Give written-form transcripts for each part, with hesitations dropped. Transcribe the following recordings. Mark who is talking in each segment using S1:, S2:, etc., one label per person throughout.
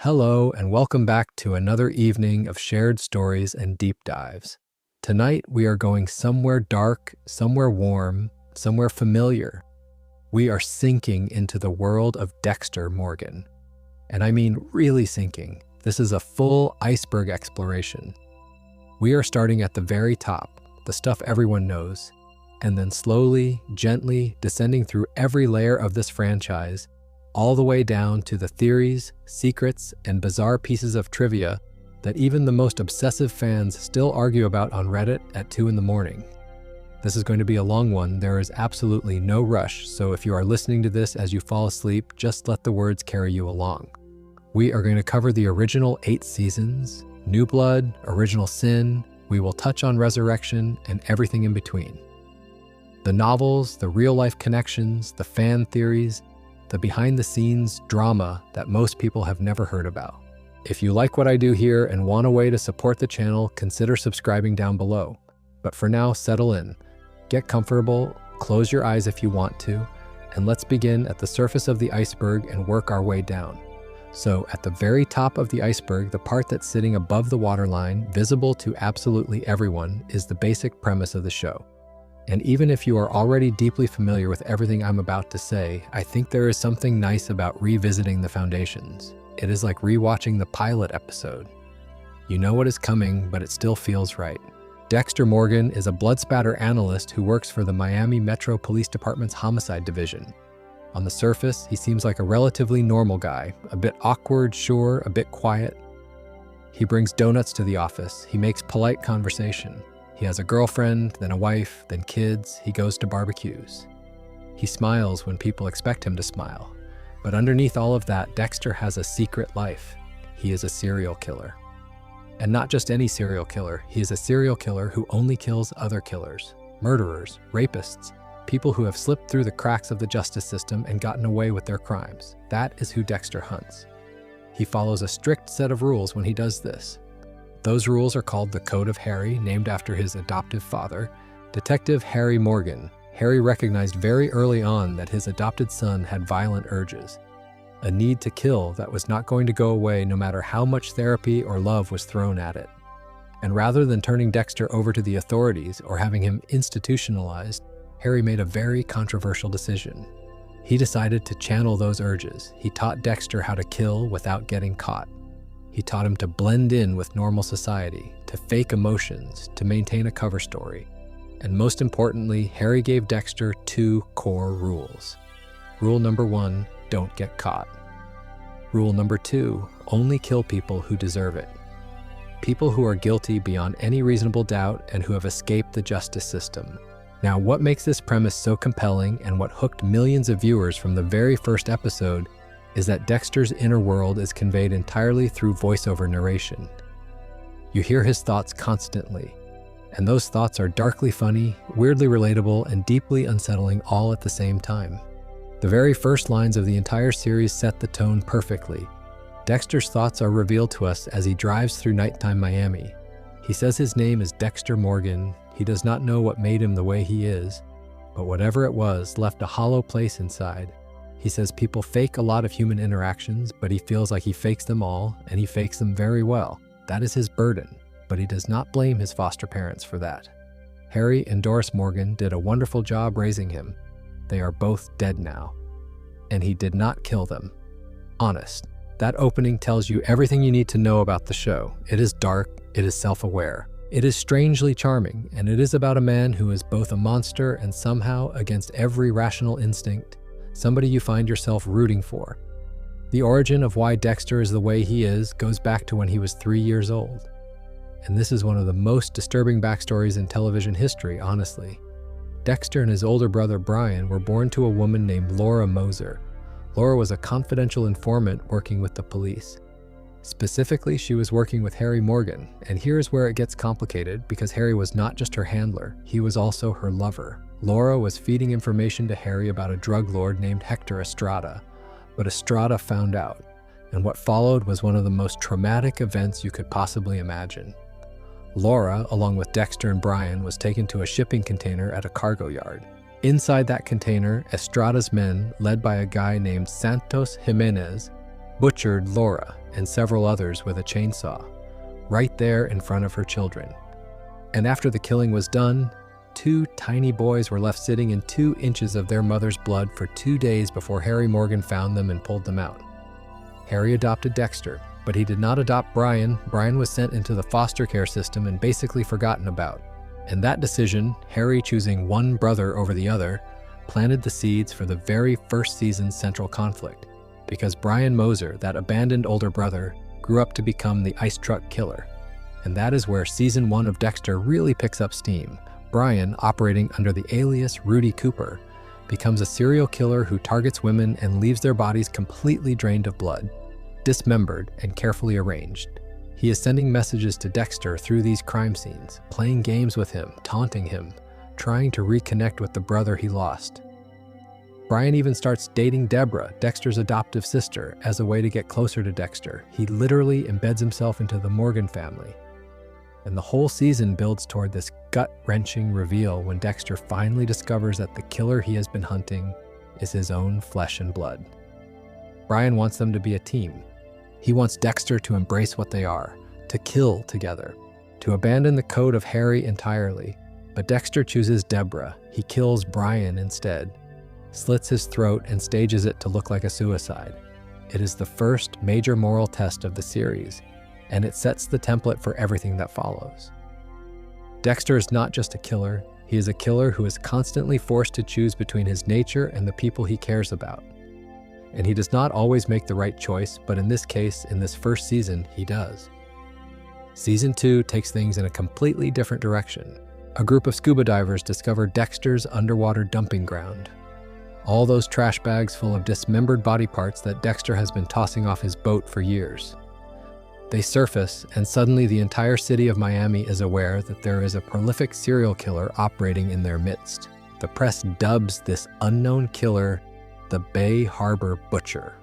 S1: Hello, and welcome back to another evening of shared stories and deep dives. Tonight, we are going somewhere dark, somewhere warm, somewhere familiar. We are sinking into the world of Dexter Morgan. And I mean really sinking. This is a full iceberg exploration. We are starting at the very top, the stuff everyone knows, and then slowly, gently descending through every layer of this franchise, all the way down to the theories, secrets, and bizarre pieces of trivia that even the most obsessive fans still argue about on Reddit at 2 in the morning. This is going to be a long one. There is absolutely no rush, so if you are listening to this as you fall asleep, just let the words carry you along. We are going to cover the original 8 seasons, New Blood, Original Sin. We will touch on Resurrection and everything in between. The novels, the real-life connections, the fan theories, the behind-the-scenes drama that most people have never heard about. If you like what I do here and want a way to support the channel, consider subscribing down below. But for now, settle in. Get comfortable, close your eyes if you want to, and let's begin at the surface of the iceberg and work our way down. So, at the very top of the iceberg, the part that's sitting above the waterline, visible to absolutely everyone, is the basic premise of the show. And even if you are already deeply familiar with everything I'm about to say, I think there is something nice about revisiting the foundations. It is like rewatching the pilot episode. You know what is coming, but it still feels right. Dexter Morgan is a blood spatter analyst who works for the Miami Metro Police Department's Homicide Division. On the surface, he seems like a relatively normal guy, a bit awkward, sure, a bit quiet. He brings donuts to the office. He makes polite conversation. He has a girlfriend, then a wife, then kids. He goes to barbecues. He smiles when people expect him to smile. But underneath all of that, Dexter has a secret life. He is a serial killer. And not just any serial killer. He is a serial killer who only kills other killers, murderers, rapists, people who have slipped through the cracks of the justice system and gotten away with their crimes. That is who Dexter hunts. He follows a strict set of rules when he does this. Those rules are called the Code of Harry, named after his adoptive father, Detective Harry Morgan. Harry recognized very early on that his adopted son had violent urges, a need to kill that was not going to go away no matter how much therapy or love was thrown at it. And rather than turning Dexter over to the authorities or having him institutionalized, Harry made a very controversial decision. He decided to channel those urges. He taught Dexter how to kill without getting caught. He taught him to blend in with normal society, to fake emotions, to maintain a cover story. And most importantly, Harry gave Dexter 2 core rules. Rule number 1, don't get caught. Rule number 2, only kill people who deserve it. People who are guilty beyond any reasonable doubt and who have escaped the justice system. Now, what makes this premise so compelling and what hooked millions of viewers from the very first episode is that Dexter's inner world is conveyed entirely through voiceover narration. You hear his thoughts constantly, and those thoughts are darkly funny, weirdly relatable, and deeply unsettling all at the same time. The very first lines of the entire series set the tone perfectly. Dexter's thoughts are revealed to us as he drives through nighttime Miami. He says his name is Dexter Morgan. He does not know what made him the way he is, but whatever it was left a hollow place inside. He says people fake a lot of human interactions, but he feels like he fakes them all, and he fakes them very well. That is his burden, but he does not blame his foster parents for that. Harry and Doris Morgan did a wonderful job raising him. They are both dead now, and he did not kill them. Honest. That opening tells you everything you need to know about the show. It is dark, it is self-aware. It is strangely charming, and it is about a man who is both a monster and somehow, against every rational instinct, somebody you find yourself rooting for. The origin of why Dexter is the way he is goes back to when he was 3 years old. And this is one of the most disturbing backstories in television history, honestly. Dexter and his older brother Brian were born to a woman named Laura Moser. Laura was a confidential informant working with the police. Specifically, she was working with Harry Morgan, and here's where it gets complicated because Harry was not just her handler, he was also her lover. Laura was feeding information to Harry about a drug lord named Hector Estrada, but Estrada found out, and what followed was one of the most traumatic events you could possibly imagine. Laura, along with Dexter and Brian, was taken to a shipping container at a cargo yard. Inside that container, Estrada's men, led by a guy named Santos Jimenez, butchered Laura and several others with a chainsaw, right there in front of her children. And after the killing was done, 2 tiny boys were left sitting in 2 inches of their mother's blood for 2 days before Harry Morgan found them and pulled them out. Harry adopted Dexter, but he did not adopt Brian. Brian was sent into the foster care system and basically forgotten about. And that decision, Harry choosing one brother over the other, planted the seeds for the very first season's central conflict, because Brian Moser, that abandoned older brother, grew up to become the ice truck killer. And that is where season 1 of Dexter really picks up steam. Brian, operating under the alias Rudy Cooper, becomes a serial killer who targets women and leaves their bodies completely drained of blood, dismembered and carefully arranged. He is sending messages to Dexter through these crime scenes, playing games with him, taunting him, trying to reconnect with the brother he lost. Brian even starts dating Deborah, Dexter's adoptive sister, as a way to get closer to Dexter. He literally embeds himself into the Morgan family. And the whole season builds toward this gut-wrenching reveal when Dexter finally discovers that the killer he has been hunting is his own flesh and blood. Brian wants them to be a team. He wants Dexter to embrace what they are, to kill together, to abandon the code of Harry entirely. But Dexter chooses Deborah. He kills Brian instead, slits his throat and stages it to look like a suicide. It is the first major moral test of the series, and it sets the template for everything that follows. Dexter is not just a killer, he is a killer who is constantly forced to choose between his nature and the people he cares about. And he does not always make the right choice, but in this case, in this first season, he does. Season 2 takes things in a completely different direction. A group of scuba divers discover Dexter's underwater dumping ground. All those trash bags full of dismembered body parts that Dexter has been tossing off his boat for years. They surface, and suddenly the entire city of Miami is aware that there is a prolific serial killer operating in their midst. The press dubs this unknown killer the Bay Harbor Butcher.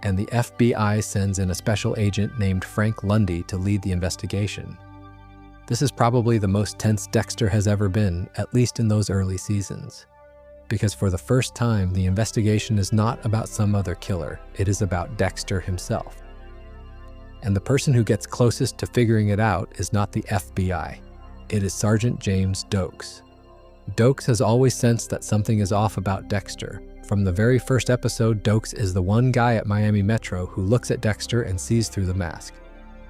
S1: And the FBI sends in a special agent named Frank Lundy to lead the investigation. This is probably the most tense Dexter has ever been, at least in those early seasons. Because for the first time, the investigation is not about some other killer, it is about Dexter himself. And the person who gets closest to figuring it out is not the FBI. It is Sergeant James Dokes. Dokes has always sensed that something is off about Dexter. From the very first episode, Dokes is the one guy at Miami Metro who looks at Dexter and sees through the mask.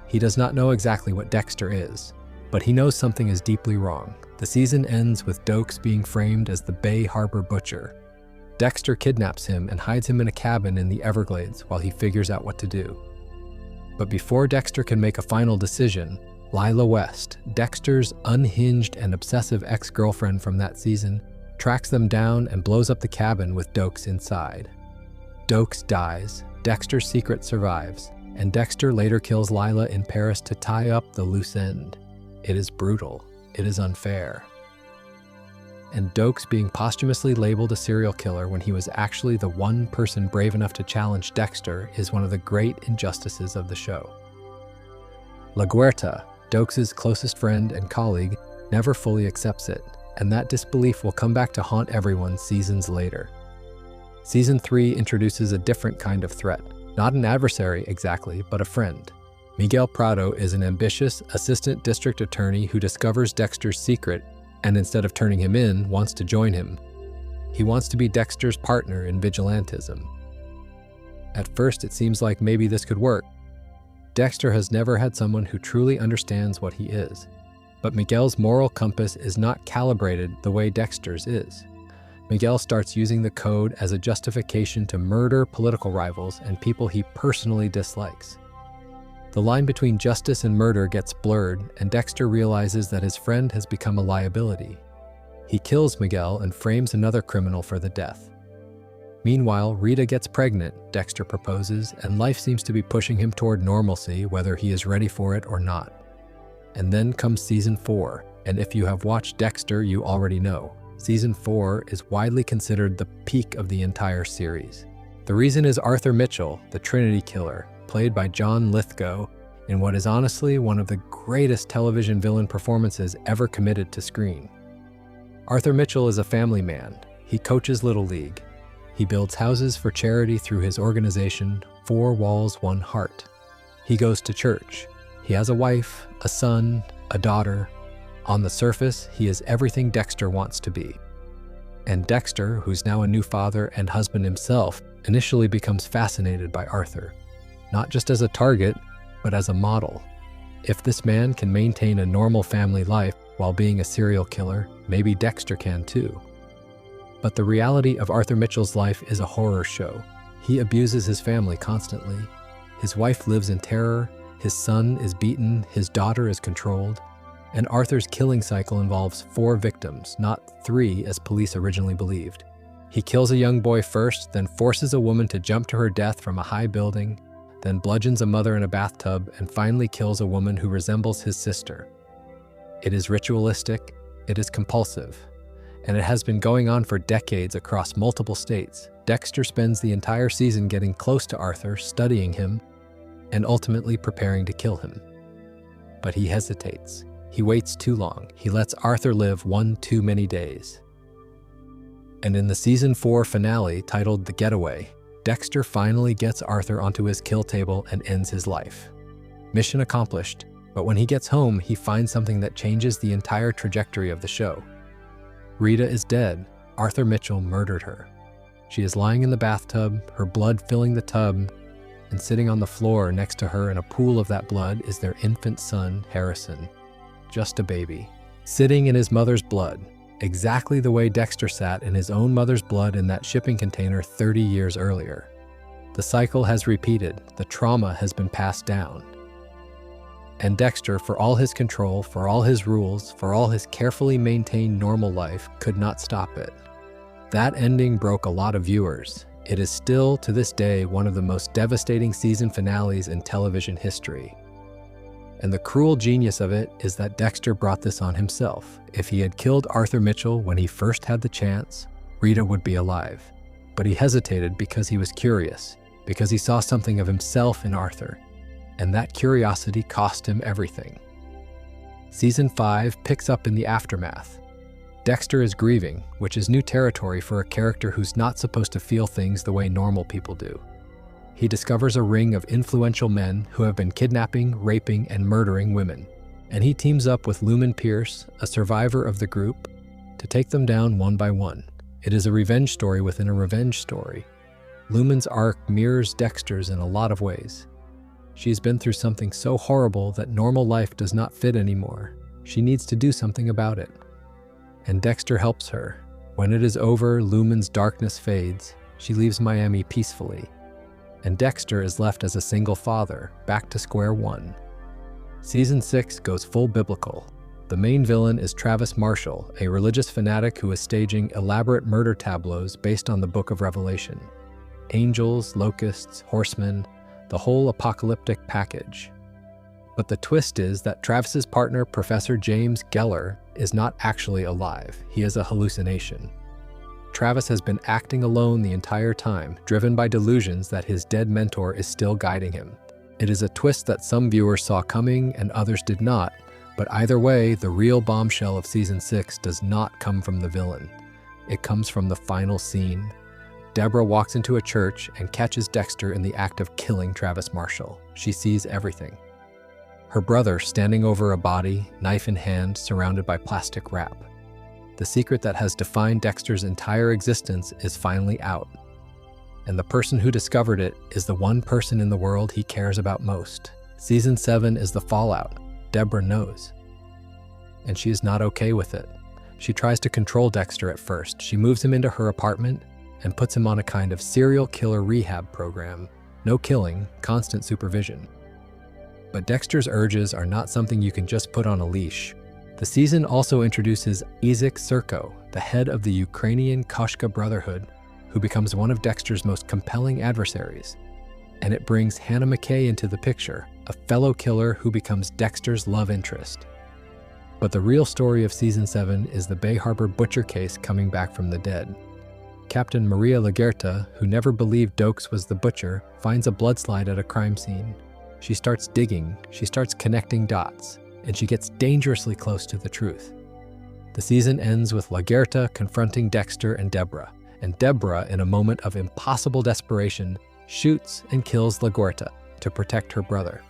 S1: He does not know exactly what Dexter is, but he knows something is deeply wrong. The season ends with Dokes being framed as the Bay Harbor Butcher. Dexter kidnaps him and hides him in a cabin in the Everglades while he figures out what to do. But before Dexter can make a final decision, Lila West, Dexter's unhinged and obsessive ex-girlfriend from that season, tracks them down and blows up the cabin with Dokes inside. Dokes dies, Dexter's secret survives, and Dexter later kills Lila in Paris to tie up the loose end. It is brutal. It is unfair. And Dokes being posthumously labeled a serial killer when he was actually the one person brave enough to challenge Dexter is one of the great injustices of the show. La Guerta, Dokes' closest friend and colleague, never fully accepts it, and that disbelief will come back to haunt everyone seasons later. Season 3 introduces a different kind of threat, not an adversary exactly, but a friend. Miguel Prado is an ambitious assistant district attorney who discovers Dexter's secret and instead of turning him in, wants to join him. He wants to be Dexter's partner in vigilantism. At first, it seems like maybe this could work. Dexter has never had someone who truly understands what he is. But Miguel's moral compass is not calibrated the way Dexter's is. Miguel starts using the code as a justification to murder political rivals and people he personally dislikes. The line between justice and murder gets blurred, and Dexter realizes that his friend has become a liability. He kills Miguel and frames another criminal for the death. Meanwhile, Rita gets pregnant, Dexter proposes, and life seems to be pushing him toward normalcy, whether he is ready for it or not. And then comes Season 4, and if you have watched Dexter, you already know. Season 4 is widely considered the peak of the entire series. The reason is Arthur Mitchell, the Trinity Killer, played by John Lithgow, in what is honestly one of the greatest television villain performances ever committed to screen. Arthur Mitchell is a family man. He coaches Little League. He builds houses for charity through his organization, 4 walls, 1 heart. He goes to church. He has a wife, a son, a daughter. On the surface, he is everything Dexter wants to be. And Dexter, who's now a new father and husband himself, initially becomes fascinated by Arthur, not just as a target, but as a model. If this man can maintain a normal family life while being a serial killer, maybe Dexter can too. But the reality of Arthur Mitchell's life is a horror show. He abuses his family constantly. His wife lives in terror, his son is beaten, his daughter is controlled, and Arthur's killing cycle involves 4 victims, not 3 as police originally believed. He kills a young boy first, then forces a woman to jump to her death from a high building, then bludgeons a mother in a bathtub, and finally kills a woman who resembles his sister. It is ritualistic, it is compulsive, and it has been going on for decades across multiple states. Dexter spends the entire season getting close to Arthur, studying him, and ultimately preparing to kill him. But he hesitates. He waits too long. He lets Arthur live 1 too many days. And in the season 4 finale, titled The Getaway, Dexter finally gets Arthur onto his kill table and ends his life. Mission accomplished, but when he gets home, he finds something that changes the entire trajectory of the show. Rita is dead. Arthur Mitchell murdered her. She is lying in the bathtub, her blood filling the tub, and sitting on the floor next to her in a pool of that blood is their infant son, Harrison. Just a baby, sitting in his mother's blood, exactly the way Dexter sat in his own mother's blood in that shipping container 30 years earlier. The cycle has repeated, the trauma has been passed down. And Dexter, for all his control, for all his rules, for all his carefully maintained normal life, could not stop it. That ending broke a lot of viewers. It is still, to this day, one of the most devastating season finales in television history. And the cruel genius of it is that Dexter brought this on himself. If he had killed Arthur Mitchell when he first had the chance, Rita would be alive. But he hesitated because he was curious, because he saw something of himself in Arthur. And that curiosity cost him everything. Season 5 picks up in the aftermath. Dexter is grieving, which is new territory for a character who's not supposed to feel things the way normal people do. He discovers a ring of influential men who have been kidnapping, raping, and murdering women. And he teams up with Lumen Pierce, a survivor of the group, to take them down one by one. It is a revenge story within a revenge story. Lumen's arc mirrors Dexter's in a lot of ways. She's been through something so horrible that normal life does not fit anymore. She needs to do something about it. And Dexter helps her. When it is over, Lumen's darkness fades. She leaves Miami peacefully. And Dexter is left as a single father, back to square one. Season 6 goes full biblical. The main villain is Travis Marshall, a religious fanatic who is staging elaborate murder tableaus based on the Book of Revelation. Angels, locusts, horsemen, the whole apocalyptic package. But the twist is that Travis's partner, Professor James Geller, is not actually alive. He is a hallucination. Travis has been acting alone the entire time, driven by delusions that his dead mentor is still guiding him. It is a twist that some viewers saw coming and others did not, but either way, the real bombshell of Season 6 does not come from the villain. It comes from the final scene. Deborah walks into a church and catches Dexter in the act of killing Travis Marshall. She sees everything. Her brother standing over a body, knife in hand, surrounded by plastic wrap. The secret that has defined Dexter's entire existence is finally out. And the person who discovered it is the one person in the world he cares about most. Season 7 is the fallout. Deborah knows. And she is not okay with it. She tries to control Dexter at first. She moves him into her apartment and puts him on a kind of serial killer rehab program. No killing, constant supervision. But Dexter's urges are not something you can just put on a leash. The season also introduces Isaac Serko, the head of the Ukrainian Koshka Brotherhood, who becomes one of Dexter's most compelling adversaries. And it brings Hannah McKay into the picture, a fellow killer who becomes Dexter's love interest. But the real story of Season 7 is the Bay Harbor butcher case coming back from the dead. Captain Maria Lagerta, who never believed Dokes was the butcher, finds a bloodslide at a crime scene. She starts digging, she starts connecting dots, and she gets dangerously close to the truth. The season ends with Lagerta confronting Dexter and Deborah, in a moment of impossible desperation, shoots and kills LaGuerta to protect her brother.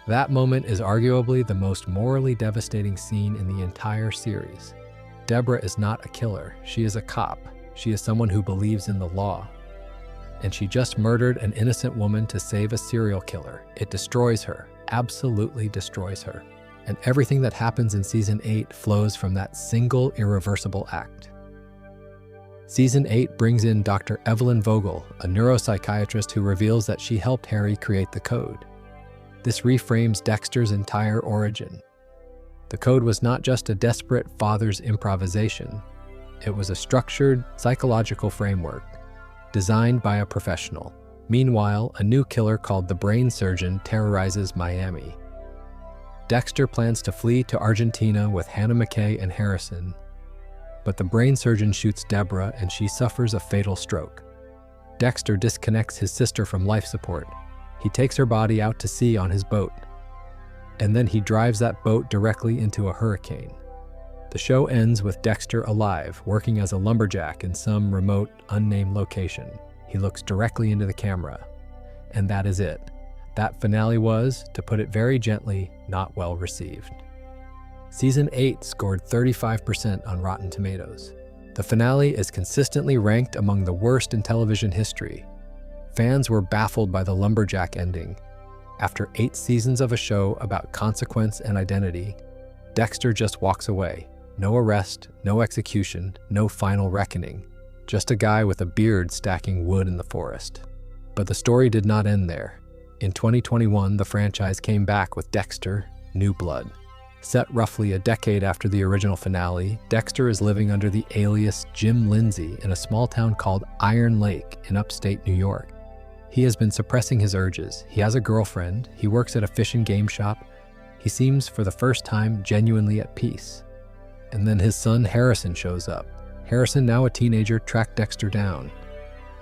S1: That moment is arguably the most morally devastating scene in the entire series. Deborah is not a killer, she is a cop. She is someone who believes in the law. And she just murdered an innocent woman to save a serial killer. It destroys her, absolutely destroys her. And everything that happens in Season 8 flows from that single irreversible act. Season 8 brings in Dr. Evelyn Vogel, a neuropsychiatrist who reveals that she helped Harry create the code. This reframes Dexter's entire origin. The code was not just a desperate father's improvisation. It was a structured, psychological framework designed by a professional. Meanwhile, a new killer called the Brain Surgeon terrorizes Miami. Dexter plans to flee to Argentina with Hannah McKay and Harrison, but the Brain Surgeon shoots Deborah and she suffers a fatal stroke. Dexter disconnects his sister from life support. He takes her body out to sea on his boat, and then he drives that boat directly into a hurricane. The show ends with Dexter alive, working as a lumberjack in some remote, unnamed location. He looks directly into the camera, and that is it. That finale was, to put it very gently, not well received. Season 8 scored 35% on Rotten Tomatoes. The finale is consistently ranked among the worst in television history. Fans were baffled by the lumberjack ending. After 8 seasons of a show about consequence and identity, Dexter just walks away. No arrest, no execution, no final reckoning. Just a guy with a beard stacking wood in the forest. But the story did not end there. In 2021, the franchise came back with Dexter: New Blood. Set roughly a decade after the original finale, Dexter is living under the alias Jim Lindsay in a small town called Iron Lake in upstate New York. He has been suppressing his urges. He has a girlfriend. He works at a fish and game shop. He seems, for the first time, genuinely at peace. And then his son Harrison shows up. Harrison, now a teenager, tracked Dexter down.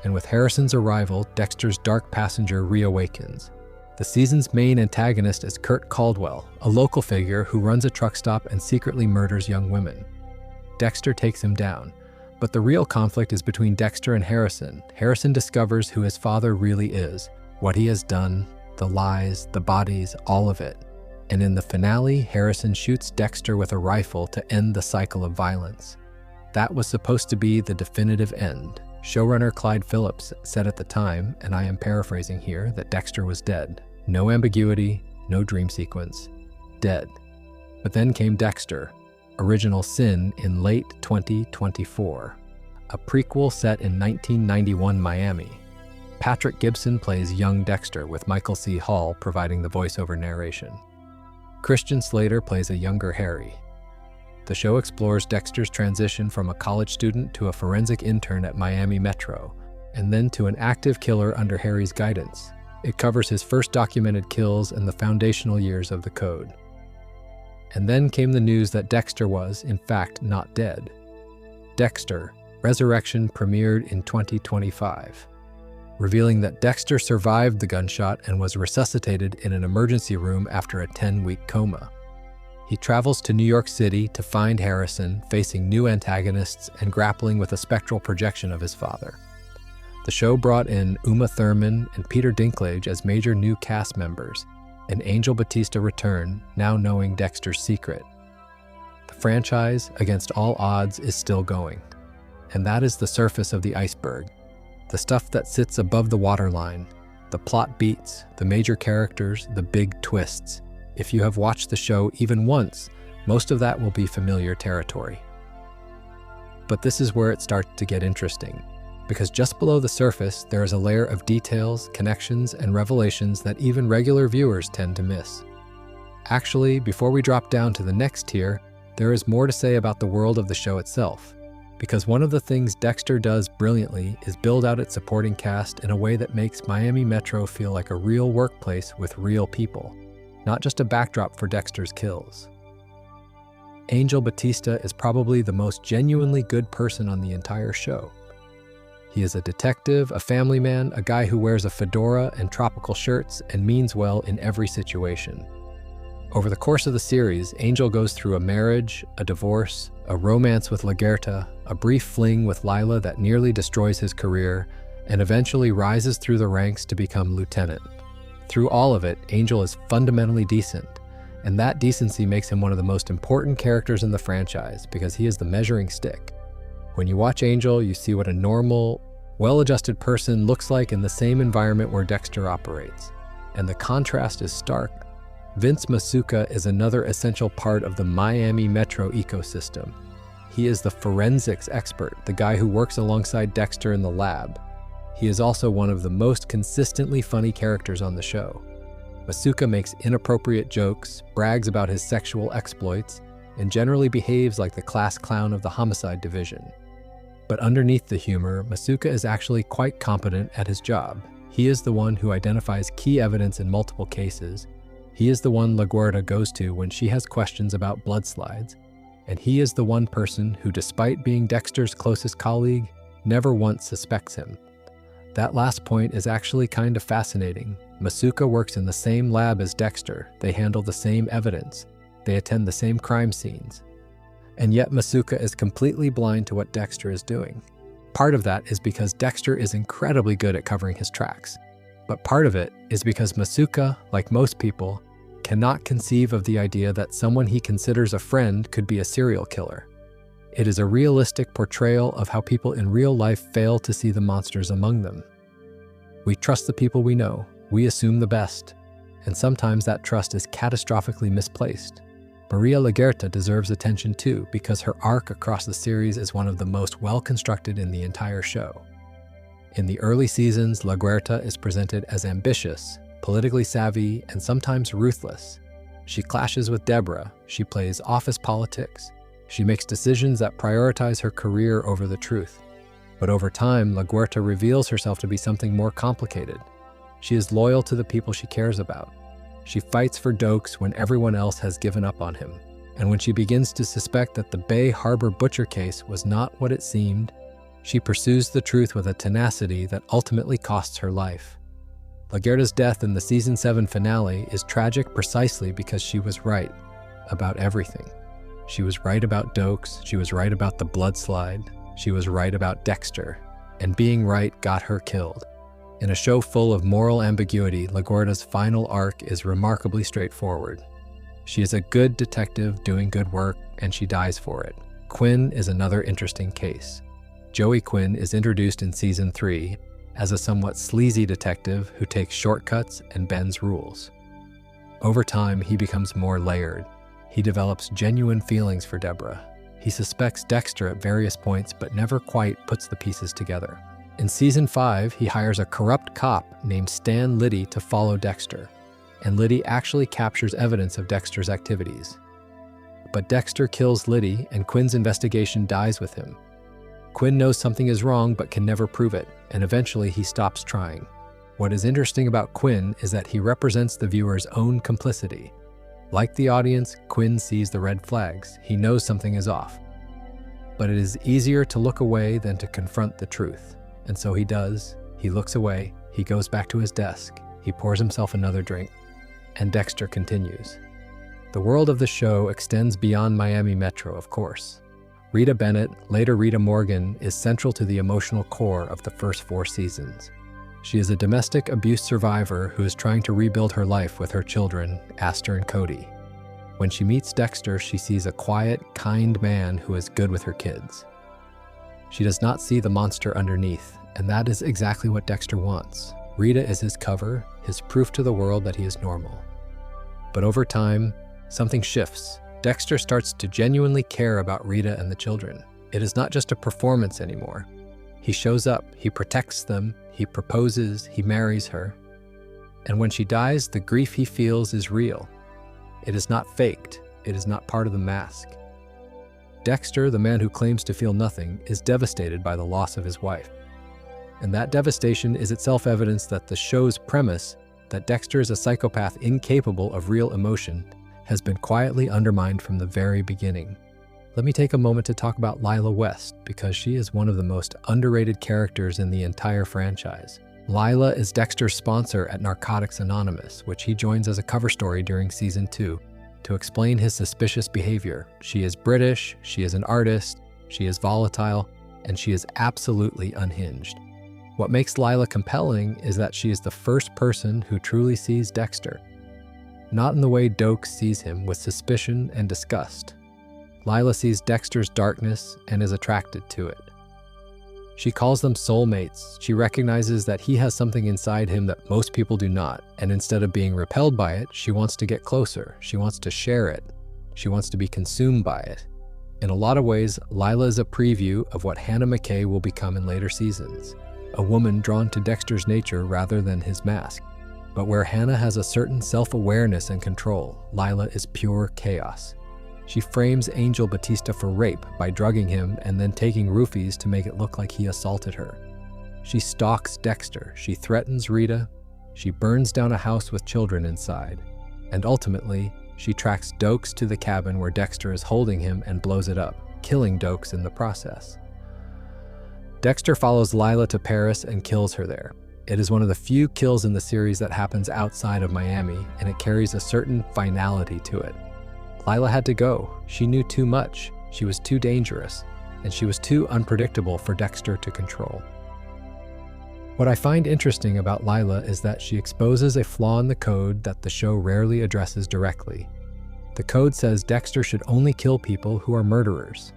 S1: And with Harrison's arrival, Dexter's dark passenger reawakens. The season's main antagonist is Kurt Caldwell, a local figure who runs a truck stop and secretly murders young women. Dexter takes him down. But the real conflict is between Dexter and Harrison. Harrison discovers who his father really is, what he has done, the lies, the bodies, all of it. And in the finale, Harrison shoots Dexter with a rifle to end the cycle of violence. That was supposed to be the definitive end. Showrunner Clyde Phillips said at the time, and I am paraphrasing here, that Dexter was dead. No ambiguity, no dream sequence. Dead. But then came Dexter, Original Sin, in late 2024, a prequel set in 1991 Miami. Patrick Gibson plays young Dexter, with Michael C. Hall providing the voiceover narration. Christian Slater plays a younger Harry. The show explores Dexter's transition from a college student to a forensic intern at Miami Metro, and then to an active killer under Harry's guidance. It covers his first documented kills and the foundational years of the code. And then came the news that Dexter was, in fact, not dead. Dexter: Resurrection premiered in 2025, revealing that Dexter survived the gunshot and was resuscitated in an emergency room after a 10-week coma. He travels to New York City to find Harrison, facing new antagonists and grappling with a spectral projection of his father. The show brought in Uma Thurman and Peter Dinklage as major new cast members, and Angel Batista returned, now knowing Dexter's secret. The franchise, against all odds, is still going. And that is the surface of the iceberg. The stuff that sits above the waterline, the plot beats, the major characters, the big twists. If you have watched the show even once, most of that will be familiar territory. But this is where it starts to get interesting, because just below the surface, there is a layer of details, connections, and revelations that even regular viewers tend to miss. Actually, before we drop down to the next tier, there is more to say about the world of the show itself, because one of the things Dexter does brilliantly is build out its supporting cast in a way that makes Miami Metro feel like a real workplace with real people, not just a backdrop for Dexter's kills. Angel Batista is probably the most genuinely good person on the entire show. He is a detective, a family man, a guy who wears a fedora and tropical shirts and means well in every situation. Over the course of the series, Angel goes through a marriage, a divorce, a romance with LaGuerta, a brief fling with Lila that nearly destroys his career, and eventually rises through the ranks to become lieutenant. Through all of it, Angel is fundamentally decent, and that decency makes him one of the most important characters in the franchise because he is the measuring stick. When you watch Angel, you see what a normal, well-adjusted person looks like in the same environment where Dexter operates, and the contrast is stark. Vince Masuka is another essential part of the Miami Metro ecosystem. He is the forensics expert, the guy who works alongside Dexter in the lab. He is also one of the most consistently funny characters on the show. Masuka makes inappropriate jokes, brags about his sexual exploits, and generally behaves like the class clown of the homicide division. But underneath the humor, Masuka is actually quite competent at his job. He is the one who identifies key evidence in multiple cases. He is the one LaGuardia goes to when she has questions about blood-slides. And he is the one person who, despite being Dexter's closest colleague, never once suspects him. That last point is actually kind of fascinating. Masuka works in the same lab as Dexter. They handle the same evidence. They attend the same crime scenes. And yet Masuka is completely blind to what Dexter is doing. Part of that is because Dexter is incredibly good at covering his tracks. But part of it is because Masuka, like most people, cannot conceive of the idea that someone he considers a friend could be a serial killer. It is a realistic portrayal of how people in real life fail to see the monsters among them. We trust the people we know, we assume the best, and sometimes that trust is catastrophically misplaced. Maria LaGuardia deserves attention too because her arc across the series is one of the most well-constructed in the entire show. In the early seasons, LaGuardia is presented as ambitious, politically savvy, and sometimes ruthless. She clashes with Deborah, she plays office politics, she makes decisions that prioritize her career over the truth. But over time, LaGuardia reveals herself to be something more complicated. She is loyal to the people she cares about. She fights for Dokes when everyone else has given up on him. And when she begins to suspect that the Bay Harbor butcher case was not what it seemed, she pursues the truth with a tenacity that ultimately costs her life. LaGuardia's death in the Season 7 finale is tragic precisely because she was right about everything. She was right about Dokes, she was right about the bloodslide, she was right about Dexter, and being right got her killed. In a show full of moral ambiguity, LaGuardia's final arc is remarkably straightforward. She is a good detective doing good work, and she dies for it. Quinn is another interesting case. Joey Quinn is introduced in Season 3 as a somewhat sleazy detective who takes shortcuts and bends rules. Over time, he becomes more layered. He develops genuine feelings for Deborah. He suspects Dexter at various points, but never quite puts the pieces together. In Season 5, he hires a corrupt cop named Stan Liddy to follow Dexter, and Liddy actually captures evidence of Dexter's activities. But Dexter kills Liddy, and Quinn's investigation dies with him. Quinn knows something is wrong but can never prove it, and eventually he stops trying. What is interesting about Quinn is that he represents the viewer's own complicity. Like the audience, Quinn sees the red flags. He knows something is off. But it is easier to look away than to confront the truth. And so he does. He looks away. He goes back to his desk. He pours himself another drink. And Dexter continues. The world of the show extends beyond Miami Metro, of course. Rita Bennett, later Rita Morgan, is central to the emotional core of the first 4 seasons. She is a domestic abuse survivor who is trying to rebuild her life with her children, Astor and Cody. When she meets Dexter, she sees a quiet, kind man who is good with her kids. She does not see the monster underneath, and that is exactly what Dexter wants. Rita is his cover, his proof to the world that he is normal. But over time, something shifts. Dexter starts to genuinely care about Rita and the children. It is not just a performance anymore. He shows up, he protects them, he proposes, he marries her. And when she dies, the grief he feels is real. It is not faked. It is not part of the mask. Dexter, the man who claims to feel nothing, is devastated by the loss of his wife. And that devastation is itself evidence that the show's premise, that Dexter is a psychopath incapable of real emotion, has been quietly undermined from the very beginning. Let me take a moment to talk about Lila West, because she is one of the most underrated characters in the entire franchise. Lila is Dexter's sponsor at Narcotics Anonymous, which he joins as a cover story during Season 2. To explain his suspicious behavior. She is British, she is an artist, she is volatile, and she is absolutely unhinged. What makes Lila compelling is that she is the first person who truly sees Dexter. Not in the way Doak sees him, with suspicion and disgust. Lila sees Dexter's darkness and is attracted to it. She calls them soulmates. She recognizes that he has something inside him that most people do not, and instead of being repelled by it, she wants to get closer. She wants to share it. She wants to be consumed by it. In a lot of ways, Lila is a preview of what Hannah McKay will become in later seasons, a woman drawn to Dexter's nature rather than his mask. But where Hannah has a certain self-awareness and control, Lila is pure chaos. She frames Angel Batista for rape by drugging him and then taking roofies to make it look like he assaulted her. She stalks Dexter, she threatens Rita, she burns down a house with children inside, and ultimately, she tracks Dokes to the cabin where Dexter is holding him and blows it up, killing Dokes in the process. Dexter follows Lila to Paris and kills her there. It is one of the few kills in the series that happens outside of Miami, and it carries a certain finality to it. Lila had to go. She knew too much. She was too dangerous, and she was too unpredictable for Dexter to control. What I find interesting about Lila is that she exposes a flaw in the code that the show rarely addresses directly. The code says Dexter should only kill people who are murderers.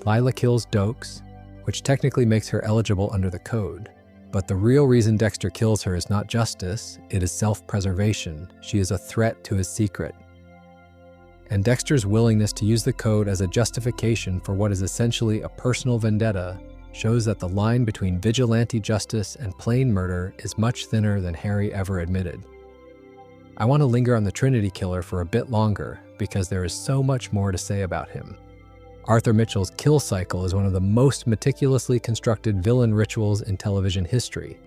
S1: Lila kills Dokes, which technically makes her eligible under the code. But the real reason Dexter kills her is not justice, it is self-preservation. She is a threat to his secret. And Dexter's willingness to use the code as a justification for what is essentially a personal vendetta shows that the line between vigilante justice and plain murder is much thinner than Harry ever admitted. I want to linger on the Trinity Killer for a bit longer because there is so much more to say about him. Arthur Mitchell's kill cycle is one of the most meticulously constructed villain rituals in television history.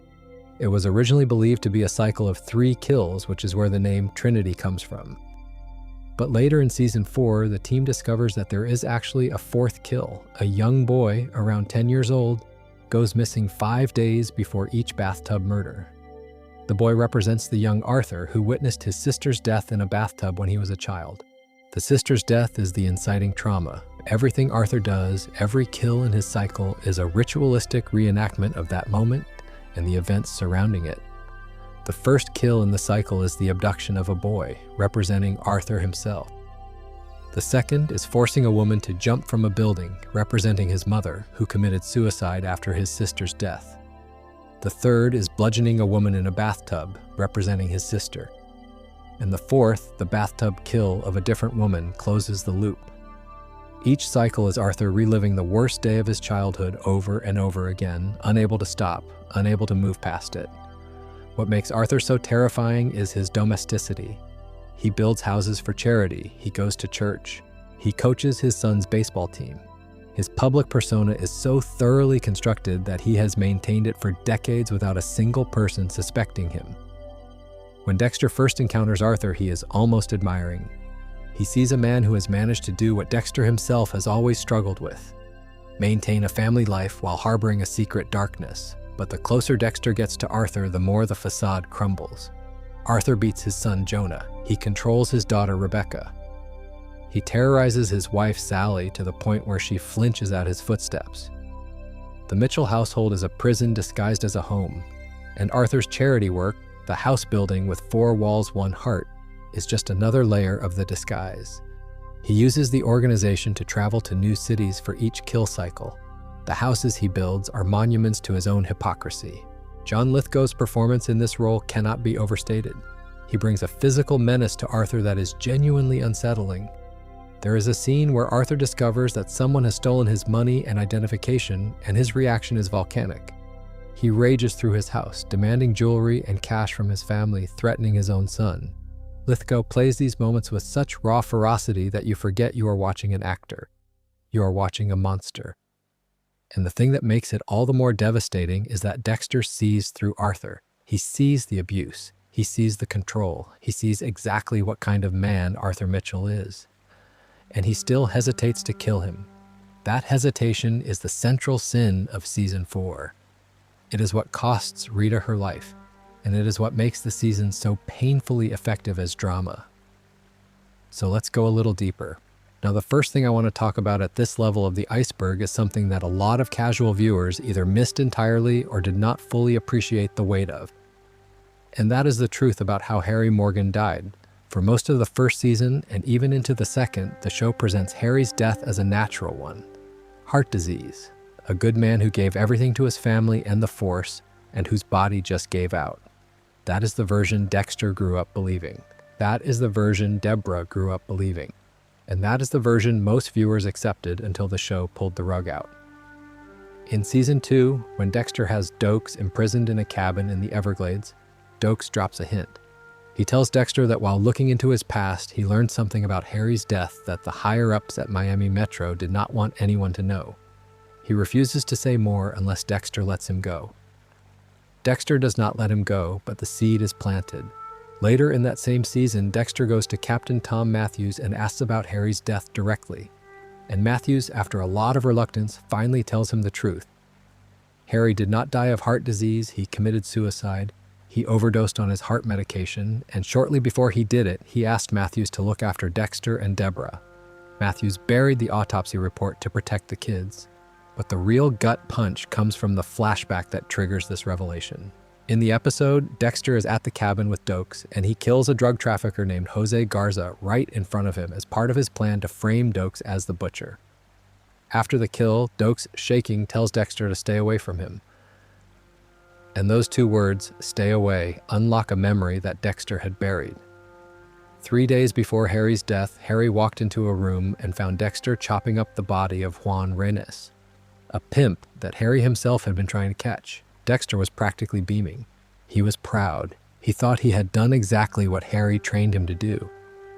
S1: It was originally believed to be a cycle of 3 kills, which is where the name Trinity comes from. But later in season 4, the team discovers that there is actually a 4th kill. A young boy, around 10 years old, goes missing 5 days before each bathtub murder. The boy represents the young Arthur, who witnessed his sister's death in a bathtub when he was a child. The sister's death is the inciting trauma. Everything Arthur does, every kill in his cycle, is a ritualistic reenactment of that moment and the events surrounding it. The first kill in the cycle is the abduction of a boy, representing Arthur himself. The second is forcing a woman to jump from a building, representing his mother, who committed suicide after his sister's death. The third is bludgeoning a woman in a bathtub, representing his sister. And the fourth, the bathtub kill of a different woman, closes the loop. Each cycle is Arthur reliving the worst day of his childhood over and over again, unable to stop, unable to move past it. What makes Arthur so terrifying is his domesticity. He builds houses for charity, he goes to church, he coaches his son's baseball team. His public persona is so thoroughly constructed that he has maintained it for decades without a single person suspecting him. When Dexter first encounters Arthur, he is almost admiring. He sees a man who has managed to do what Dexter himself has always struggled with: maintain a family life while harboring a secret darkness. But the closer Dexter gets to Arthur, the more the facade crumbles. Arthur beats his son Jonah. He controls his daughter Rebecca. He terrorizes his wife Sally to the point where she flinches at his footsteps. The Mitchell household is a prison disguised as a home, and Arthur's charity work, the house building with 4 walls, 1 heart, is just another layer of the disguise. He uses the organization to travel to new cities for each kill cycle. The houses he builds are monuments to his own hypocrisy. John Lithgow's performance in this role cannot be overstated. He brings a physical menace to Arthur that is genuinely unsettling. There is a scene where Arthur discovers that someone has stolen his money and identification, and his reaction is volcanic. He rages through his house, demanding jewelry and cash from his family, threatening his own son. Lithgow plays these moments with such raw ferocity that you forget you are watching an actor. You are watching a monster. And the thing that makes it all the more devastating is that Dexter sees through Arthur. He sees the abuse. He sees the control. He sees exactly what kind of man Arthur Mitchell is. And he still hesitates to kill him. That hesitation is the central sin of season 4. It is what costs Rita her life, and it is what makes the season so painfully effective as drama. So let's go a little deeper. Now, the first thing I want to talk about at this level of the iceberg is something that a lot of casual viewers either missed entirely or did not fully appreciate the weight of. And that is the truth about how Harry Morgan died. For most of the first season, and even into the second, the show presents Harry's death as a natural one. Heart disease. A good man who gave everything to his family and the Force, and whose body just gave out. That is the version Dexter grew up believing. That is the version Deborah grew up believing. And that is the version most viewers accepted until the show pulled the rug out. In season 2, when Dexter has Dokes imprisoned in a cabin in the Everglades, Dokes drops a hint. He tells Dexter that while looking into his past, he learned something about Harry's death that the higher-ups at Miami Metro did not want anyone to know. He refuses to say more unless Dexter lets him go. Dexter does not let him go, but the seed is planted. Later in that same season, Dexter goes to Captain Tom Matthews and asks about Harry's death directly. And Matthews, after a lot of reluctance, finally tells him the truth. Harry did not die of heart disease, he committed suicide. He overdosed on his heart medication, and shortly before he did it, he asked Matthews to look after Dexter and Deborah. Matthews buried the autopsy report to protect the kids. But the real gut punch comes from the flashback that triggers this revelation. In the episode, Dexter is at the cabin with Dokes, and he kills a drug trafficker named Jose Garza right in front of him as part of his plan to frame Dokes as the butcher. After the kill, Dokes, shaking, tells Dexter to stay away from him. And those two words, stay away, unlock a memory that Dexter had buried. 3 days before Harry's death, Harry walked into a room and found Dexter chopping up the body of Juan Reynes, a pimp that Harry himself had been trying to catch. Dexter was practically beaming. He was proud. He thought he had done exactly what Harry trained him to do.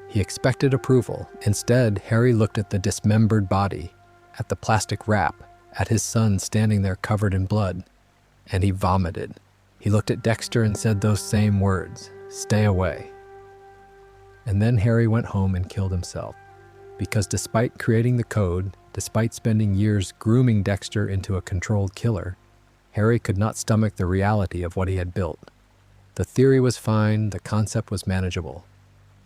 S1: He expected approval. Instead, Harry looked at the dismembered body, at the plastic wrap, at his son standing there covered in blood. And he vomited. He looked at Dexter and said those same words, stay away. And then Harry went home and killed himself. Because despite creating the code, despite spending years grooming Dexter into a controlled killer, Harry could not stomach the reality of what he had built. The theory was fine, the concept was manageable.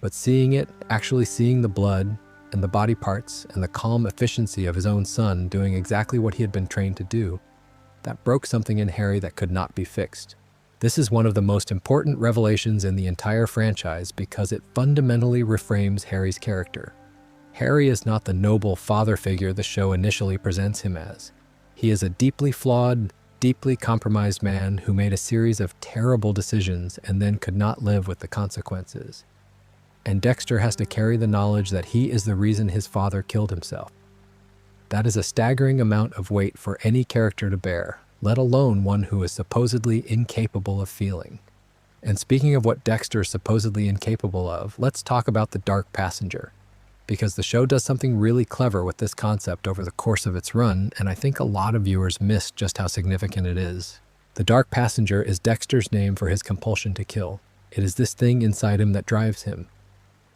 S1: But seeing it, actually seeing the blood and the body parts and the calm efficiency of his own son doing exactly what he had been trained to do, that broke something in Harry that could not be fixed. This is one of the most important revelations in the entire franchise because it fundamentally reframes Harry's character. Harry is not the noble father figure the show initially presents him as. He is a deeply flawed, deeply compromised man who made a series of terrible decisions and then could not live with the consequences. And Dexter has to carry the knowledge that he is the reason his father killed himself. That is a staggering amount of weight for any character to bear, let alone one who is supposedly incapable of feeling. And speaking of what Dexter is supposedly incapable of, let's talk about the Dark Passenger. Because the show does something really clever with this concept over the course of its run, and I think a lot of viewers missed just how significant it is. The Dark Passenger is Dexter's name for his compulsion to kill. It is this thing inside him that drives him.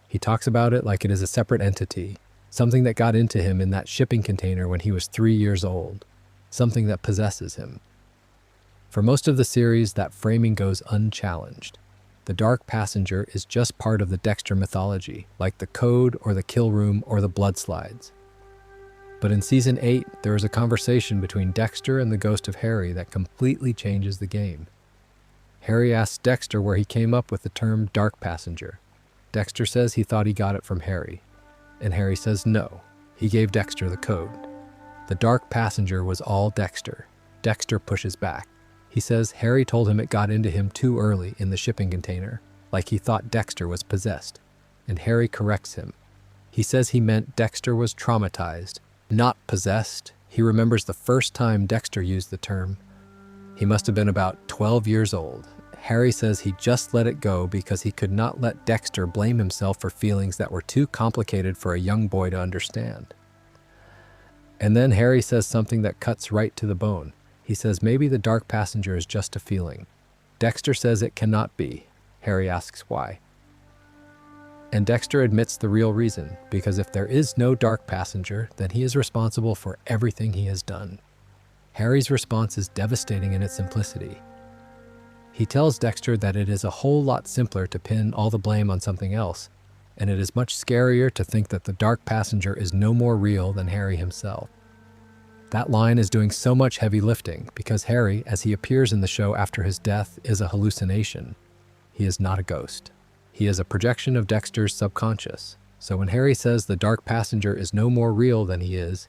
S1: He talks about it like it is a separate entity, something that got into him in that shipping container when he was 3 years old, something that possesses him. For most of the series, that framing goes unchallenged. The Dark Passenger is just part of the Dexter mythology, like the Code or the Kill Room or the Blood Slides. But in Season 8, there is a conversation between Dexter and the ghost of Harry that completely changes the game. Harry asks Dexter where he came up with the term Dark Passenger. Dexter says he thought he got it from Harry. And Harry says no, he gave Dexter the code. The Dark Passenger was all Dexter. Dexter pushes back. He says Harry told him it got into him too early in the shipping container, like he thought Dexter was possessed. And Harry corrects him. He says he meant Dexter was traumatized, not possessed. He remembers the first time Dexter used the term. He must have been about 12 years old. Harry says he just let it go because he could not let Dexter blame himself for feelings that were too complicated for a young boy to understand. And then Harry says something that cuts right to the bone. He says maybe the Dark Passenger is just a feeling. Dexter says it cannot be. Harry asks why. And Dexter admits the real reason, because if there is no Dark Passenger, then he is responsible for everything he has done. Harry's response is devastating in its simplicity. He tells Dexter that it is a whole lot simpler to pin all the blame on something else, and it is much scarier to think that the dark passenger is no more real than Harry himself. That line is doing so much heavy lifting because Harry, as he appears in the show after his death, is a hallucination. He is not a ghost. He is a projection of Dexter's subconscious. So when Harry says the dark passenger is no more real than he is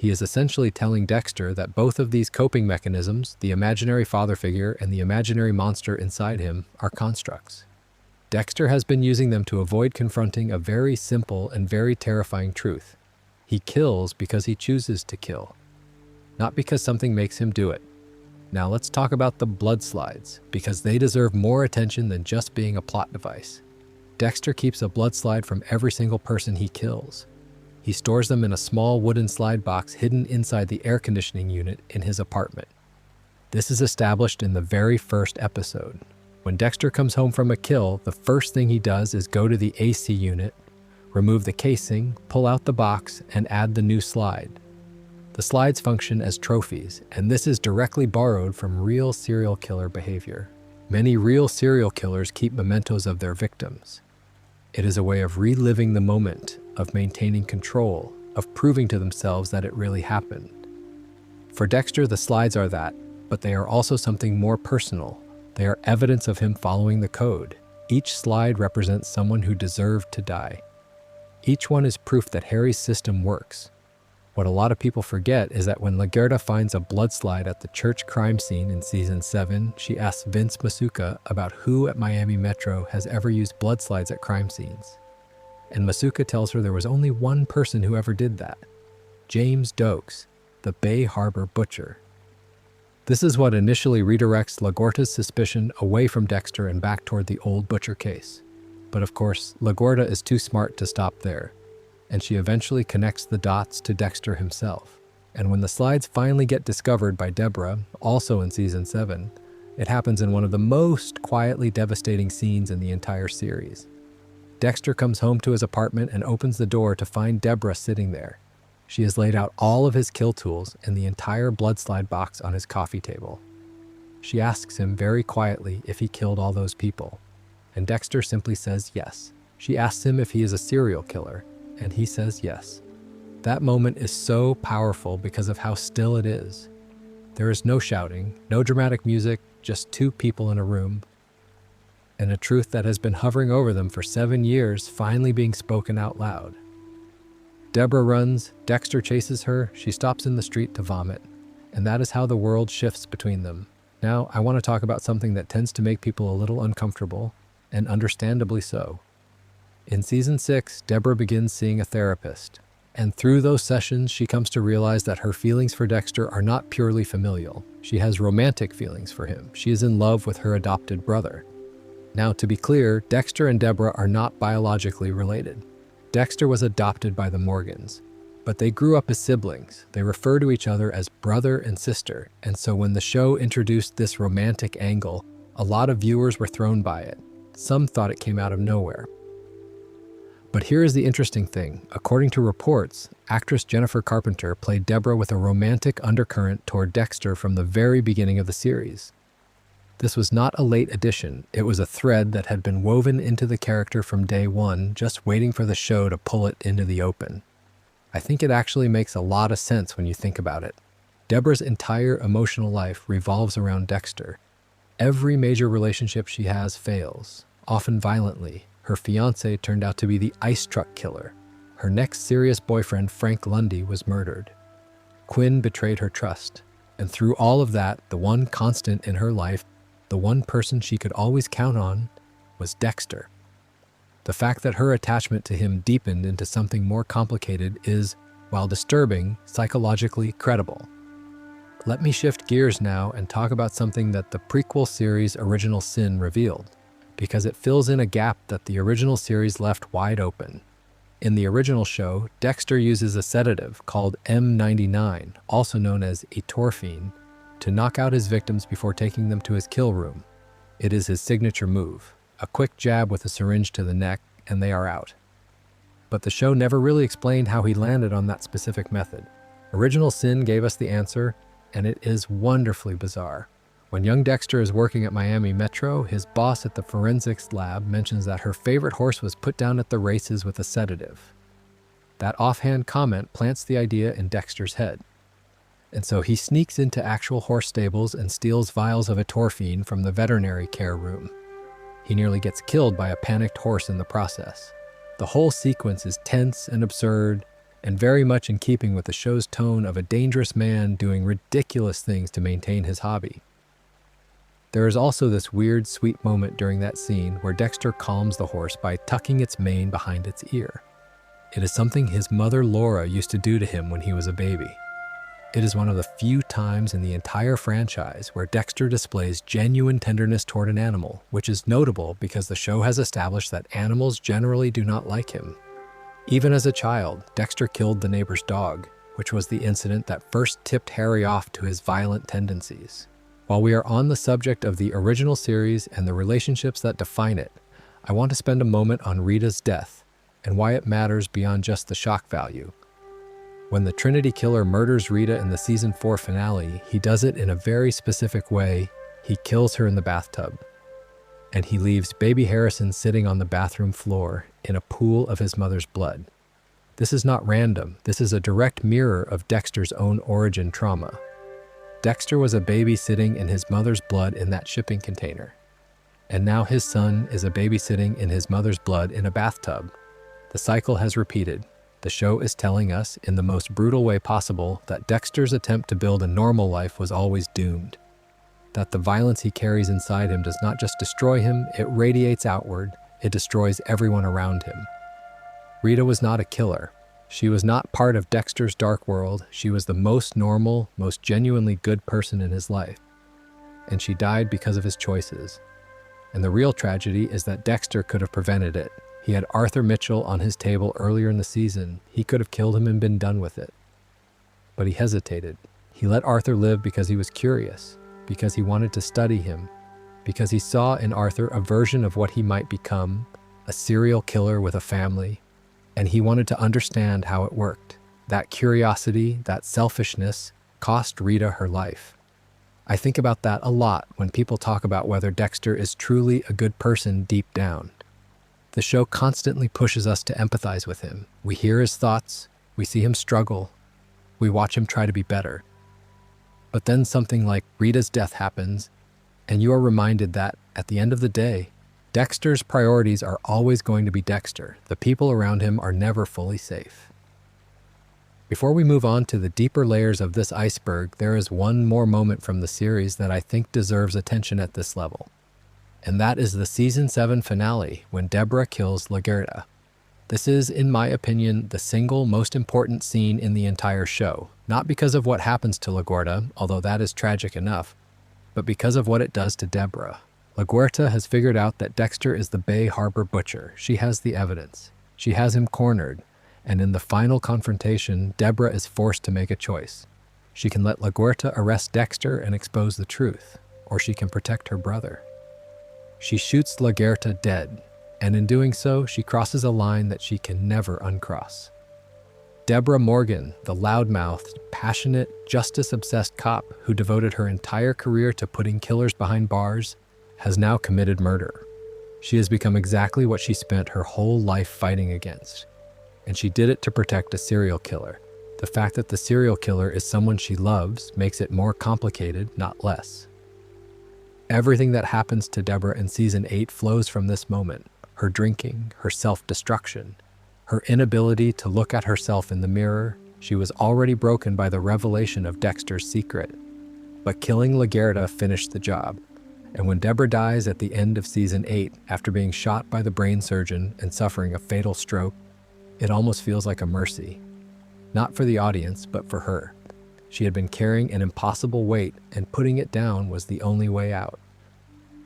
S1: essentially telling Dexter that both of these coping mechanisms, the imaginary father figure and the imaginary monster inside him, are constructs. Dexter has been using them to avoid confronting a very simple and very terrifying truth. He kills because he chooses to kill, not because something makes him do it. Now let's talk about the blood slides, because they deserve more attention than just being a plot device. Dexter keeps a blood slide from every single person he kills. He stores them in a small wooden slide box hidden inside the air conditioning unit in his apartment. This is established in the very first episode. When Dexter comes home from a kill, the first thing he does is go to the AC unit, remove the casing, pull out the box, and add the new slide. The slides function as trophies, and this is directly borrowed from real serial killer behavior. Many real serial killers keep mementos of their victims. It is a way of reliving the moment, of maintaining control, of proving to themselves that it really happened. For Dexter, the slides are that, but they are also something more personal. They are evidence of him following the code. Each slide represents someone who deserved to die. Each one is proof that Harry's system works. What a lot of people forget is that when Lagerda finds a blood slide at the church crime scene in season 7, she asks Vince Masuka about who at Miami Metro has ever used blood slides at crime scenes. And Masuka tells her there was only one person who ever did that: James Dokes, the Bay Harbor butcher. This is what initially redirects LaGuerta's suspicion away from Dexter and back toward the old butcher case. But of course, LaGuerta is too smart to stop there, and she eventually connects the dots to Dexter himself. And when the slides finally get discovered by Deborah, also in season 7, it happens in one of the most quietly devastating scenes in the entire series. Dexter comes home to his apartment and opens the door to find Deborah sitting there. She has laid out all of his kill tools and the entire blood slide box on his coffee table. She asks him very quietly if he killed all those people, and Dexter simply says yes. She asks him if he is a serial killer, and he says yes. That moment is so powerful because of how still it is. There is no shouting, no dramatic music, just two people in a room, and a truth that has been hovering over them for 7 years finally being spoken out loud. Deborah runs, Dexter chases her, she stops in the street to vomit, and that is how the world shifts between them. Now, I want to talk about something that tends to make people a little uncomfortable, and understandably so. In season 6, Deborah begins seeing a therapist, and through those sessions, she comes to realize that her feelings for Dexter are not purely familial. She has romantic feelings for him. She is in love with her adopted brother. Now, to be clear, Dexter and Deborah are not biologically related. Dexter was adopted by the Morgans, but they grew up as siblings. They refer to each other as brother and sister, and so when the show introduced this romantic angle, a lot of viewers were thrown by it. Some thought it came out of nowhere. But here is the interesting thing. According to reports, actress Jennifer Carpenter played Deborah with a romantic undercurrent toward Dexter from the very beginning of the series. This was not a late addition. It was a thread that had been woven into the character from day one, just waiting for the show to pull it into the open. I think it actually makes a lot of sense when you think about it. Deborah's entire emotional life revolves around Dexter. Every major relationship she has fails, often violently. Her fiancé turned out to be the ice truck killer. Her next serious boyfriend, Frank Lundy, was murdered. Quinn betrayed her trust. And through all of that, the one constant in her life, the one person she could always count on, was Dexter. The fact that her attachment to him deepened into something more complicated is, while disturbing, psychologically credible. Let me shift gears now and talk about something that the prequel series Original Sin revealed, because it fills in a gap that the original series left wide open. In the original show, Dexter uses a sedative called M99, also known as etorphine, to knock out his victims before taking them to his kill room. It is his signature move, a quick jab with a syringe to the neck, and they are out. But the show never really explained how he landed on that specific method. Original Sin gave us the answer, and it is wonderfully bizarre. When young Dexter is working at Miami Metro, his boss at the forensics lab mentions that her favorite horse was put down at the races with a sedative. That offhand comment plants the idea in Dexter's head. And so he sneaks into actual horse stables and steals vials of atorphine from the veterinary care room. He nearly gets killed by a panicked horse in the process. The whole sequence is tense and absurd, and very much in keeping with the show's tone of a dangerous man doing ridiculous things to maintain his hobby. There is also this weird, sweet moment during that scene where Dexter calms the horse by tucking its mane behind its ear. It is something his mother Laura used to do to him when he was a baby. It is one of the few times in the entire franchise where Dexter displays genuine tenderness toward an animal, which is notable because the show has established that animals generally do not like him. Even as a child, Dexter killed the neighbor's dog, which was the incident that first tipped Harry off to his violent tendencies. While we are on the subject of the original series and the relationships that define it, I want to spend a moment on Rita's death and why it matters beyond just the shock value. When the Trinity Killer murders Rita in the season 4 finale, he does it in a very specific way. He kills her in the bathtub, and he leaves baby Harrison sitting on the bathroom floor in a pool of his mother's blood. This is not random. This is a direct mirror of Dexter's own origin trauma. Dexter was a baby sitting in his mother's blood in that shipping container. And now his son is a baby sitting in his mother's blood in a bathtub. The cycle has repeated. The show is telling us, in the most brutal way possible, that Dexter's attempt to build a normal life was always doomed. That the violence he carries inside him does not just destroy him, it radiates outward. It destroys everyone around him. Rita was not a killer. She was not part of Dexter's dark world. She was the most normal, most genuinely good person in his life. And she died because of his choices. And the real tragedy is that Dexter could have prevented it. He had Arthur Mitchell on his table earlier in the season. He could have killed him and been done with it. But he hesitated. He let Arthur live because he was curious, because he wanted to study him, because he saw in Arthur a version of what he might become, a serial killer with a family, and he wanted to understand how it worked. That curiosity, that selfishness, cost Rita her life. I think about that a lot when people talk about whether Dexter is truly a good person deep down. The show constantly pushes us to empathize with him. We hear his thoughts, we see him struggle, we watch him try to be better. But then something like Rita's death happens, and you are reminded that, at the end of the day, Dexter's priorities are always going to be Dexter. The people around him are never fully safe. Before we move on to the deeper layers of this iceberg, there is one more moment from the series that I think deserves attention at this level. And that is the season 7 finale, when Deborah kills LaGuerta. This is, in my opinion, the single most important scene in the entire show, not because of what happens to LaGuerta, although that is tragic enough, but because of what it does to Deborah. LaGuerta has figured out that Dexter is the Bay Harbor butcher. She has the evidence. She has him cornered, and in the final confrontation, Deborah is forced to make a choice. She can let LaGuerta arrest Dexter and expose the truth, or she can protect her brother. She shoots LaGuerta dead, and in doing so, she crosses a line that she can never uncross. Deborah Morgan, the loudmouthed, passionate, justice-obsessed cop who devoted her entire career to putting killers behind bars, has now committed murder. She has become exactly what she spent her whole life fighting against. And she did it to protect a serial killer. The fact that the serial killer is someone she loves makes it more complicated, not less. Everything that happens to Deborah in season 8 flows from this moment. Her drinking, her self-destruction, her inability to look at herself in the mirror. She was already broken by the revelation of Dexter's secret. But killing LaGuerta finished the job. And when Deborah dies at the end of season 8, after being shot by the brain surgeon and suffering a fatal stroke, it almost feels like a mercy. Not for the audience, but for her. She had been carrying an impossible weight, and putting it down was the only way out.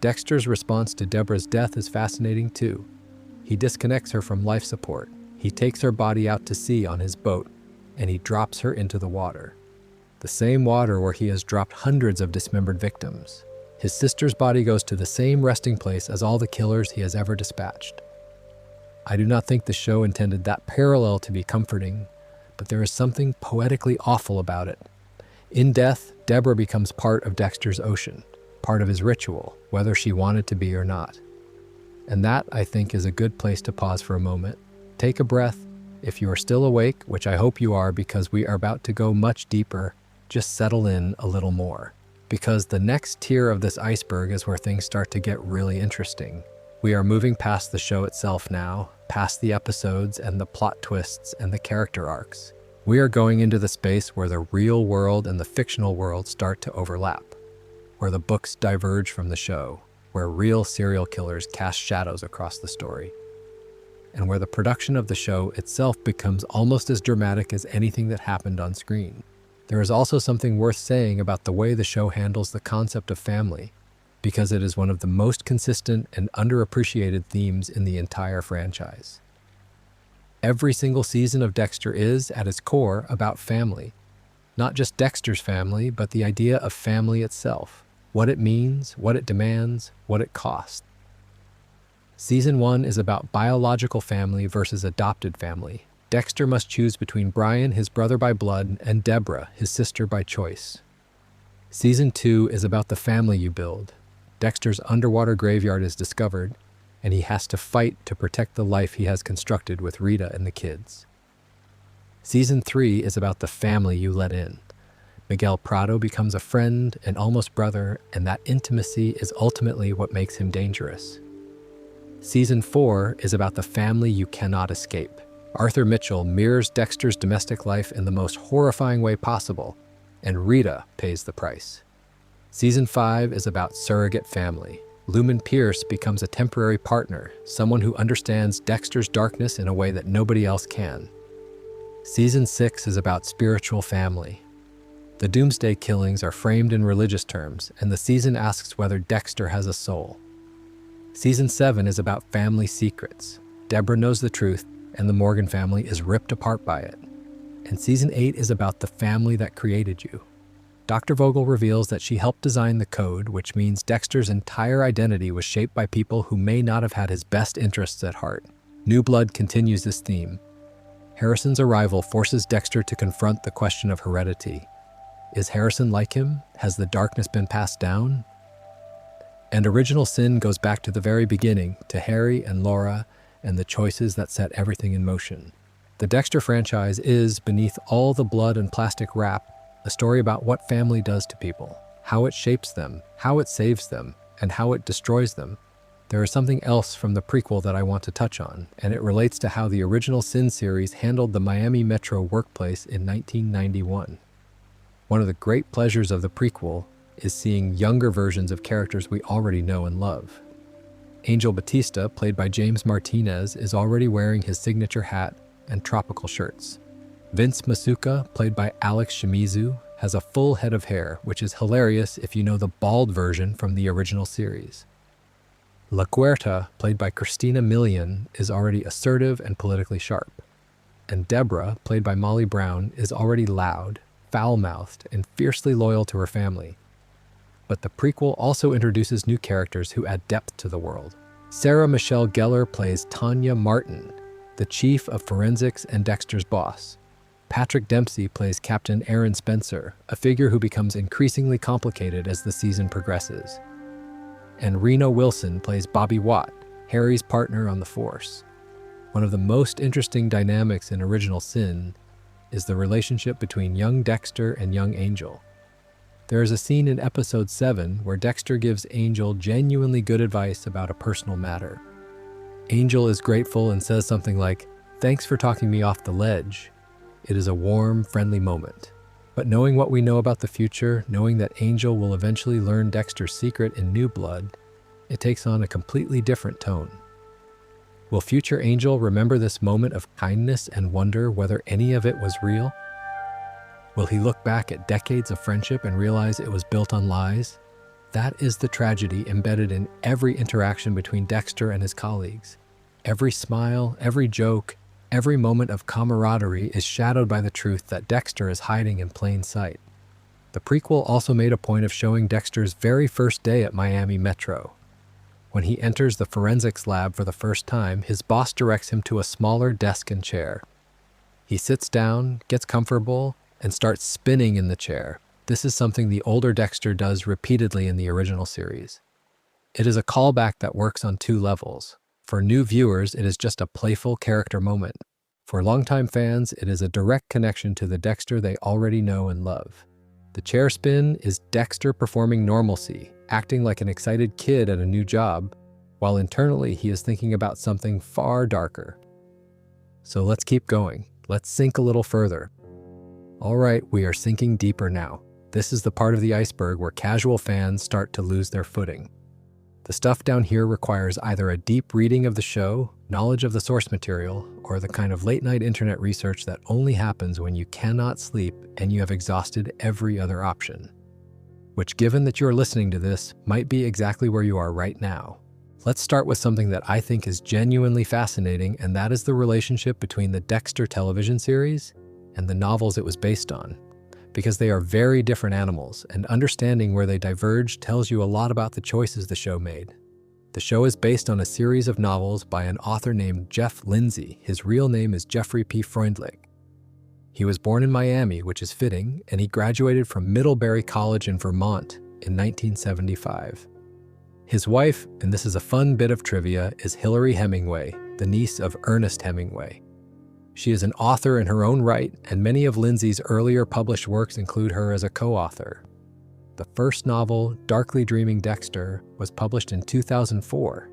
S1: Dexter's response to Deborah's death is fascinating too. He disconnects her from life support. He takes her body out to sea on his boat, and he drops her into the water. The same water where he has dropped hundreds of dismembered victims. His sister's body goes to the same resting place as all the killers he has ever dispatched. I do not think the show intended that parallel to be comforting, but there is something poetically awful about it. In death, Deborah becomes part of Dexter's ocean. part of his ritual, whether she wanted to be or not. And that, I think, is a good place to pause for a moment. Take a breath. If you are still awake, which I hope you are because we are about to go much deeper, just settle in a little more. Because the next tier of this iceberg is where things start to get really interesting. We are moving past the show itself now, past the episodes and the plot twists and the character arcs. We are going into the space where the real world and the fictional world start to overlap, where the books diverge from the show, where real serial killers cast shadows across the story, and where the production of the show itself becomes almost as dramatic as anything that happened on screen. There is also something worth saying about the way the show handles the concept of family, because it is one of the most consistent and underappreciated themes in the entire franchise. Every single season of Dexter is, at its core, about family. Not just Dexter's family, but the idea of family itself. What it means, what it demands, what it costs. Season 1 is about biological family versus adopted family. Dexter must choose between Brian, his brother by blood, and Deborah, his sister by choice. Season 2 is about the family you build. Dexter's underwater graveyard is discovered, and he has to fight to protect the life he has constructed with Rita and the kids. Season 3 is about the family you let in. Miguel Prado becomes a friend, an almost brother, and that intimacy is ultimately what makes him dangerous. Season 4 is about the family you cannot escape. Arthur Mitchell mirrors Dexter's domestic life in the most horrifying way possible, and Rita pays the price. Season 5 is about surrogate family. Lumen Pierce becomes a temporary partner, someone who understands Dexter's darkness in a way that nobody else can. Season 6 is about spiritual family. The Doomsday Killings are framed in religious terms, and the season asks whether Dexter has a soul. Season 7 is about family secrets. Deborah knows the truth, and the Morgan family is ripped apart by it. And Season 8 is about the family that created you. Dr. Vogel reveals that she helped design the code, which means Dexter's entire identity was shaped by people who may not have had his best interests at heart. New Blood continues this theme. Harrison's arrival forces Dexter to confront the question of heredity. Is Harrison like him? Has the darkness been passed down? And Original Sin goes back to the very beginning, to Harry and Laura, and the choices that set everything in motion. The Dexter franchise is, beneath all the blood and plastic wrap, a story about what family does to people, how it shapes them, how it saves them, and how it destroys them. There is something else from the prequel that I want to touch on, and it relates to how the Original Sin series handled the Miami Metro workplace in 1991. One of the great pleasures of the prequel is seeing younger versions of characters we already know and love. Angel Batista, played by James Martinez, is already wearing his signature hat and tropical shirts. Vince Masuka, played by Alex Shimizu, has a full head of hair, which is hilarious if you know the bald version from the original series. La Huerta, played by Christina Milian, is already assertive and politically sharp. And Deborah, played by Molly Brown, is already loud, foul-mouthed, and fiercely loyal to her family. But the prequel also introduces new characters who add depth to the world. Sarah Michelle Gellar plays Tanya Martin, the chief of forensics and Dexter's boss. Patrick Dempsey plays Captain Aaron Spencer, a figure who becomes increasingly complicated as the season progresses. And Reno Wilson plays Bobby Watt, Harry's partner on the Force. One of the most interesting dynamics in Original Sin is the relationship between young Dexter and young Angel. There is a scene in episode 7 where Dexter gives Angel genuinely good advice about a personal matter. Angel is grateful and says something like, "Thanks for talking me off the ledge." It is a warm, friendly moment. But knowing what we know about the future, knowing that Angel will eventually learn Dexter's secret in New Blood, it takes on a completely different tone. Will future Angel remember this moment of kindness and wonder whether any of it was real? Will he look back at decades of friendship and realize it was built on lies? That is the tragedy embedded in every interaction between Dexter and his colleagues. Every smile, every joke, every moment of camaraderie is shadowed by the truth that Dexter is hiding in plain sight. The prequel also made a point of showing Dexter's very first day at Miami Metro. When he enters the forensics lab for the first time, his boss directs him to a smaller desk and chair. He sits down, gets comfortable, and starts spinning in the chair. This is something the older Dexter does repeatedly in the original series. It is a callback that works on two levels. For new viewers, it is just a playful character moment. For longtime fans, it is a direct connection to the Dexter they already know and love. The chair spin is Dexter performing normalcy, acting like an excited kid at a new job, while internally he is thinking about something far darker. So let's keep going. Let's sink a little further. All right, we are sinking deeper now. This is the part of the iceberg where casual fans start to lose their footing. The stuff down here requires either a deep reading of the show, knowledge of the source material, or the kind of late-night internet research that only happens when you cannot sleep and you have exhausted every other option. Which, given that you're listening to this, might be exactly where you are right now. Let's start with something that I think is genuinely fascinating, and that is the relationship between the Dexter television series and the novels it was based on. Because they are very different animals, and understanding where they diverge tells you a lot about the choices the show made. The show is based on a series of novels by an author named Jeff Lindsay. His real name is Jeffrey P. Freundlich. He was born in Miami, which is fitting, and he graduated from Middlebury College in Vermont in 1975. His wife, and this is a fun bit of trivia, is Hillary Hemingway, the niece of Ernest Hemingway. She is an author in her own right, and many of Lindsay's earlier published works include her as a co-author. The first novel, Darkly Dreaming Dexter, was published in 2004.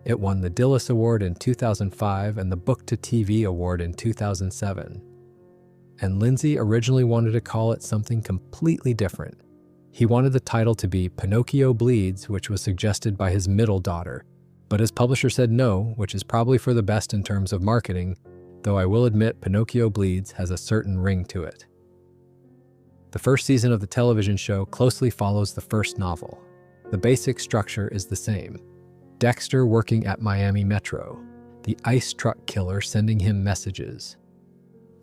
S1: It won the Dilys Award in 2005 and the Book to TV Award in 2007. And Lindsay originally wanted to call it something completely different. He wanted the title to be Pinocchio Bleeds, which was suggested by his middle daughter, but his publisher said no, which is probably for the best in terms of marketing, though I will admit Pinocchio Bleeds has a certain ring to it. The first season of the television show closely follows the first novel. The basic structure is the same. Dexter working at Miami Metro, the ice truck killer sending him messages.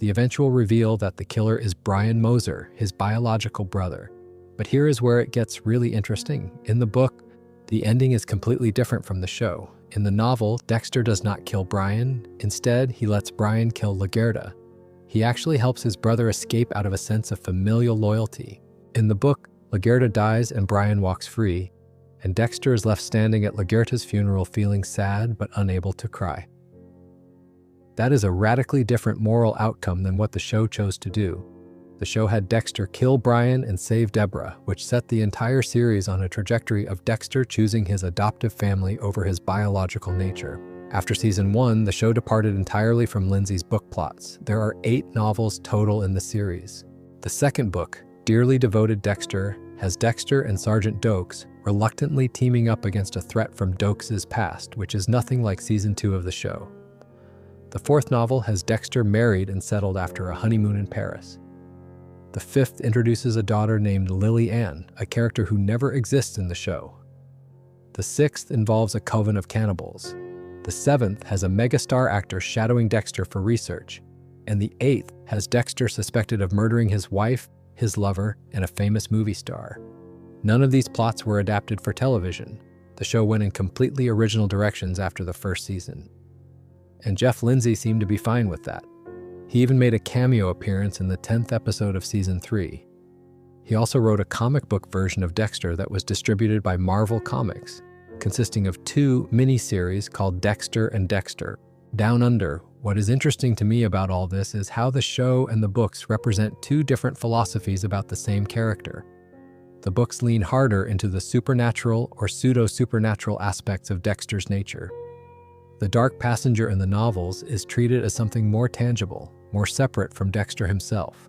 S1: The eventual reveal that the killer is Brian Moser, his biological brother. But here is where it gets really interesting. In the book, the ending is completely different from the show. In the novel, Dexter does not kill Brian. Instead, he lets Brian kill Lagerta. He actually helps his brother escape out of a sense of familial loyalty. In the book, Lagerta dies and Brian walks free, and Dexter is left standing at Lagerta's funeral feeling sad but unable to cry. That is a radically different moral outcome than what the show chose to do. The show had Dexter kill Brian and save Deborah, which set the entire series on a trajectory of Dexter choosing his adoptive family over his biological nature. After season 1, the show departed entirely from Lindsay's book plots. There are 8 novels total in the series. The second book, Dearly Devoted Dexter, has Dexter and Sergeant Dokes reluctantly teaming up against a threat from Dokes' past, which is nothing like season 2 of the show. The fourth novel has Dexter married and settled after a honeymoon in Paris. The fifth introduces a daughter named Lily Ann, a character who never exists in the show. The sixth involves a coven of cannibals. The seventh has a megastar actor shadowing Dexter for research. And the eighth has Dexter suspected of murdering his wife, his lover, and a famous movie star. None of these plots were adapted for television. The show went in completely original directions after the first season. And Jeff Lindsay seemed to be fine with that. He even made a cameo appearance in the 10th episode of season 3. He also wrote a comic book version of Dexter that was distributed by Marvel Comics, consisting of 2 miniseries called Dexter and Dexter. Down Under, what is interesting to me about all this is how the show and the books represent 2 different philosophies about the same character. The books lean harder into the supernatural or pseudo-supernatural aspects of Dexter's nature. The dark passenger in the novels is treated as something more tangible, more separate from Dexter himself.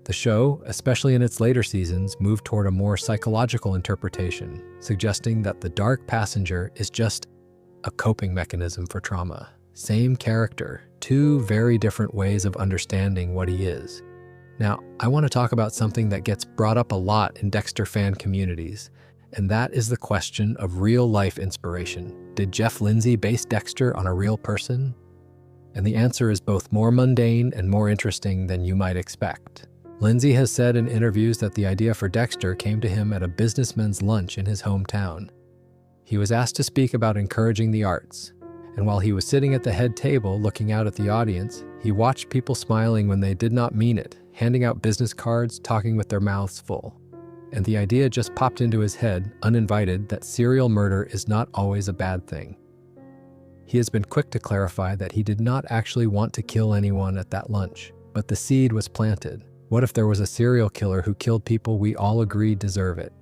S1: The show, especially in its later seasons, moved toward a more psychological interpretation, suggesting that the dark passenger is just a coping mechanism for trauma. Same character, 2 very different ways of understanding what he is. Now, I want to talk about something that gets brought up a lot in Dexter fan communities, and that is the question of real-life inspiration. Did Jeff Lindsay base Dexter on a real person? And the answer is both more mundane and more interesting than you might expect. Lindsay has said in interviews that the idea for Dexter came to him at a businessman's lunch in his hometown. He was asked to speak about encouraging the arts, and while he was sitting at the head table looking out at the audience, he watched people smiling when they did not mean it, handing out business cards, talking with their mouths full. And the idea just popped into his head, uninvited, that serial murder is not always a bad thing. He has been quick to clarify that he did not actually want to kill anyone at that lunch, but the seed was planted. What if there was a serial killer who killed people we all agreed deserve it?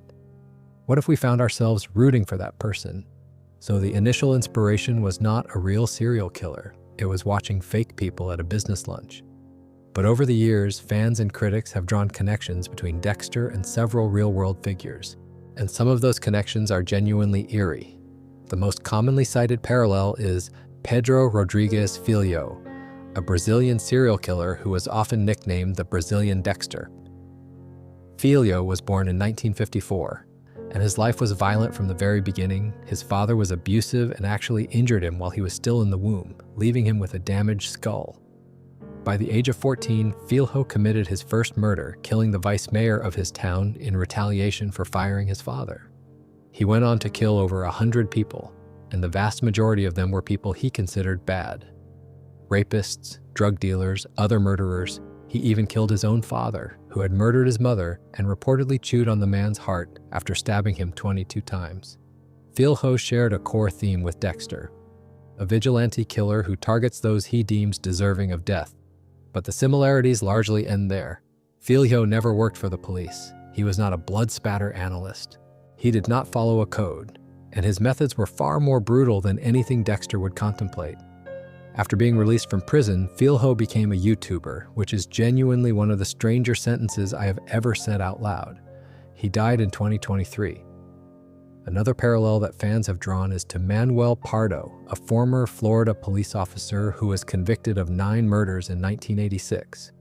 S1: What if we found ourselves rooting for that person? So the initial inspiration was not a real serial killer. It was watching fake people at a business lunch. But over the years, fans and critics have drawn connections between Dexter and several real-world figures. And some of those connections are genuinely eerie. The most commonly cited parallel is Pedro Rodrigues Filho, a Brazilian serial killer who was often nicknamed the Brazilian Dexter. Filho was born in 1954, and his life was violent from the very beginning. His father was abusive and actually injured him while he was still in the womb, leaving him with a damaged skull. By the age of 14, Filho committed his first murder, killing the vice mayor of his town in retaliation for firing his father. He went on to kill over 100 people, and the vast majority of them were people he considered bad. Rapists, drug dealers, other murderers. He even killed his own father, who had murdered his mother and reportedly chewed on the man's heart after stabbing him 22 times. Filho shared a core theme with Dexter, a vigilante killer who targets those he deems deserving of death. But the similarities largely end there. Filho never worked for the police. He was not a blood spatter analyst. He did not follow a code, and his methods were far more brutal than anything Dexter would contemplate. After being released from prison, Filho became a YouTuber, which is genuinely one of the stranger sentences I have ever said out loud. He died in 2023. Another parallel that fans have drawn is to Manuel Pardo, a former Florida police officer who was convicted of 9 murders in 1986.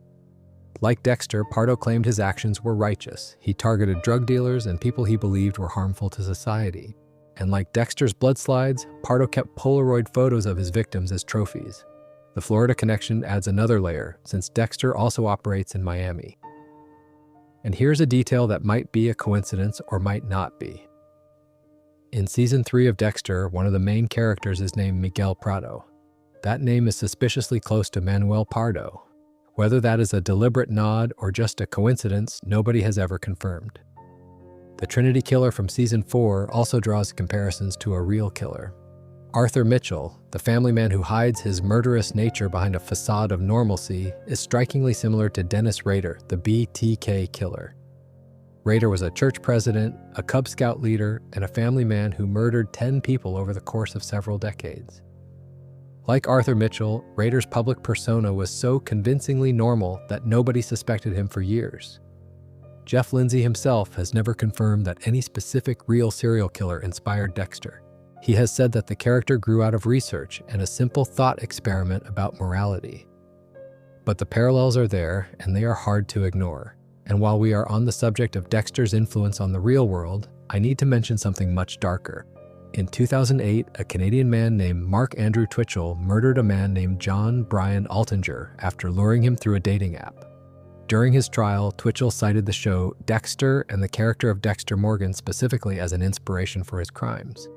S1: Like Dexter, Pardo claimed his actions were righteous. He targeted drug dealers and people he believed were harmful to society. And like Dexter's blood slides, Pardo kept Polaroid photos of his victims as trophies. The Florida connection adds another layer, since Dexter also operates in Miami. And here's a detail that might be a coincidence or might not be. In Season 3 of Dexter, one of the main characters is named Miguel Prado. That name is suspiciously close to Manuel Pardo. Whether that is a deliberate nod or just a coincidence, nobody has ever confirmed. The Trinity killer from Season 4 also draws comparisons to a real killer. Arthur Mitchell, the family man who hides his murderous nature behind a facade of normalcy, is strikingly similar to Dennis Rader, the BTK killer. Rader was a church president, a Cub Scout leader, and a family man who murdered 10 people over the course of several decades. Like Arthur Mitchell, Rader's public persona was so convincingly normal that nobody suspected him for years. Jeff Lindsay himself has never confirmed that any specific real serial killer inspired Dexter. He has said that the character grew out of research and a simple thought experiment about morality. But the parallels are there, and they are hard to ignore. And while we are on the subject of Dexter's influence on the real world, I need to mention something much darker. In 2008, a Canadian man named Mark Andrew Twitchell murdered a man named John Brian Altinger after luring him through a dating app. During his trial, Twitchell cited the show Dexter and the character of Dexter Morgan specifically as an inspiration for his crimes.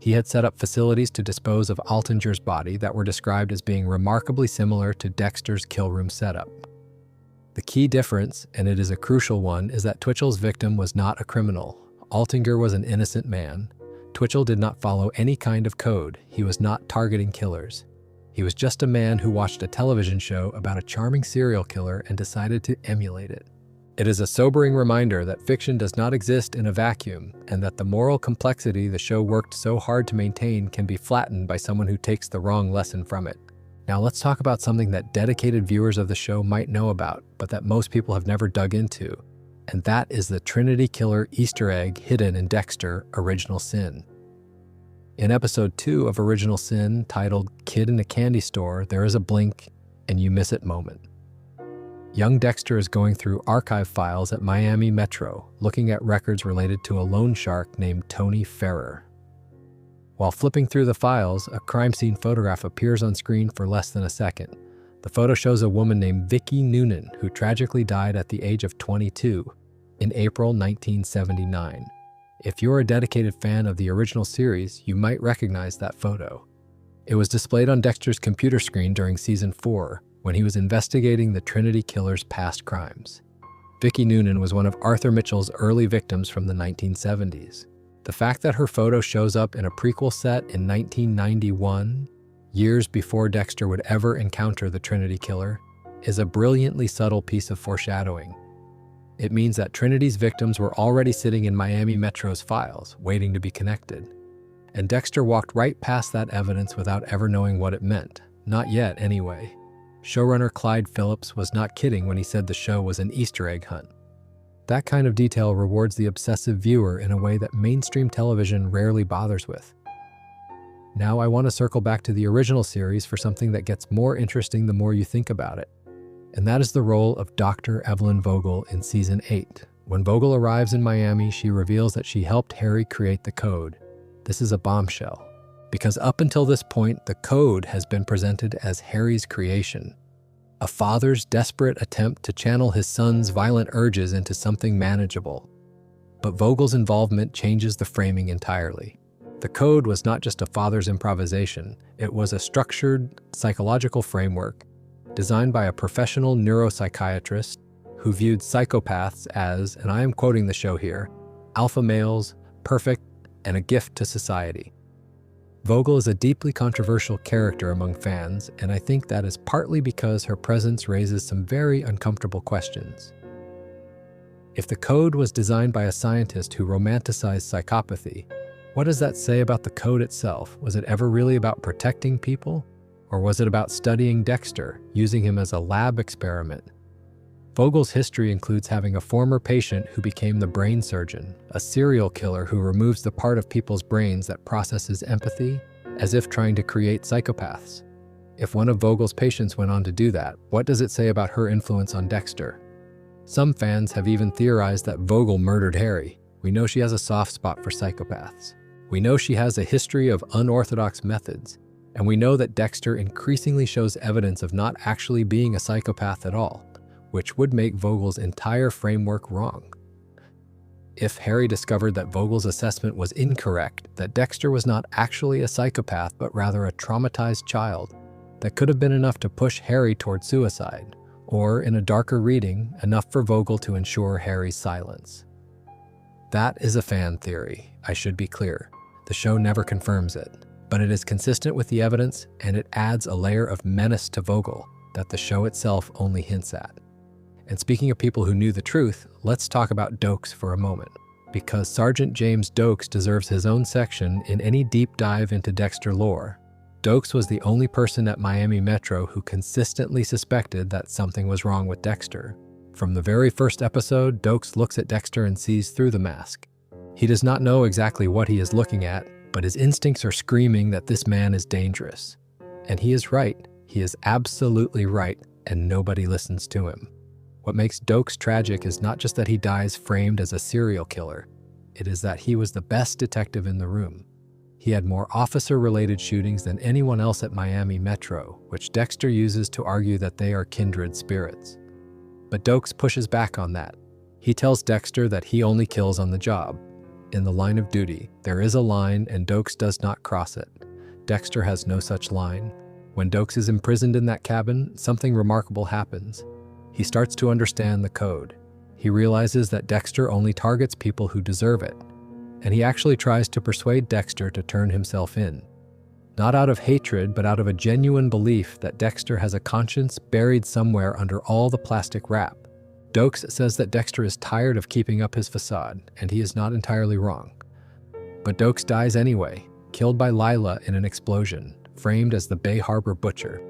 S1: He had set up facilities to dispose of Altinger's body that were described as being remarkably similar to Dexter's kill room setup. The key difference, and it is a crucial one, is that Twitchell's victim was not a criminal. Altinger was an innocent man. Twitchell did not follow any kind of code. He was not targeting killers. He was just a man who watched a television show about a charming serial killer and decided to emulate it. It is a sobering reminder that fiction does not exist in a vacuum, and that the moral complexity the show worked so hard to maintain can be flattened by someone who takes the wrong lesson from it. Now let's talk about something that dedicated viewers of the show might know about, but that most people have never dug into, and that is the Trinity Killer Easter egg hidden in Dexter: Original Sin. In episode 2 of Original Sin, titled Kid in a Candy Store, there is a blink and you miss it moment. Young Dexter is going through archive files at Miami Metro, looking at records related to a loan shark named Tony Ferrer. While flipping through the files, a crime scene photograph appears on screen for less than a second. The photo shows a woman named Vicki Noonan, who tragically died at the age of 22 in April 1979. If you're a dedicated fan of the original series, you might recognize that photo. It was displayed on Dexter's computer screen during Season 4, when he was investigating the Trinity killer's past crimes. Vicki Noonan was one of Arthur Mitchell's early victims from the 1970s. The fact that her photo shows up in a prequel set in 1991, years before Dexter would ever encounter the Trinity killer, is a brilliantly subtle piece of foreshadowing. It means that Trinity's victims were already sitting in Miami Metro's files, waiting to be connected. And Dexter walked right past that evidence without ever knowing what it meant. Not yet, anyway. Showrunner Clyde Phillips was not kidding when he said the show was an Easter egg hunt. That kind of detail rewards the obsessive viewer in a way that mainstream television rarely bothers with. Now I want to circle back to the original series for something that gets more interesting the more you think about it. And that is the role of Dr. Evelyn Vogel in Season 8. When Vogel arrives in Miami, she reveals that she helped Harry create the code. This is a bombshell, because up until this point, the code has been presented as Harry's creation, a father's desperate attempt to channel his son's violent urges into something manageable. But Vogel's involvement changes the framing entirely. The code was not just a father's improvisation, it was a structured psychological framework designed by a professional neuropsychiatrist who viewed psychopaths as, and I am quoting the show here, alpha males, perfect, and a gift to society. Vogel is a deeply controversial character among fans, and I think that is partly because her presence raises some very uncomfortable questions. If the code was designed by a scientist who romanticized psychopathy, what does that say about the code itself? Was it ever really about protecting people? Or was it about studying Dexter, using him as a lab experiment? Vogel's history includes having a former patient who became the brain surgeon, a serial killer who removes the part of people's brains that processes empathy, as if trying to create psychopaths. If one of Vogel's patients went on to do that, what does it say about her influence on Dexter? Some fans have even theorized that Vogel murdered Harry. We know she has a soft spot for psychopaths. We know she has a history of unorthodox methods. And we know that Dexter increasingly shows evidence of not actually being a psychopath at all, which would make Vogel's entire framework wrong. If Harry discovered that Vogel's assessment was incorrect, that Dexter was not actually a psychopath but rather a traumatized child, that could have been enough to push Harry toward suicide, or, in a darker reading, enough for Vogel to ensure Harry's silence. That is a fan theory, I should be clear. The show never confirms it. But it is consistent with the evidence, and it adds a layer of menace to Vogel that the show itself only hints at. And speaking of people who knew the truth, let's talk about Dokes for a moment, because Sergeant James Dokes deserves his own section in any deep dive into Dexter lore. Dokes was the only person at Miami Metro who consistently suspected that something was wrong with Dexter. From the very first episode, Dokes looks at Dexter and sees through the mask. He does not know exactly what he is looking at, but his instincts are screaming that this man is dangerous. And he is right. He is absolutely right, and nobody listens to him. What makes Dokes tragic is not just that he dies framed as a serial killer. It is that he was the best detective in the room. He had more officer-related shootings than anyone else at Miami Metro, which Dexter uses to argue that they are kindred spirits. But Dokes pushes back on that. He tells Dexter that he only kills on the job. In the line of duty, there is a line and Dokes does not cross it. Dexter has no such line. When Dokes is imprisoned in that cabin, something remarkable happens. He starts to understand the code. He realizes that Dexter only targets people who deserve it. And he actually tries to persuade Dexter to turn himself in. Not out of hatred, but out of a genuine belief that Dexter has a conscience buried somewhere under all the plastic wrap. Dokes says that Dexter is tired of keeping up his facade, and he is not entirely wrong. But Dokes dies anyway, killed by Lila in an explosion, framed as the Bay Harbor Butcher.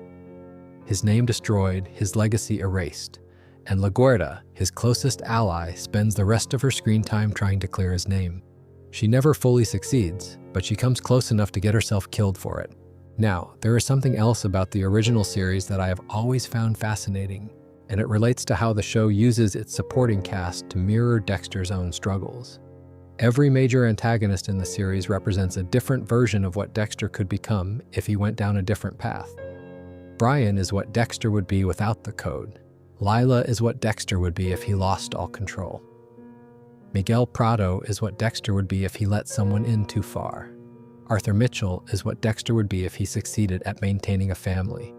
S1: His name destroyed, his legacy erased, and LaGuardia, his closest ally, spends the rest of her screen time trying to clear his name. She never fully succeeds, but she comes close enough to get herself killed for it. Now, there is something else about the original series that I have always found fascinating, and it relates to how the show uses its supporting cast to mirror Dexter's own struggles. Every major antagonist in the series represents a different version of what Dexter could become if he went down a different path. Brian is what Dexter would be without the code. Lila is what Dexter would be if he lost all control. Miguel Prado is what Dexter would be if he let someone in too far. Arthur Mitchell is what Dexter would be if he succeeded at maintaining a family.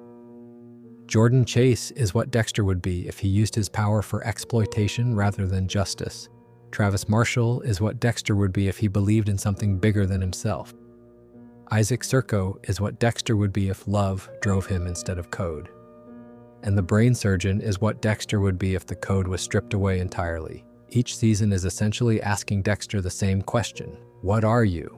S1: Jordan Chase is what Dexter would be if he used his power for exploitation rather than justice. Travis Marshall is what Dexter would be if he believed in something bigger than himself. Isaac Serco is what Dexter would be if love drove him instead of code. And the brain surgeon is what Dexter would be if the code was stripped away entirely. Each season is essentially asking Dexter the same question: what are you?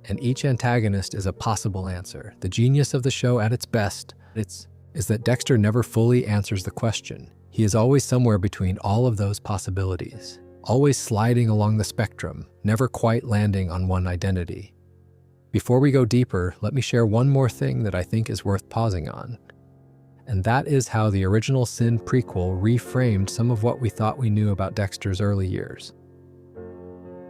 S1: And each antagonist is a possible answer. The genius of the show at its best is that Dexter never fully answers the question. He is always somewhere between all of those possibilities, always sliding along the spectrum, never quite landing on one identity. Before we go deeper, let me share one more thing that I think is worth pausing on. And that is how the Original Sin prequel reframed some of what we thought we knew about Dexter's early years.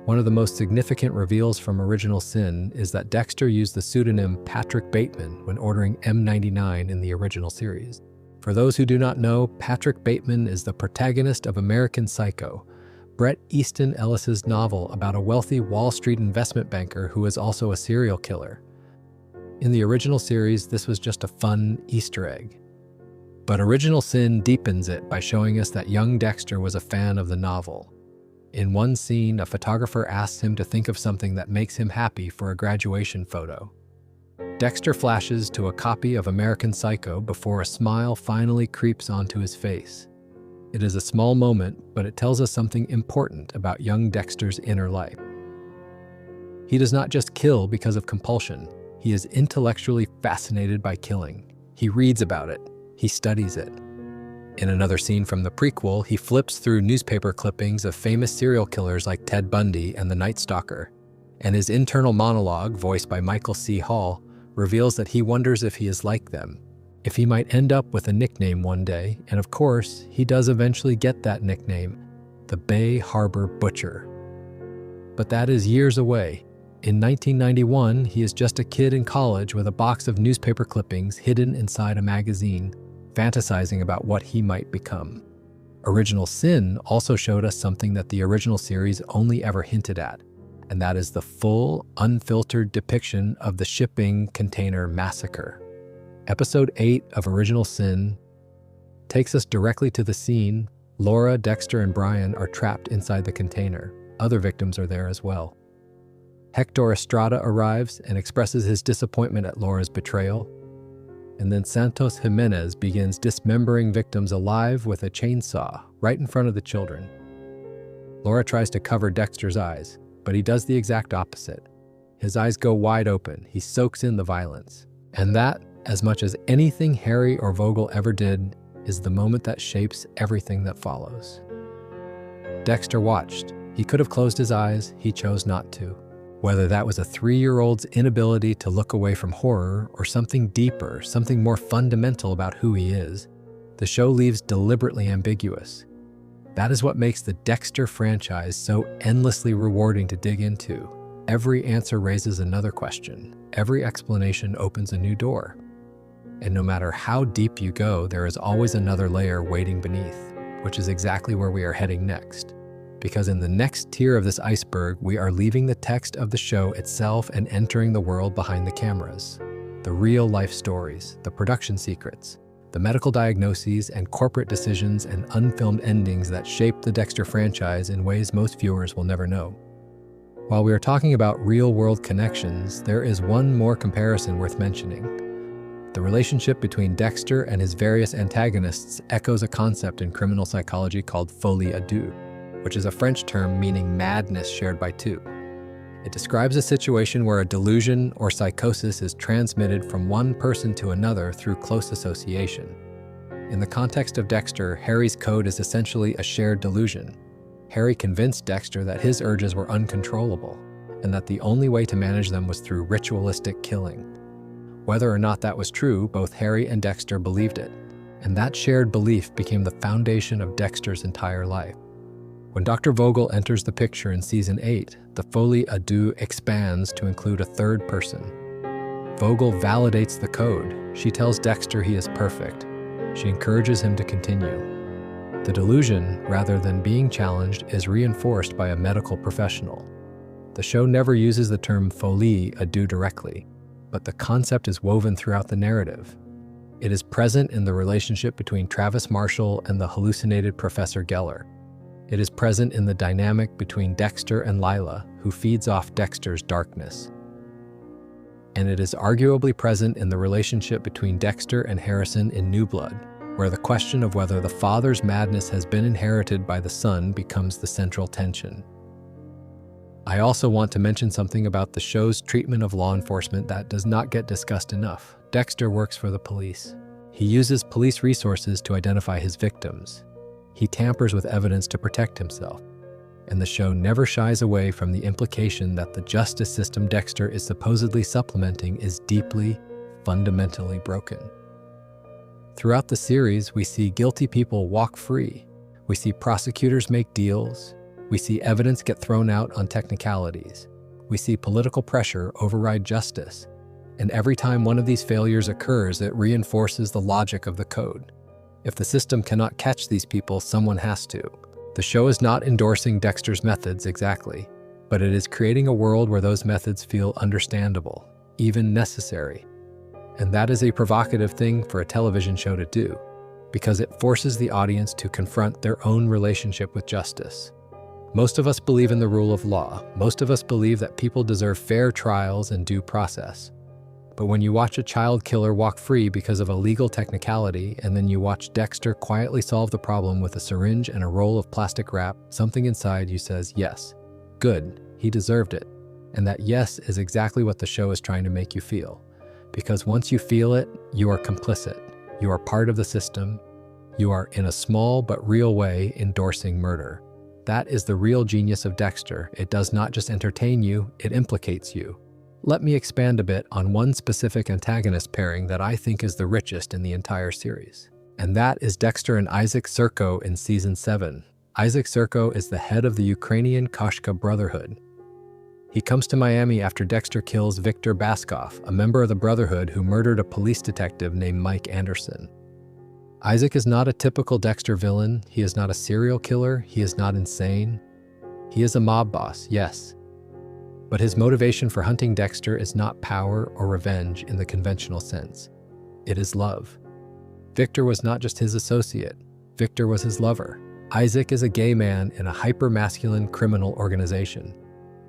S1: One of the most significant reveals from Original Sin is that Dexter used the pseudonym Patrick Bateman when ordering M99 in the original series. For those who do not know, Patrick Bateman is the protagonist of American Psycho, Bret Easton Ellis's novel about a wealthy Wall Street investment banker who is also a serial killer. In the original series, this was just a fun Easter egg. But Original Sin deepens it by showing us that young Dexter was a fan of the novel. In one scene, a photographer asks him to think of something that makes him happy for a graduation photo. Dexter flashes to a copy of American Psycho before a smile finally creeps onto his face. It is a small moment, but it tells us something important about young Dexter's inner life. He does not just kill because of compulsion. He is intellectually fascinated by killing. He reads about it. He studies it. In another scene from the prequel, he flips through newspaper clippings of famous serial killers like Ted Bundy and the Night Stalker, and his internal monologue, voiced by Michael C. Hall, reveals that he wonders if he is like them, if he might end up with a nickname one day, and of course, he does eventually get that nickname, the Bay Harbor Butcher. But that is years away. In 1991, he is just a kid in college with a box of newspaper clippings hidden inside a magazine, fantasizing about what he might become. Original Sin also showed us something that the original series only ever hinted at, and that is the full, unfiltered depiction of the shipping container massacre. Episode 8 of Original Sin takes us directly to the scene. Laura, Dexter, and Brian are trapped inside the container. Other victims are there as well. Hector Estrada arrives and expresses his disappointment at Laura's betrayal. And then Santos Jimenez begins dismembering victims alive with a chainsaw right in front of the children. Laura tries to cover Dexter's eyes, but he does the exact opposite. His eyes go wide open. He soaks in the violence. And that, as much as anything Harry or Vogel ever did, is the moment that shapes everything that follows. Dexter watched. He could have closed his eyes. He chose not to. Whether that was a 3-year-old's inability to look away from horror or something deeper, something more fundamental about who he is, the show leaves deliberately ambiguous. That is what makes the Dexter franchise so endlessly rewarding to dig into. Every answer raises another question. Every explanation opens a new door. And no matter how deep you go, there is always another layer waiting beneath, which is exactly where we are heading next. Because in the next tier of this iceberg, we are leaving the text of the show itself and entering the world behind the cameras. The real-life stories, the production secrets, the medical diagnoses and corporate decisions and unfilmed endings that shape the Dexter franchise in ways most viewers will never know. While we are talking about real-world connections, there is one more comparison worth mentioning. The relationship between Dexter and his various antagonists echoes a concept in criminal psychology called folie à deux, which is a French term meaning madness shared by two. It describes a situation where a delusion or psychosis is transmitted from one person to another through close association. In the context of Dexter, Harry's code is essentially a shared delusion. Harry convinced Dexter that his urges were uncontrollable, and that the only way to manage them was through ritualistic killing. Whether or not that was true, both Harry and Dexter believed it, and that shared belief became the foundation of Dexter's entire life. When Dr. Vogel enters the picture in Season 8, the folie à deux expands to include a third person. Vogel validates the code. She tells Dexter he is perfect. She encourages him to continue. The delusion, rather than being challenged, is reinforced by a medical professional. The show never uses the term folie à deux directly, but the concept is woven throughout the narrative. It is present in the relationship between Travis Marshall and the hallucinated Professor Geller. It is present in the dynamic between Dexter and Lila, who feeds off Dexter's darkness. And it is arguably present in the relationship between Dexter and Harrison in New Blood, where the question of whether the father's madness has been inherited by the son becomes the central tension. I also want to mention something about the show's treatment of law enforcement that does not get discussed enough. Dexter works for the police. He uses police resources to identify his victims. He tampers with evidence to protect himself. And the show never shies away from the implication that the justice system Dexter is supposedly supplementing is deeply, fundamentally broken. Throughout the series, we see guilty people walk free. We see prosecutors make deals. We see evidence get thrown out on technicalities. We see political pressure override justice. And every time one of these failures occurs, it reinforces the logic of the code. If the system cannot catch these people, someone has to. The show is not endorsing Dexter's methods exactly, but it is creating a world where those methods feel understandable, even necessary. And that is a provocative thing for a television show to do, because it forces the audience to confront their own relationship with justice. Most of us believe in the rule of law. Most of us believe that people deserve fair trials and due process. But when you watch a child killer walk free because of a legal technicality, and then you watch Dexter quietly solve the problem with a syringe and a roll of plastic wrap, something inside you says, yes, good, he deserved it. And that yes is exactly what the show is trying to make you feel. Because once you feel it, you are complicit. You are part of the system. You are, in a small but real way, endorsing murder. That is the real genius of Dexter. It does not just entertain you, it implicates you. Let me expand a bit on one specific antagonist pairing that I think is the richest in the entire series. And that is Dexter and Isaac Serko in Season 7. Isaac Serko is the head of the Ukrainian Koshka Brotherhood. He comes to Miami after Dexter kills Viktor Baskov, a member of the Brotherhood who murdered a police detective named Mike Anderson. Isaac is not a typical Dexter villain. He is not a serial killer. He is not insane. He is a mob boss, yes. But his motivation for hunting Dexter is not power or revenge in the conventional sense. It is love. Victor was not just his associate. Victor was his lover. Isaac is a gay man in a hyper-masculine criminal organization.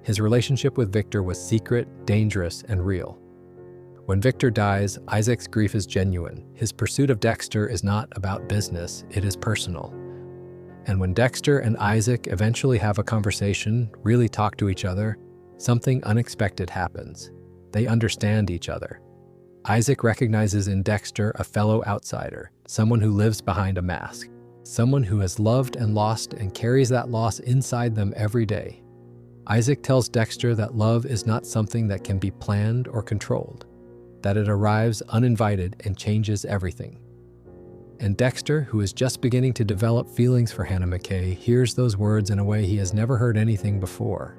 S1: His relationship with Victor was secret, dangerous, and real. When Victor dies, Isaac's grief is genuine. His pursuit of Dexter is not about business, it is personal. And when Dexter and Isaac eventually have a conversation, really talk to each other, something unexpected happens. They understand each other. Isaac recognizes in Dexter a fellow outsider, someone who lives behind a mask, someone who has loved and lost and carries that loss inside them every day. Isaac tells Dexter that love is not something that can be planned or controlled, that it arrives uninvited and changes everything. And Dexter, who is just beginning to develop feelings for Hannah McKay, hears those words in a way he has never heard anything before.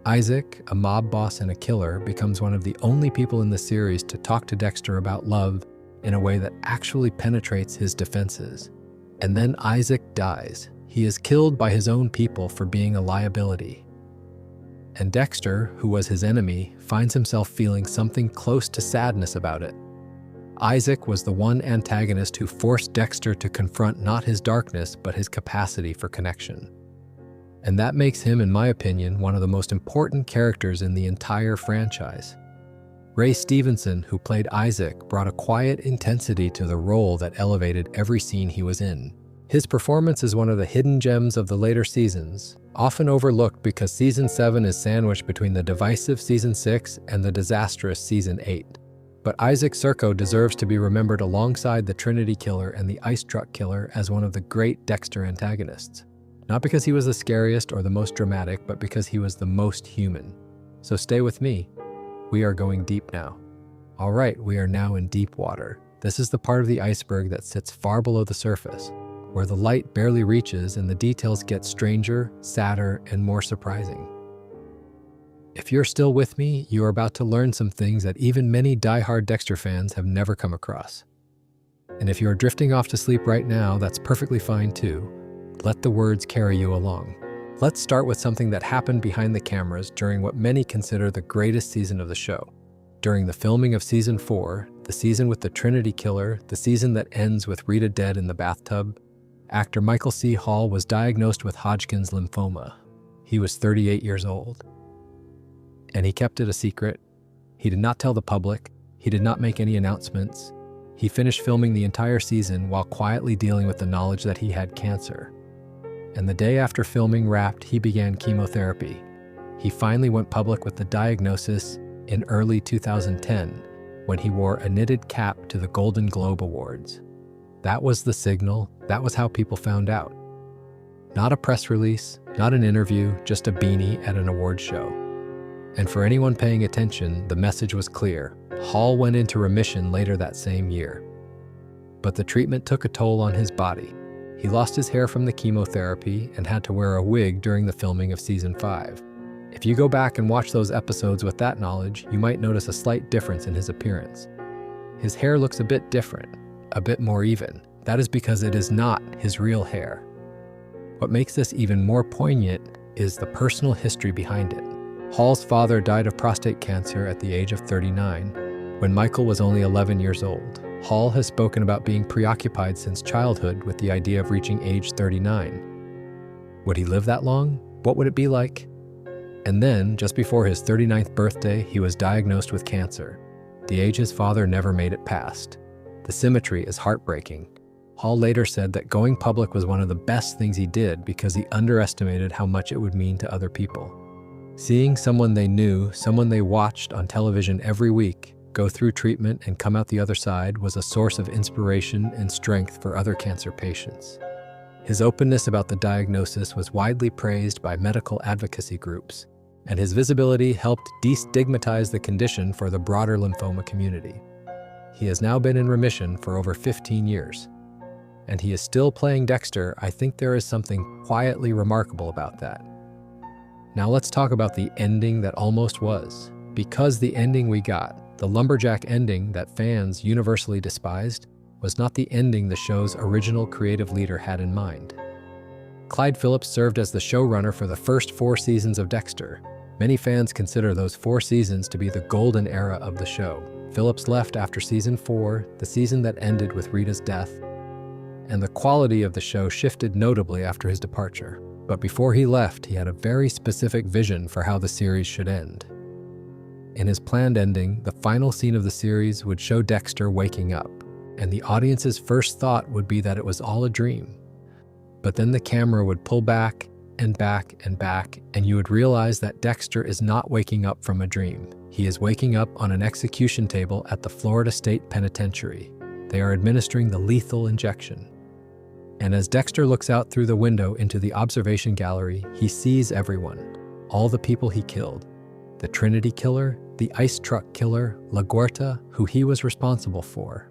S1: Isaac, a mob boss and a killer, becomes one of the only people in the series to talk to Dexter about love in a way that actually penetrates his defenses. And then Isaac dies. He is killed by his own people for being a liability. And Dexter, who was his enemy, finds himself feeling something close to sadness about it. Isaac was the one antagonist who forced Dexter to confront not his darkness, but his capacity for connection. And that makes him, in my opinion, one of the most important characters in the entire franchise. Ray Stevenson, who played Isaac, brought a quiet intensity to the role that elevated every scene he was in. His performance is one of the hidden gems of the later seasons, often overlooked because Season 7 is sandwiched between the divisive Season 6 and the disastrous Season 8. But Isaac Serko deserves to be remembered alongside the Trinity Killer and the Ice Truck Killer as one of the great Dexter antagonists. Not because he was the scariest or the most dramatic, but because he was the most human. So stay with me. We are going deep now. All right, we are now in deep water. This is the part of the iceberg that sits far below the surface, where the light barely reaches and the details get stranger, sadder, and more surprising. If you're still with me, you are about to learn some things that even many die-hard Dexter fans have never come across. And if you are drifting off to sleep right now, that's perfectly fine too. Let the words carry you along. Let's start with something that happened behind the cameras during what many consider the greatest season of the show. During the filming of Season 4, the the season with the Trinity killer, the season that ends with Rita dead in the bathtub, actor Michael C. Hall was diagnosed with Hodgkin's lymphoma. He was 38 years old. And he kept it a secret. He did not tell the public. He did not make any announcements. He finished filming the entire season while quietly dealing with the knowledge that he had cancer. And the day after filming wrapped, he began chemotherapy. He finally went public with the diagnosis in early 2010 when he wore a knitted cap to the Golden Globe Awards. That was the signal. That was how people found out. Not a press release, not an interview, just a beanie at an award show. And for anyone paying attention, the message was clear. Hall went into remission later that same year. But the treatment took a toll on his body. He lost his hair from the chemotherapy and had to wear a wig during the filming of season 5. If you go back and watch those episodes with that knowledge, you might notice a slight difference in his appearance. His hair looks a bit different, a bit more even. That is because it is not his real hair. What makes this even more poignant is the personal history behind it. Hall's father died of prostate cancer at the age of 39, when Michael was only 11 years old. Hall has spoken about being preoccupied since childhood with the idea of reaching age 39. Would he live that long? What would it be like? And then, just before his 39th birthday, he was diagnosed with cancer, the age his father never made it past. The symmetry is heartbreaking. Hall later said that going public was one of the best things he did because he underestimated how much it would mean to other people. Seeing someone they knew, someone they watched on television every week, go through treatment and come out the other side was a source of inspiration and strength for other cancer patients. His openness about the diagnosis was widely praised by medical advocacy groups, and his visibility helped destigmatize the condition for the broader lymphoma community. He has now been in remission for over 15 years, and he is still playing Dexter. I think there is something quietly remarkable about that. Now let's talk about the ending that almost was. Because the ending we got, the lumberjack ending that fans universally despised, was not the ending the show's original creative leader had in mind. Clyde Phillips served as the showrunner for the first 4 seasons of Dexter. Many fans consider those 4 seasons to be the golden era of the show. Phillips left after season 4, the season that ended with Rita's death, and the quality of the show shifted notably after his departure. But before he left, he had a very specific vision for how the series should end. In his planned ending, the final scene of the series would show Dexter waking up, and the audience's first thought would be that it was all a dream. But then the camera would pull back and back and back, and you would realize that Dexter is not waking up from a dream. He is waking up on an execution table at the Florida State Penitentiary. They are administering the lethal injection. And as Dexter looks out through the window into the observation gallery, he sees everyone, all the people he killed. The Trinity killer, the ice truck killer, LaGuerta, who he was responsible for,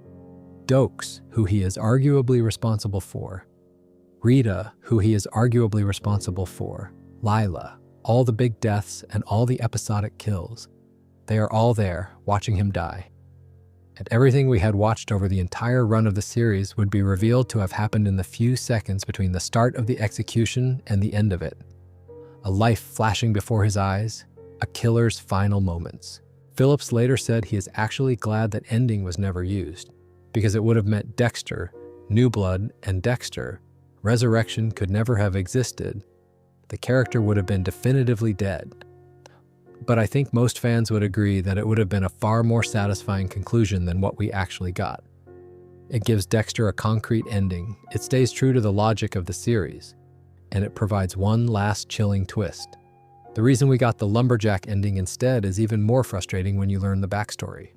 S1: Dokes, who he is arguably responsible for, Rita, who he is arguably responsible for, Lila, all the big deaths and all the episodic kills. They are all there, watching him die. And everything we had watched over the entire run of the series would be revealed to have happened in the few seconds between the start of the execution and the end of it. A life flashing before his eyes, a killer's final moments. Phillips later said he is actually glad that ending was never used, because it would have meant Dexter, New Blood, and Dexter. Resurrection could never have existed. The character would have been definitively dead. But I think most fans would agree that it would have been a far more satisfying conclusion than what we actually got. It gives Dexter a concrete ending, it stays true to the logic of the series, and it provides one last chilling twist. The reason we got the lumberjack ending instead is even more frustrating when you learn the backstory.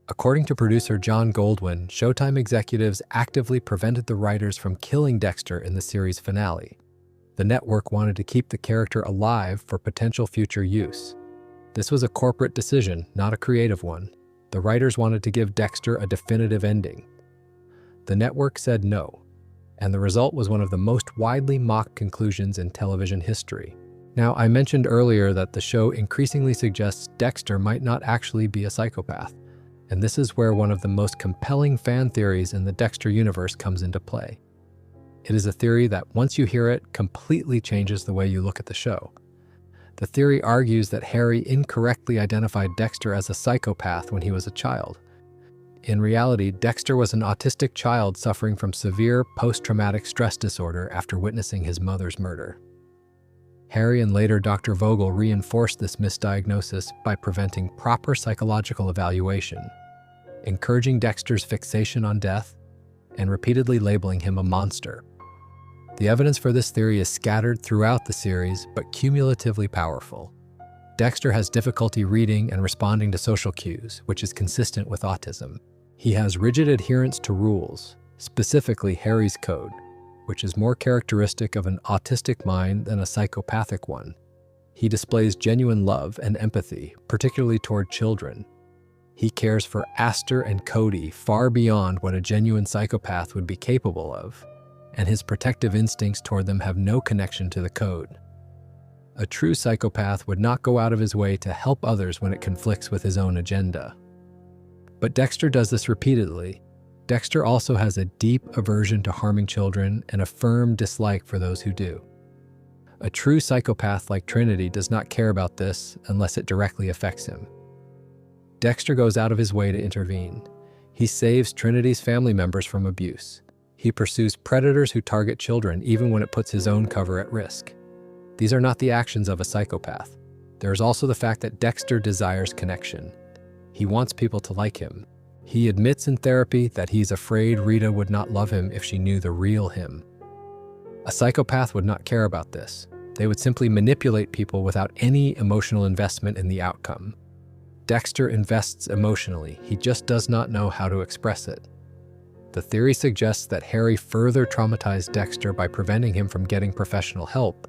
S1: According to producer John Goldwyn, Showtime executives actively prevented the writers from killing Dexter in the series finale. The network wanted to keep the character alive for potential future use. This was a corporate decision, not a creative one. The writers wanted to give Dexter a definitive ending. The network said no, and the result was one of the most widely mocked conclusions in television history. Now, I mentioned earlier that the show increasingly suggests Dexter might not actually be a psychopath, and this is where one of the most compelling fan theories in the Dexter universe comes into play. It is a theory that, once you hear it, completely changes the way you look at the show. The theory argues that Harry incorrectly identified Dexter as a psychopath when he was a child. In reality, Dexter was an autistic child suffering from severe post-traumatic stress disorder after witnessing his mother's murder. Harry and later Dr. Vogel reinforced this misdiagnosis by preventing proper psychological evaluation, encouraging Dexter's fixation on death, and repeatedly labeling him a monster. The evidence for this theory is scattered throughout the series, but cumulatively powerful. Dexter has difficulty reading and responding to social cues, which is consistent with autism. He has rigid adherence to rules, specifically Harry's code, which is more characteristic of an autistic mind than a psychopathic one. He displays genuine love and empathy, particularly toward children. He cares for Aster and Cody far beyond what a genuine psychopath would be capable of, and his protective instincts toward them have no connection to the code. A true psychopath would not go out of his way to help others when it conflicts with his own agenda. But Dexter does this repeatedly. Dexter also has a deep aversion to harming children and a firm dislike for those who do. A true psychopath like Trinity does not care about this unless it directly affects him. Dexter goes out of his way to intervene. He saves Trinity's family members from abuse. He pursues predators who target children even when it puts his own cover at risk. These are not the actions of a psychopath. There is also the fact that Dexter desires connection. He wants people to like him. He admits in therapy that he's afraid Rita would not love him if she knew the real him. A psychopath would not care about this. They would simply manipulate people without any emotional investment in the outcome. Dexter invests emotionally. He just does not know how to express it. The theory suggests that Harry further traumatized Dexter by preventing him from getting professional help,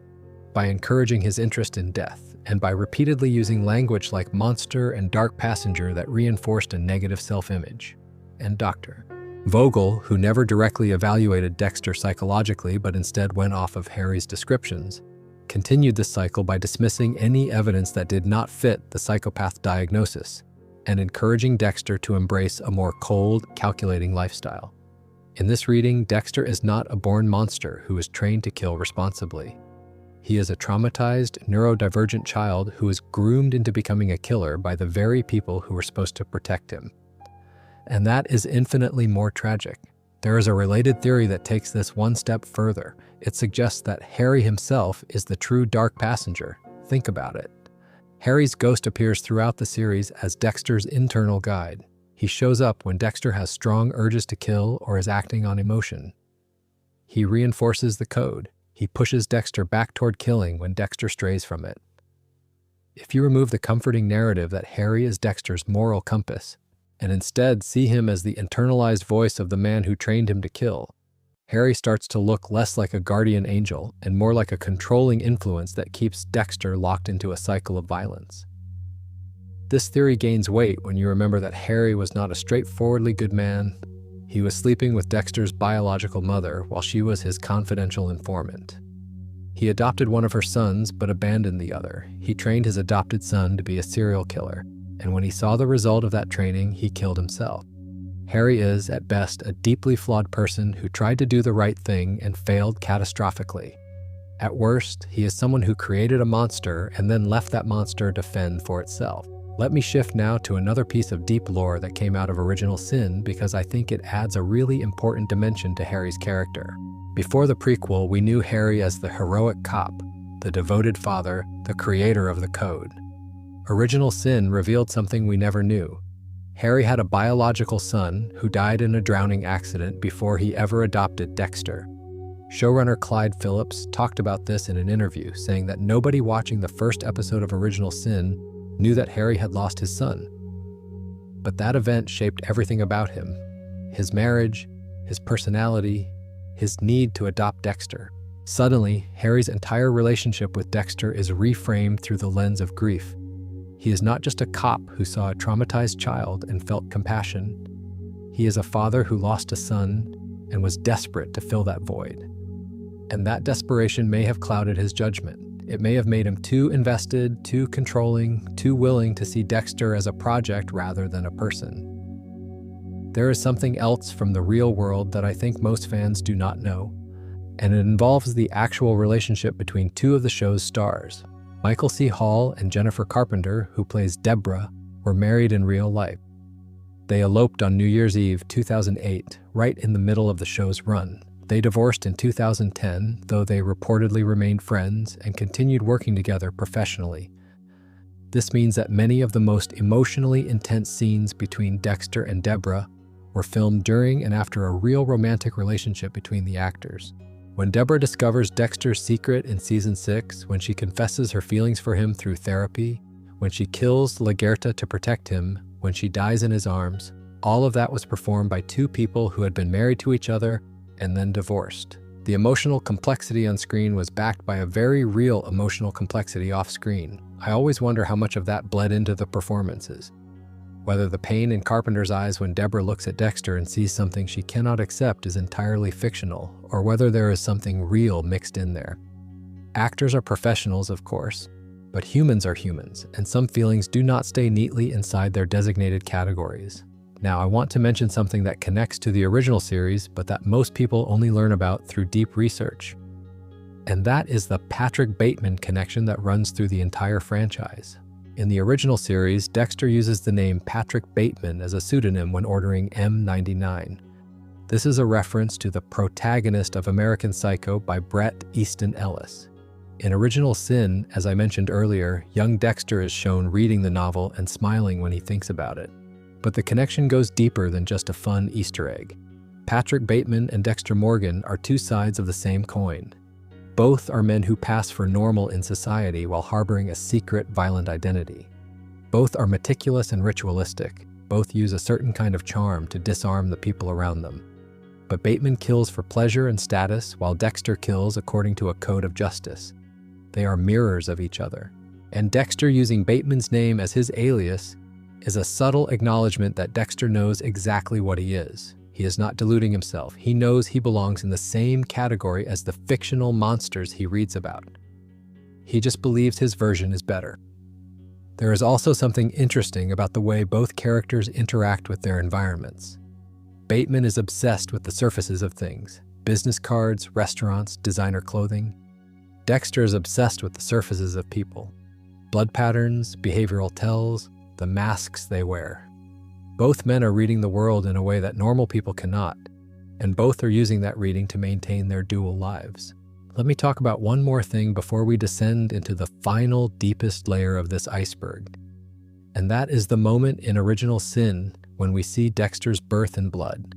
S1: by encouraging his interest in death, and by repeatedly using language like monster and dark passenger that reinforced a negative self-image. And Dr. Vogel, who never directly evaluated Dexter psychologically but instead went off of Harry's descriptions, continued this cycle by dismissing any evidence that did not fit the psychopath diagnosis and encouraging Dexter to embrace a more cold, calculating lifestyle. In this reading, Dexter is not a born monster who is trained to kill responsibly. He is a traumatized, neurodivergent child who is groomed into becoming a killer by the very people who were supposed to protect him. And that is infinitely more tragic. There is a related theory that takes this one step further. It suggests that Harry himself is the true dark passenger. Think about it. Harry's ghost appears throughout the series as Dexter's internal guide. He shows up when Dexter has strong urges to kill or is acting on emotion. He reinforces the code. He pushes Dexter back toward killing when Dexter strays from it. If you remove the comforting narrative that Harry is Dexter's moral compass, and instead see him as the internalized voice of the man who trained him to kill, Harry starts to look less like a guardian angel and more like a controlling influence that keeps Dexter locked into a cycle of violence. This theory gains weight when you remember that Harry was not a straightforwardly good man. He was sleeping with Dexter's biological mother while she was his confidential informant. He adopted one of her sons but abandoned the other. He trained his adopted son to be a serial killer, and when he saw the result of that training, he killed himself. Harry is, at best, a deeply flawed person who tried to do the right thing and failed catastrophically. At worst, he is someone who created a monster and then left that monster to fend for itself. Let me shift now to another piece of deep lore that came out of Original Sin because I think it adds a really important dimension to Harry's character. Before the prequel, we knew Harry as the heroic cop, the devoted father, the creator of the code. Original Sin revealed something we never knew. Harry had a biological son who died in a drowning accident before he ever adopted Dexter. Showrunner Clyde Phillips talked about this in an interview, saying that nobody watching the first episode of Original Sin knew that Harry had lost his son. But that event shaped everything about him: his marriage, his personality, his need to adopt Dexter. Suddenly, Harry's entire relationship with Dexter is reframed through the lens of grief. He is not just a cop who saw a traumatized child and felt compassion. He is a father who lost a son and was desperate to fill that void. And that desperation may have clouded his judgment. It may have made him too invested, too controlling, too willing to see Dexter as a project rather than a person. There is something else from the real world that I think most fans do not know, and it involves the actual relationship between two of the show's stars. Michael C. Hall and Jennifer Carpenter, who plays Deborah, were married in real life. They eloped on New Year's Eve 2008, right in the middle of the show's run. They divorced in 2010, though they reportedly remained friends and continued working together professionally. This means that many of the most emotionally intense scenes between Dexter and Deborah were filmed during and after a real romantic relationship between the actors. When Deborah discovers Dexter's secret in season 6, when she confesses her feelings for him through therapy, when she kills Lagerta to protect him, when she dies in his arms, all of that was performed by two people who had been married to each other and then divorced. The emotional complexity on screen was backed by a very real emotional complexity off screen. I always wonder how much of that bled into the performances. Whether the pain in Carpenter's eyes when Deborah looks at Dexter and sees something she cannot accept is entirely fictional, or whether there is something real mixed in there. Actors are professionals, of course, but humans are humans, and some feelings do not stay neatly inside their designated categories. Now, I want to mention something that connects to the original series, but that most people only learn about through deep research. And that is the Patrick Bateman connection that runs through the entire franchise. In the original series, Dexter uses the name Patrick Bateman as a pseudonym when ordering M99. This is a reference to the protagonist of American Psycho by Bret Easton Ellis. In Original Sin, as I mentioned earlier, young Dexter is shown reading the novel and smiling when he thinks about it. But the connection goes deeper than just a fun Easter egg. Patrick Bateman and Dexter Morgan are two sides of the same coin. Both are men who pass for normal in society while harboring a secret, violent identity. Both are meticulous and ritualistic. Both use a certain kind of charm to disarm the people around them. But Bateman kills for pleasure and status, while Dexter kills according to a code of justice. They are mirrors of each other. And Dexter using Bateman's name as his alias is a subtle acknowledgement that Dexter knows exactly what he is. He is not deluding himself. He knows he belongs in the same category as the fictional monsters he reads about. He just believes his version is better. There is also something interesting about the way both characters interact with their environments. Bateman is obsessed with the surfaces of things: business cards, restaurants, designer clothing. Dexter is obsessed with the surfaces of people: blood patterns, behavioral tells, the masks they wear. Both men are reading the world in a way that normal people cannot, and both are using that reading to maintain their dual lives. Let me talk about one more thing before we descend into the final, deepest layer of this iceberg. And that is the moment in Original Sin when we see Dexter's birth in blood.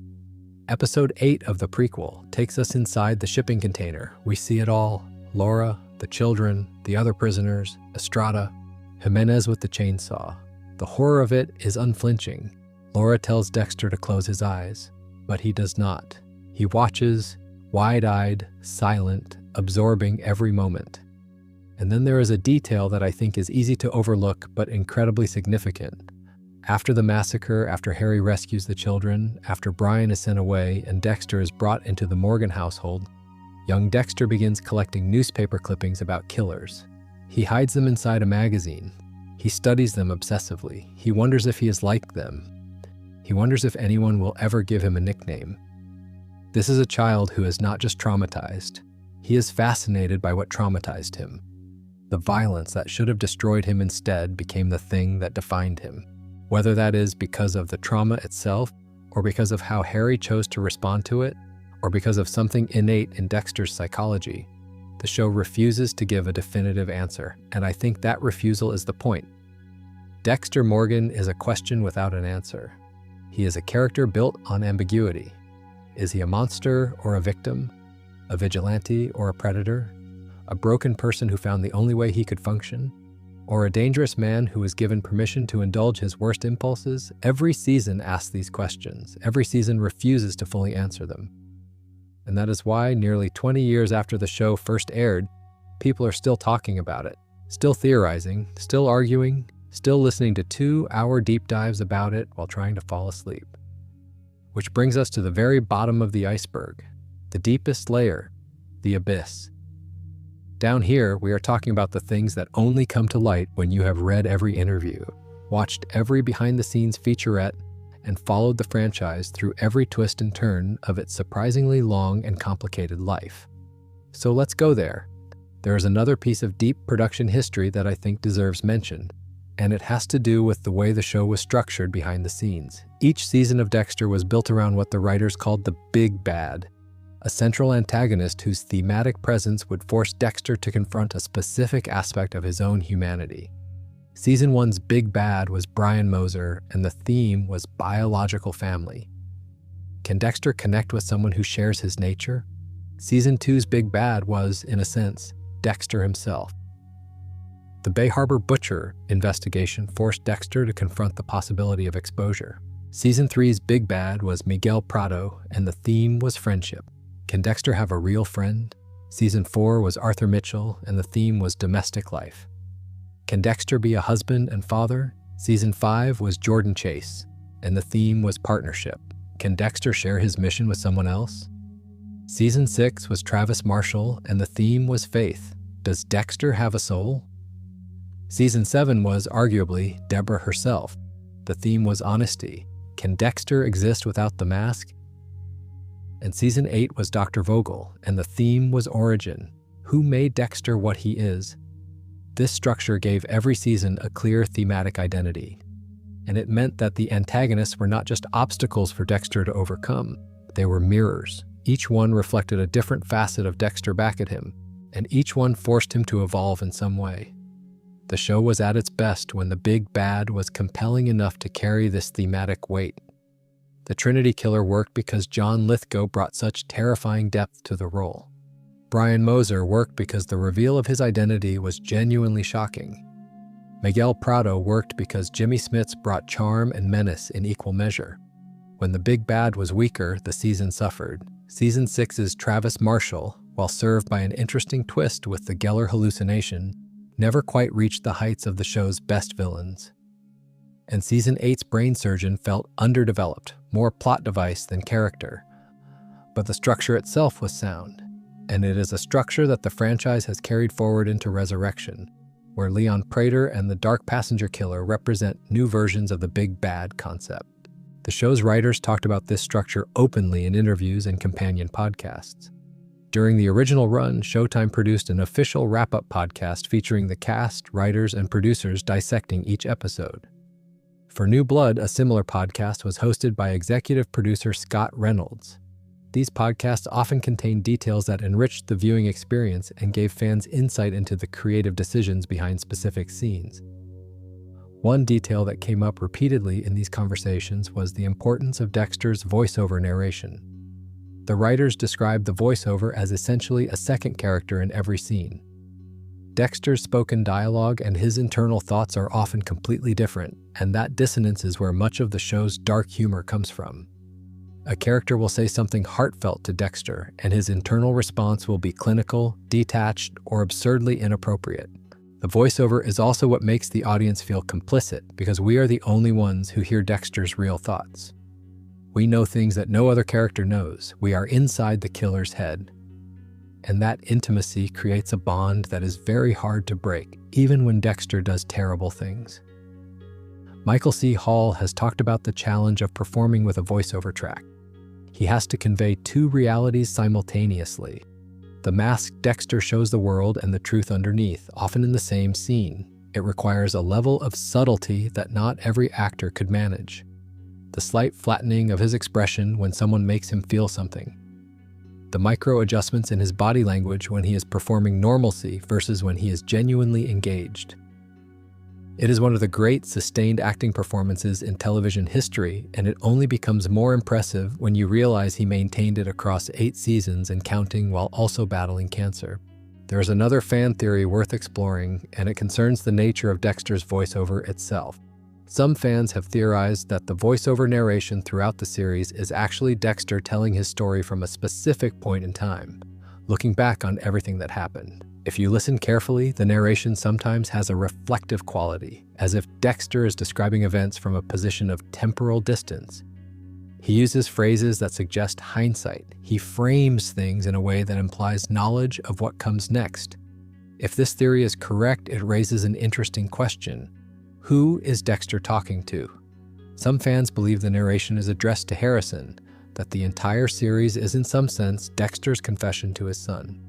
S1: Episode 8 of the prequel takes us inside the shipping container. We see it all: Laura, the children, the other prisoners, Estrada, Jimenez with the chainsaw. The horror of it is unflinching. Laura tells Dexter to close his eyes, but he does not. He watches, wide-eyed, silent, absorbing every moment. And then there is a detail that I think is easy to overlook but incredibly significant. After the massacre, after Harry rescues the children, after Brian is sent away and Dexter is brought into the Morgan household, young Dexter begins collecting newspaper clippings about killers. He hides them inside a magazine. He studies them obsessively. He wonders if he is like them. He wonders if anyone will ever give him a nickname. This is a child who is not just traumatized. He is fascinated by what traumatized him. The violence that should have destroyed him instead became the thing that defined him. Whether that is because of the trauma itself, or because of how Harry chose to respond to it, or because of something innate in Dexter's psychology, the show refuses to give a definitive answer, and I think that refusal is the point. Dexter Morgan is a question without an answer. He is a character built on ambiguity. Is he a monster or a victim? A vigilante or a predator? A broken person who found the only way he could function? Or a dangerous man who was given permission to indulge his worst impulses? Every season asks these questions. Every season refuses to fully answer them. And that is why, nearly 20 years after the show first aired, people are still talking about it, still theorizing, still arguing, still listening to 2-hour deep dives about it while trying to fall asleep. Which brings us to the very bottom of the iceberg, the deepest layer, the abyss. Down here, we are talking about the things that only come to light when you have read every interview, watched every behind-the-scenes featurette, and followed the franchise through every twist and turn of its surprisingly long and complicated life. So let's go there. There is another piece of deep production history that I think deserves mention. and it has to do with the way the show was structured behind the scenes. Each season of Dexter was built around what the writers called the Big Bad, a central antagonist whose thematic presence would force Dexter to confront a specific aspect of his own humanity. Season 1's Big Bad was Brian Moser, and the theme was biological family. Can Dexter connect with someone who shares his nature? Season 2's Big Bad was, in a sense, Dexter himself. The Bay Harbor Butcher investigation forced Dexter to confront the possibility of exposure. Season 3's Big Bad was Miguel Prado, and the theme was friendship. Can Dexter have a real friend? Season 4 was Arthur Mitchell, and the theme was domestic life. Can Dexter be a husband and father? Season 5 was Jordan Chase, and the theme was partnership. Can Dexter share his mission with someone else? Season 6 was Travis Marshall, and the theme was faith. Does Dexter have a soul? Season 7 was, arguably, Deborah herself. The theme was honesty. Can Dexter exist without the mask? And Season 8 was Dr. Vogel, and the theme was origin. Who made Dexter what he is? This structure gave every season a clear thematic identity, and it meant that the antagonists were not just obstacles for Dexter to overcome, they were mirrors. Each one reflected a different facet of Dexter back at him, and each one forced him to evolve in some way. The show was at its best when the Big Bad was compelling enough to carry this thematic weight. The Trinity Killer worked because John Lithgow brought such terrifying depth to the role. Brian Moser worked because the reveal of his identity was genuinely shocking. Miguel Prado worked because Jimmy Smits brought charm and menace in equal measure. When the Big Bad was weaker, the season suffered. Season 6's Travis Marshall, while served by an interesting twist with the Geller hallucination, never quite reached the heights of the show's best villains. And Season 8's Brain Surgeon felt underdeveloped, more plot device than character. But the structure itself was sound, and it is a structure that the franchise has carried forward into Resurrection, where Leon Prater and the Dark Passenger Killer represent new versions of the Big Bad concept. The show's writers talked about this structure openly in interviews and companion podcasts. During the original run, Showtime produced an official wrap-up podcast featuring the cast, writers, and producers dissecting each episode. For New Blood, a similar podcast was hosted by executive producer Scott Reynolds. These podcasts often contained details that enriched the viewing experience and gave fans insight into the creative decisions behind specific scenes. One detail that came up repeatedly in these conversations was the importance of Dexter's voiceover narration. The writers described the voiceover as essentially a second character in every scene. Dexter's spoken dialogue and his internal thoughts are often completely different, and that dissonance is where much of the show's dark humor comes from. A character will say something heartfelt to Dexter, and his internal response will be clinical, detached, or absurdly inappropriate. The voiceover is also what makes the audience feel complicit, because we are the only ones who hear Dexter's real thoughts. We know things that no other character knows. We are inside the killer's head. And that intimacy creates a bond that is very hard to break, even when Dexter does terrible things. Michael C. Hall has talked about the challenge of performing with a voiceover track. He has to convey two realities simultaneously. The mask Dexter shows the world and the truth underneath, often in the same scene. It requires a level of subtlety that not every actor could manage. The slight flattening of his expression when someone makes him feel something. The micro adjustments in his body language when he is performing normalcy versus when he is genuinely engaged. It is one of the great sustained acting performances in television history, and it only becomes more impressive when you realize he maintained it across 8 seasons and counting while also battling cancer. There is another fan theory worth exploring, and it concerns the nature of Dexter's voiceover itself. Some fans have theorized that the voiceover narration throughout the series is actually Dexter telling his story from a specific point in time, looking back on everything that happened. If you listen carefully, the narration sometimes has a reflective quality, as if Dexter is describing events from a position of temporal distance. He uses phrases that suggest hindsight. He frames things in a way that implies knowledge of what comes next. If this theory is correct, it raises an interesting question. Who is Dexter talking to? Some fans believe the narration is addressed to Harrison, that the entire series is in some sense Dexter's confession to his son,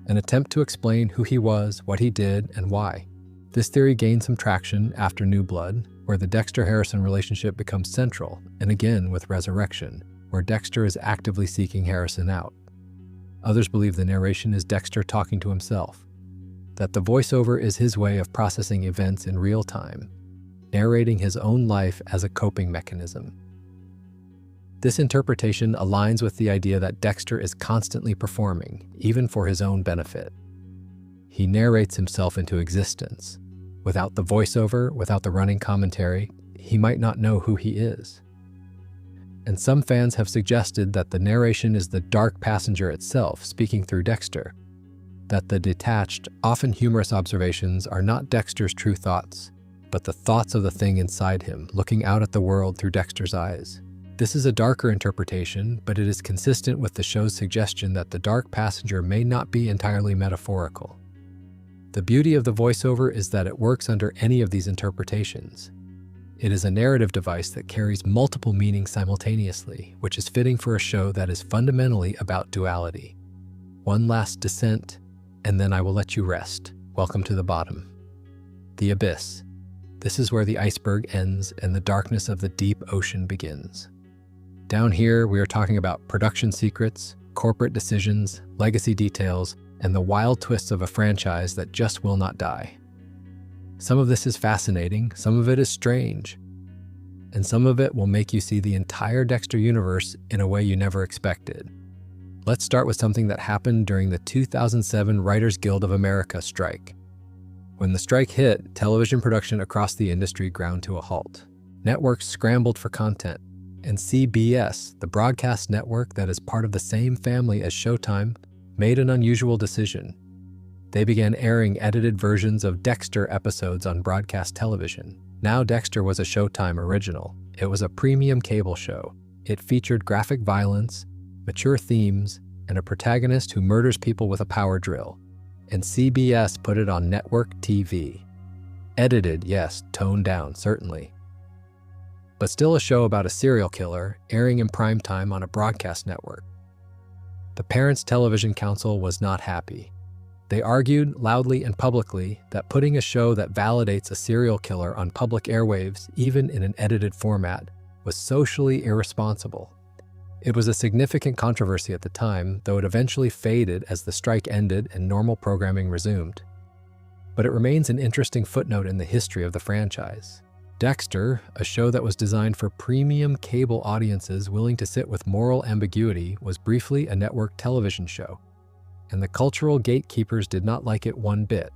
S1: an attempt to explain who he was, what he did, and why. This theory gained some traction after New Blood, where the Dexter-Harrison relationship becomes central, and again with Resurrection, where Dexter is actively seeking Harrison out. Others believe the narration is Dexter talking to himself, that the voiceover is his way of processing events in real time, narrating his own life as a coping mechanism. This interpretation aligns with the idea that Dexter is constantly performing, even for his own benefit. He narrates himself into existence. Without the voiceover, without the running commentary, he might not know who he is. And some fans have suggested that the narration is the dark passenger itself speaking through Dexter, that the detached, often humorous observations are not Dexter's true thoughts, but the thoughts of the thing inside him, looking out at the world through Dexter's eyes. This is a darker interpretation, but it is consistent with the show's suggestion that the dark passenger may not be entirely metaphorical. The beauty of the voiceover is that it works under any of these interpretations. It is a narrative device that carries multiple meanings simultaneously, which is fitting for a show that is fundamentally about duality. One last descent, and then I will let you rest. Welcome to the bottom. The abyss. This is where the iceberg ends and the darkness of the deep ocean begins. Down here, we are talking about production secrets, corporate decisions, legacy details, and the wild twists of a franchise that just will not die. Some of this is fascinating, some of it is strange, and some of it will make you see the entire Dexter universe in a way you never expected. Let's start with something that happened during the 2007 Writers Guild of America strike. When the strike hit, television production across the industry ground to a halt. Networks scrambled for content, and CBS, the broadcast network that is part of the same family as Showtime, made an unusual decision. They began airing edited versions of Dexter episodes on broadcast television. Now Dexter was a Showtime original. It was a premium cable show. It featured graphic violence, mature themes, and a protagonist who murders people with a power drill. And CBS put it on network TV. Edited, yes, toned down, certainly. But still a show about a serial killer airing in primetime on a broadcast network. The Parents Television Council was not happy. They argued loudly and publicly that putting a show that validates a serial killer on public airwaves, even in an edited format, was socially irresponsible. It was a significant controversy at the time, though it eventually faded as the strike ended and normal programming resumed. But it remains an interesting footnote in the history of the franchise. Dexter, a show that was designed for premium cable audiences willing to sit with moral ambiguity, was briefly a network television show, and the cultural gatekeepers did not like it one bit.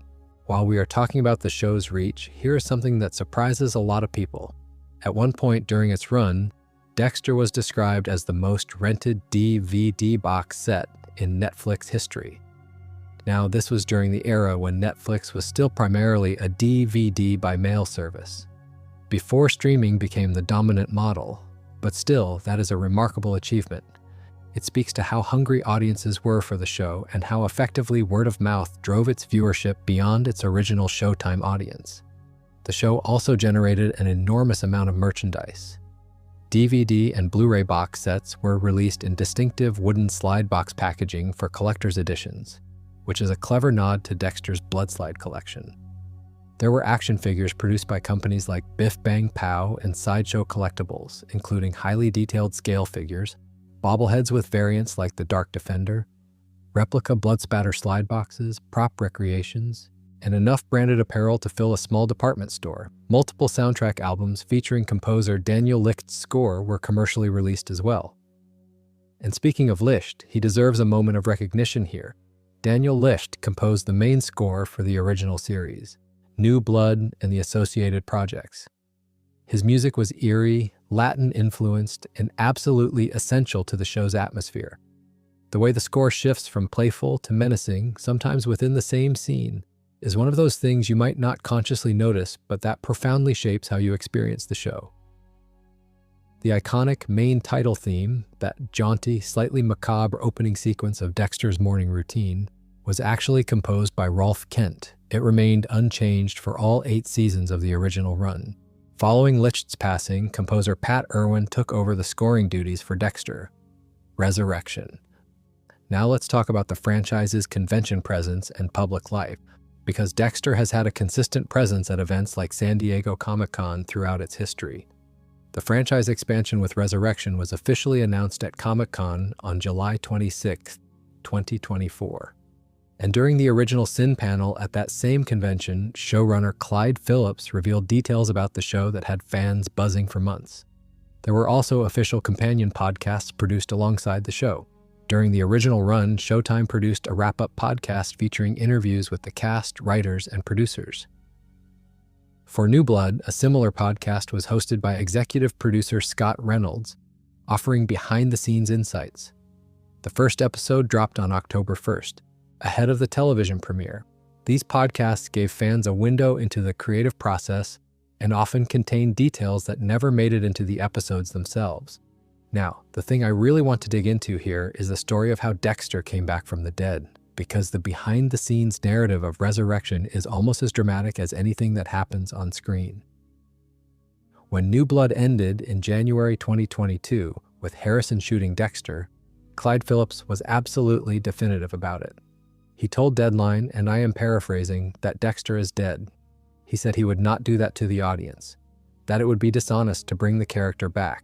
S1: While we are talking about the show's reach, here is something that surprises a lot of people. At one point during its run, Dexter was described as the most rented DVD box set in Netflix history. Now, this was during the era when Netflix was still primarily a DVD by mail service, before streaming became the dominant model, but still, that is a remarkable achievement. It speaks to how hungry audiences were for the show and how effectively word of mouth drove its viewership beyond its original Showtime audience. The show also generated an enormous amount of merchandise. DVD and Blu-ray box sets were released in distinctive wooden slide box packaging for collector's editions, which is a clever nod to Dexter's Bloodslide collection. There were action figures produced by companies like Biff Bang Pow and Sideshow Collectibles, including highly detailed scale figures, bobbleheads with variants like the Dark Defender, replica Bloodspatter slide boxes, prop recreations, and enough branded apparel to fill a small department store. Multiple soundtrack albums featuring composer Daniel Licht's score were commercially released as well. And speaking of Licht, he deserves a moment of recognition here. Daniel Licht composed the main score for the original series, New Blood, and the associated projects. His music was eerie, Latin-influenced, and absolutely essential to the show's atmosphere. The way the score shifts from playful to menacing, sometimes within the same scene, is one of those things you might not consciously notice, but that profoundly shapes how you experience the show. The iconic main title theme, that jaunty, slightly macabre opening sequence of Dexter's morning routine, was actually composed by Rolf Kent. It remained unchanged for all 8 seasons of the original run. Following Licht's passing, composer Pat Irwin took over the scoring duties for Dexter. Resurrection. Now let's talk about the franchise's convention presence and public life. because Dexter has had a consistent presence at events like San Diego Comic-Con throughout its history. The franchise expansion with Resurrection was officially announced at Comic-Con on July 26, 2024. And during the original Sin panel at that same convention, showrunner Clyde Phillips revealed details about the show that had fans buzzing for months. There were also official companion podcasts produced alongside the show. During the original run, Showtime produced a wrap-up podcast featuring interviews with the cast, writers, and producers. For New Blood, a similar podcast was hosted by executive producer Scott Reynolds, offering behind-the-scenes insights. The first episode dropped on October 1st, ahead of the television premiere. These podcasts gave fans a window into the creative process and often contained details that never made it into the episodes themselves. Now, the thing I really want to dig into here is the story of how Dexter came back from the dead, because the behind-the-scenes narrative of Resurrection is almost as dramatic as anything that happens on screen. When New Blood ended in January 2022, with Harrison shooting Dexter, Clyde Phillips was absolutely definitive about it. He told Deadline, and I am paraphrasing, that Dexter is dead. He said he would not do that to the audience, that it would be dishonest to bring the character back.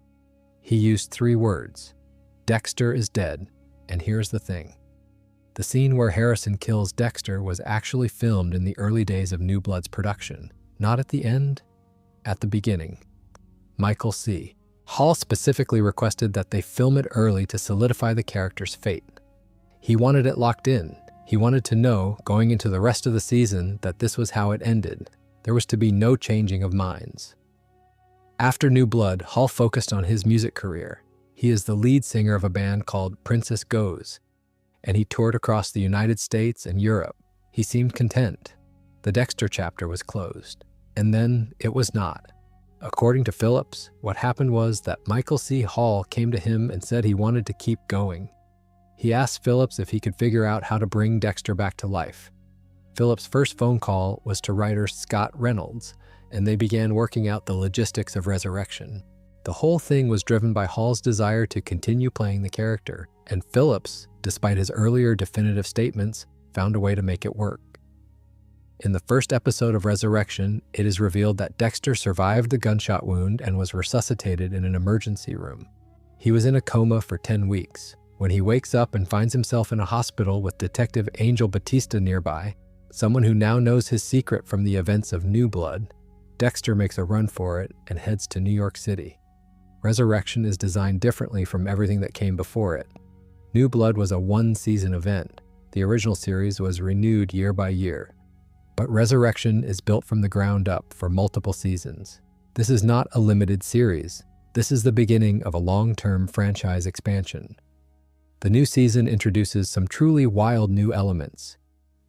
S1: He used 3 words: Dexter is dead, and here's the thing. The scene where Harrison kills Dexter was actually filmed in the early days of New Blood's production, not at the end, at the beginning. Michael C. Hall specifically requested that they film it early to solidify the character's fate. He wanted it locked in. He wanted to know, going into the rest of the season, that this was how it ended. There was to be no changing of minds. After New Blood, Hall focused on his music career. He is the lead singer of a band called Princess Goes, and he toured across the United States and Europe. He seemed content. The Dexter chapter was closed. And then it was not. According to Phillips, what happened was that Michael C. Hall came to him and said he wanted to keep going. He asked Phillips if he could figure out how to bring Dexter back to life. Phillips' first phone call was to writer Scott Reynolds, and they began working out the logistics of Resurrection. The whole thing was driven by Hall's desire to continue playing the character, and Phillips, despite his earlier definitive statements, found a way to make it work. In the first episode of Resurrection, it is revealed that Dexter survived the gunshot wound and was resuscitated in an emergency room. He was in a coma for 10 weeks. When he wakes up and finds himself in a hospital with Detective Angel Batista nearby, someone who now knows his secret from the events of New Blood, Dexter makes a run for it and heads to New York City. Resurrection is designed differently from everything that came before it. New Blood was a one-season event. The original series was renewed year by year. But Resurrection is built from the ground up for multiple seasons. This is not a limited series. This is the beginning of a long-term franchise expansion. The new season introduces some truly wild new elements.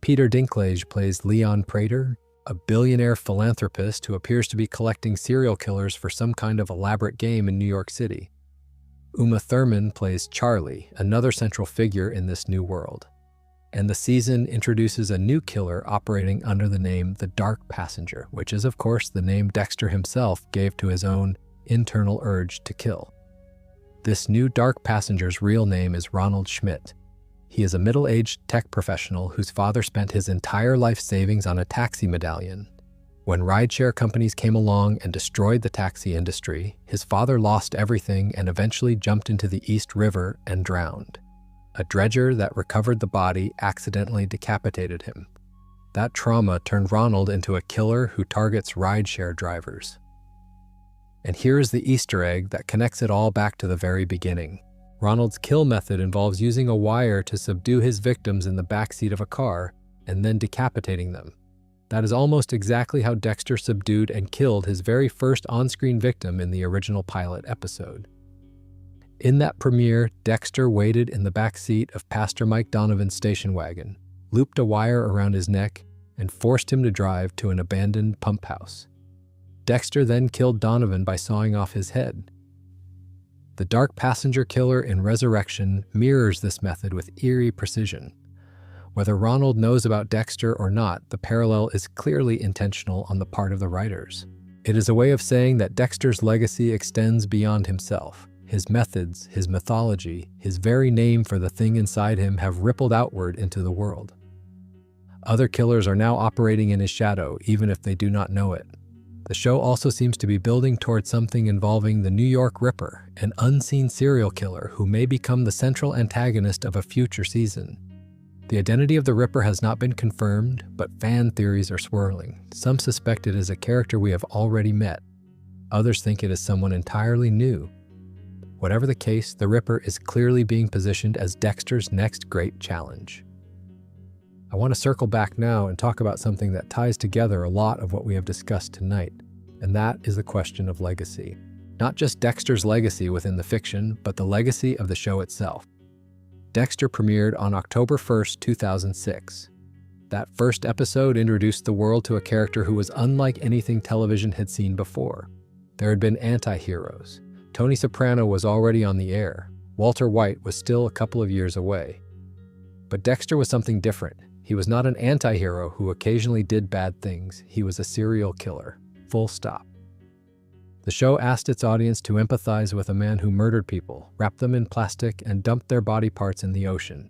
S1: Peter Dinklage plays Leon Prater, a billionaire philanthropist who appears to be collecting serial killers for some kind of elaborate game in New York City. Uma Thurman plays Charlie, another central figure in this new world. And the season introduces a new killer operating under the name The Dark Passenger, which is of course the name Dexter himself gave to his own internal urge to kill. This new Dark Passenger's real name is Ronald Schmidt. He is a middle-aged tech professional whose father spent his entire life savings on a taxi medallion. When rideshare companies came along and destroyed the taxi industry, his father lost everything and eventually jumped into the East River and drowned. A dredger that recovered the body accidentally decapitated him. That trauma turned Ronald into a killer who targets rideshare drivers. And here's the Easter egg that connects it all back to the very beginning. Ronald's kill method involves using a wire to subdue his victims in the backseat of a car and then decapitating them. That is almost exactly how Dexter subdued and killed his very first on-screen victim in the original pilot episode. In that premiere, Dexter waited in the back seat of Pastor Mike Donovan's station wagon, looped a wire around his neck, and forced him to drive to an abandoned pump house. Dexter then killed Donovan by sawing off his head. The Dark Passenger killer in Resurrection mirrors this method with eerie precision. Whether Ronald knows about Dexter or not, the parallel is clearly intentional on the part of the writers. It is a way of saying that Dexter's legacy extends beyond himself. His methods, his mythology, his very name for the thing inside him have rippled outward into the world. Other killers are now operating in his shadow, even if they do not know it. The show also seems to be building towards something involving the New York Ripper, an unseen serial killer who may become the central antagonist of a future season. The identity of the Ripper has not been confirmed, but fan theories are swirling. Some suspect it is a character we have already met. Others think it is someone entirely new. Whatever the case, the Ripper is clearly being positioned as Dexter's next great challenge. I want to circle back now and talk about something that ties together a lot of what we have discussed tonight, and that is the question of legacy. Not just Dexter's legacy within the fiction, but the legacy of the show itself. Dexter premiered on October 1st, 2006. That first episode introduced the world to a character who was unlike anything television had seen before. There had been anti-heroes. Tony Soprano was already on the air. Walter White was still a couple of years away. But Dexter was something different. He was not an anti-hero who occasionally did bad things. He was a serial killer. Full stop. The show asked its audience to empathize with a man who murdered people, wrapped them in plastic, and dumped their body parts in the ocean.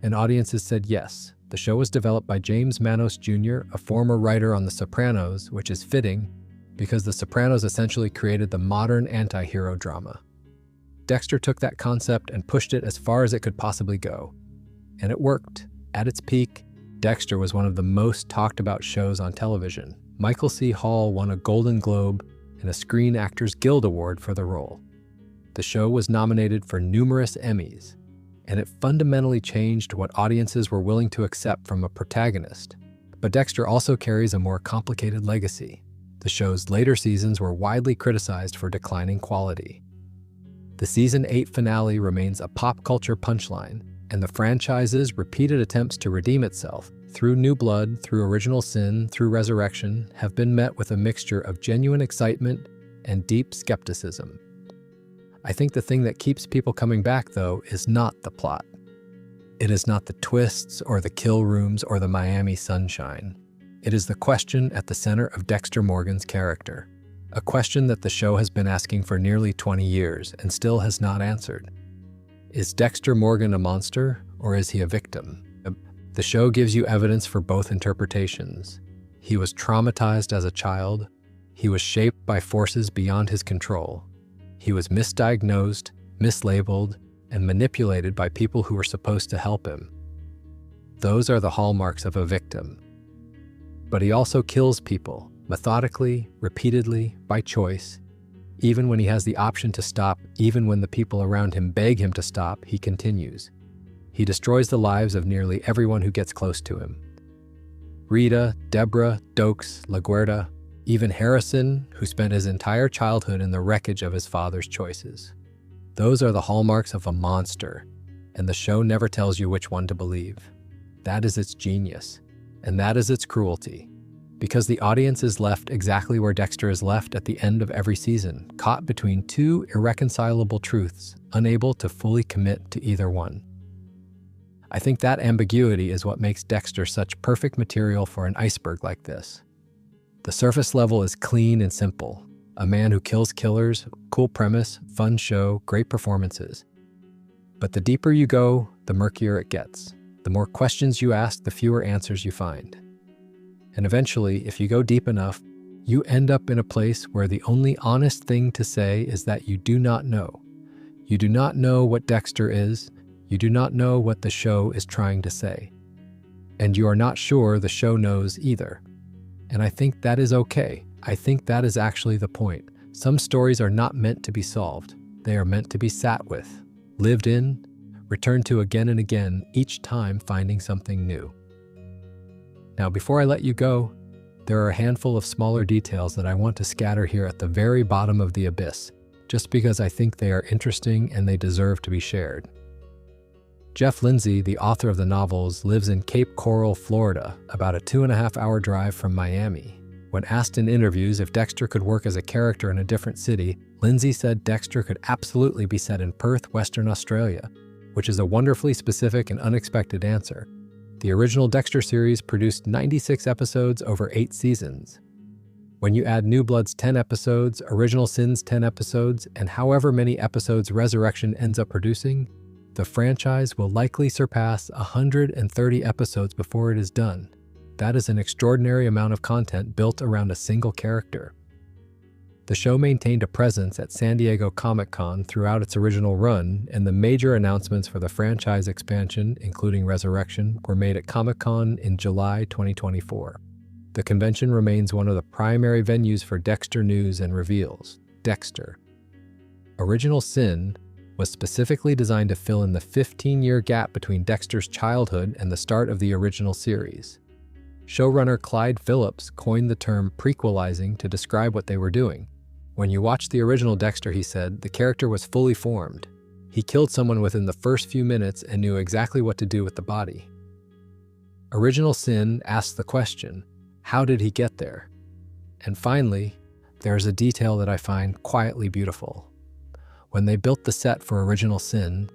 S1: And audiences said yes. The show was developed by James Manos Jr., a former writer on The Sopranos, which is fitting because The Sopranos essentially created the modern anti-hero drama. Dexter took that concept and pushed it as far as it could possibly go. And it worked. At its peak, Dexter was one of the most talked about shows on television. Michael C. Hall won a Golden Globe and a Screen Actors Guild Award for the role. The show was nominated for numerous Emmys, and it fundamentally changed what audiences were willing to accept from a protagonist. But Dexter also carries a more complicated legacy. The show's later seasons were widely criticized for declining quality. The season 8 finale remains a pop culture punchline, and the franchise's repeated attempts to redeem itself through New Blood, through Original Sin, through Resurrection, have been met with a mixture of genuine excitement and deep skepticism. I think the thing that keeps people coming back, though, is not the plot. It is not the twists or the kill rooms or the Miami sunshine. It is the question at the center of Dexter Morgan's character, a question that the show has been asking for nearly 20 years and still has not answered. Is Dexter Morgan a monster, or is he a victim? The show gives you evidence for both interpretations. He was traumatized as a child. He was shaped by forces beyond his control. He was misdiagnosed, mislabeled, and manipulated by people who were supposed to help him. Those are the hallmarks of a victim. But he also kills people, methodically, repeatedly, by choice. Even when he has the option to stop, even when the people around him beg him to stop, he continues. He destroys the lives of nearly everyone who gets close to him. Rita, Deborah, Dokes, LaGuerta, even Harrison, who spent his entire childhood in the wreckage of his father's choices. Those are the hallmarks of a monster, and the show never tells you which one to believe. That is its genius, and that is its cruelty. Because the audience is left exactly where Dexter is left at the end of every season, caught between two irreconcilable truths, unable to fully commit to either one. I think that ambiguity is what makes Dexter such perfect material for an iceberg like this. The surface level is clean and simple. A man who kills killers, cool premise, fun show, great performances. But the deeper you go, the murkier it gets. The more questions you ask, the fewer answers you find. And eventually, if you go deep enough, you end up in a place where the only honest thing to say is that you do not know. You do not know what Dexter is. You do not know what the show is trying to say. And you are not sure the show knows either. And I think that is okay. I think that is actually the point. Some stories are not meant to be solved. They are meant to be sat with, lived in, returned to again and again, each time finding something new. Now, before I let you go, there are a handful of smaller details that I want to scatter here at the very bottom of the abyss, just because I think they are interesting and they deserve to be shared. Jeff Lindsay, the author of the novels, lives in Cape Coral, Florida, about a 2.5-hour drive from Miami. When asked in interviews if Dexter could work as a character in a different city, Lindsay said Dexter could absolutely be set in Perth, Western Australia, which is a wonderfully specific and unexpected answer. The original Dexter series produced 96 episodes over 8 seasons. When you add New Blood's 10 episodes, Original Sin's 10 episodes, and however many episodes Resurrection ends up producing, The franchise will likely surpass 130 episodes before it is done. That is an extraordinary amount of content built around a single character. The show maintained a presence at San Diego Comic-Con throughout its original run, and the major announcements for the franchise expansion, including Resurrection, were made at Comic-Con in July 2024. The convention remains one of the primary venues for Dexter news and reveals. Dexter. Original Sin was specifically designed to fill in the 15-year gap between Dexter's childhood and the start of the original series. Showrunner Clyde Phillips coined the term prequelizing to describe what they were doing. When you watched the original Dexter, he said, the character was fully formed. He killed someone within the first few minutes and knew exactly what to do with the body. Original Sin asks the question, how did he get there? And finally, there's a detail that I find quietly beautiful. When they built the set for Original Sin,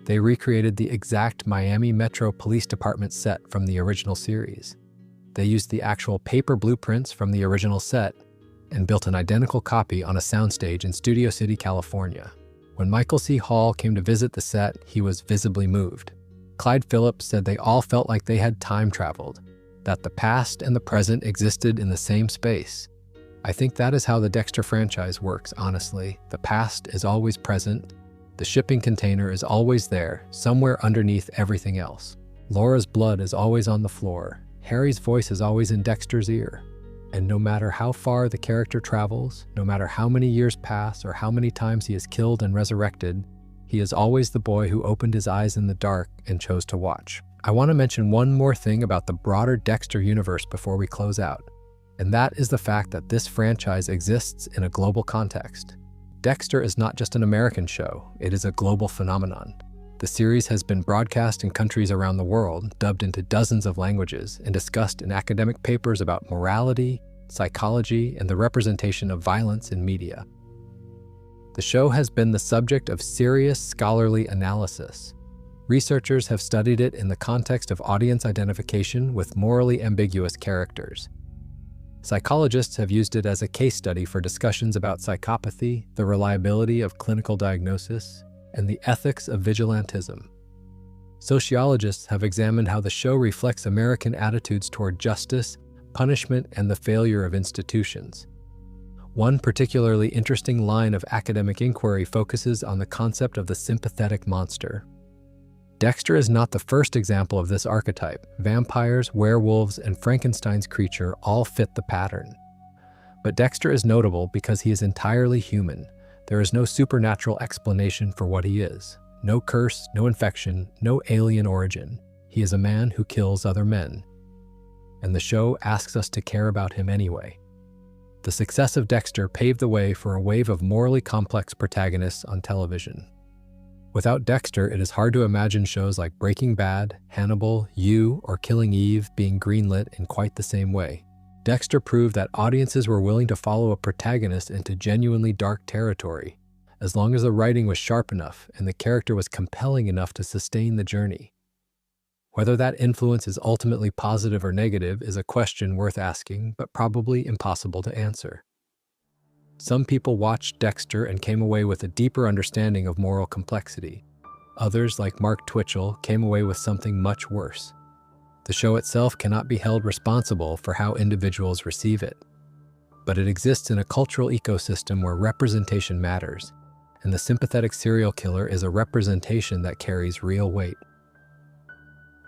S1: they recreated the exact Miami Metro Police Department set from the original series. They used the actual paper blueprints from the original set and built an identical copy on a soundstage in Studio City, California. When Michael C. Hall came to visit the set, he was visibly moved. Clyde Phillips said they all felt like they had time traveled, that the past and the present existed in the same space. I think that is how the Dexter franchise works, honestly. The past is always present. The shipping container is always there, somewhere underneath everything else. Laura's blood is always on the floor. Harry's voice is always in Dexter's ear. And no matter how far the character travels, no matter how many years pass or how many times he is killed and resurrected, he is always the boy who opened his eyes in the dark and chose to watch. I want to mention one more thing about the broader Dexter universe before we close out, and that is the fact that this franchise exists in a global context. Dexter is not just an American show, it is a global phenomenon. The series has been broadcast in countries around the world, dubbed into dozens of languages, and discussed in academic papers about morality, psychology, and the representation of violence in media. The show has been the subject of serious scholarly analysis. Researchers have studied it in the context of audience identification with morally ambiguous characters. Psychologists have used it as a case study for discussions about psychopathy, the reliability of clinical diagnosis, and the ethics of vigilantism. Sociologists have examined how the show reflects American attitudes toward justice, punishment, and the failure of institutions. One particularly interesting line of academic inquiry focuses on the concept of the sympathetic monster. Dexter is not the first example of this archetype. Vampires, werewolves, and Frankenstein's creature all fit the pattern. But Dexter is notable because he is entirely human. There is no supernatural explanation for what he is. No curse, no infection, no alien origin. He is a man who kills other men. And the show asks us to care about him anyway. The success of Dexter paved the way for a wave of morally complex protagonists on television. Without Dexter, it is hard to imagine shows like Breaking Bad, Hannibal, You, or Killing Eve being greenlit in quite the same way. Dexter proved that audiences were willing to follow a protagonist into genuinely dark territory, as long as the writing was sharp enough and the character was compelling enough to sustain the journey. Whether that influence is ultimately positive or negative is a question worth asking, but probably impossible to answer. Some people watched Dexter and came away with a deeper understanding of moral complexity. Others, like Mark Twitchell, came away with something much worse. The show itself cannot be held responsible for how individuals receive it. But it exists in a cultural ecosystem where representation matters, and the sympathetic serial killer is a representation that carries real weight.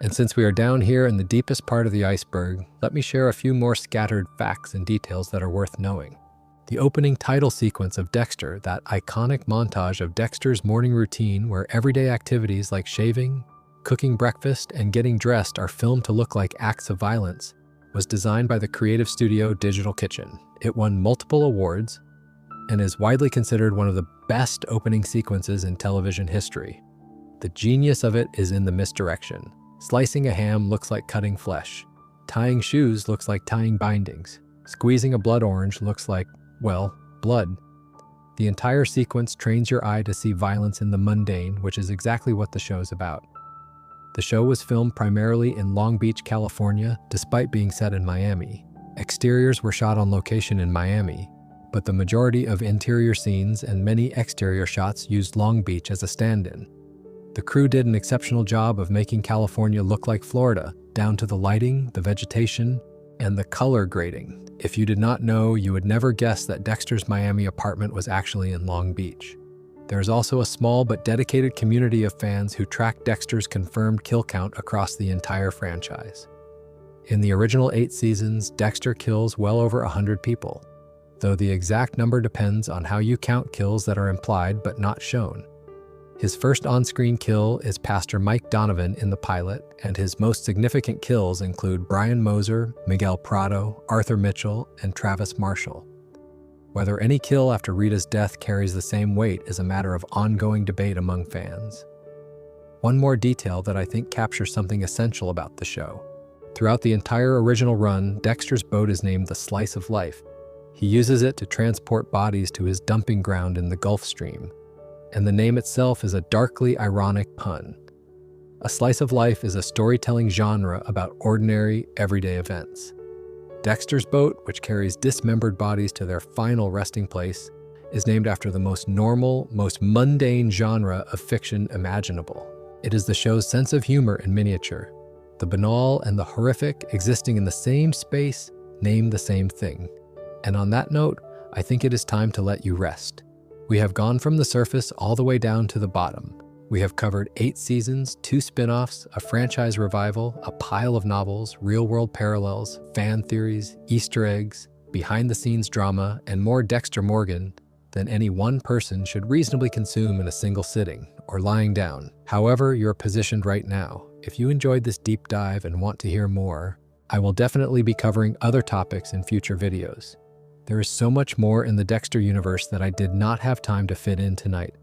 S1: And since we are down here in the deepest part of the iceberg, let me share a few more scattered facts and details that are worth knowing. The opening title sequence of Dexter, that iconic montage of Dexter's morning routine where everyday activities like shaving, cooking breakfast, and getting dressed are filmed to look like acts of violence, was designed by the creative studio Digital Kitchen. It won multiple awards and is widely considered one of the best opening sequences in television history. The genius of it is in the misdirection. Slicing a ham looks like cutting flesh. Tying shoes looks like tying bindings. Squeezing a blood orange looks like, well, blood. The entire sequence trains your eye to see violence in the mundane, which is exactly what the show's about. The show was filmed primarily in Long Beach, California, despite being set in Miami. Exteriors were shot on location in Miami, but the majority of interior scenes and many exterior shots used Long Beach as a stand-in. The crew did an exceptional job of making California look like Florida, down to the lighting, the vegetation, and the color grading. If you did not know, you would never guess that Dexter's Miami apartment was actually in Long Beach. There is also a small but dedicated community of fans who track Dexter's confirmed kill count across the entire franchise. In the original 8 seasons, Dexter kills well over 100 people, though the exact number depends on how you count kills that are implied but not shown. His first on-screen kill is Pastor Mike Donovan in the pilot, and his most significant kills include Brian Moser, Miguel Prado, Arthur Mitchell, and Travis Marshall. Whether any kill after Rita's death carries the same weight is a matter of ongoing debate among fans. One more detail that I think captures something essential about the show. Throughout the entire original run, Dexter's boat is named the Slice of Life. He uses it to transport bodies to his dumping ground in the Gulf Stream, and the name itself is a darkly ironic pun. A slice of life is a storytelling genre about ordinary, everyday events. Dexter's boat, which carries dismembered bodies to their final resting place, is named after the most normal, most mundane genre of fiction imaginable. It is the show's sense of humor in miniature. The banal and the horrific existing in the same space name the same thing. And on that note, I think it is time to let you rest. We have gone from the surface all the way down to the bottom. We have covered 8 seasons, 2 spin-offs, a franchise revival, a pile of novels, real-world parallels, fan theories, Easter eggs, behind-the-scenes drama, and more Dexter Morgan than any one person should reasonably consume in a single sitting or lying down. However you're positioned right now, if you enjoyed this deep dive and want to hear more, I will definitely be covering other topics in future videos. There is so much more in the Dexter universe that I did not have time to fit in tonight.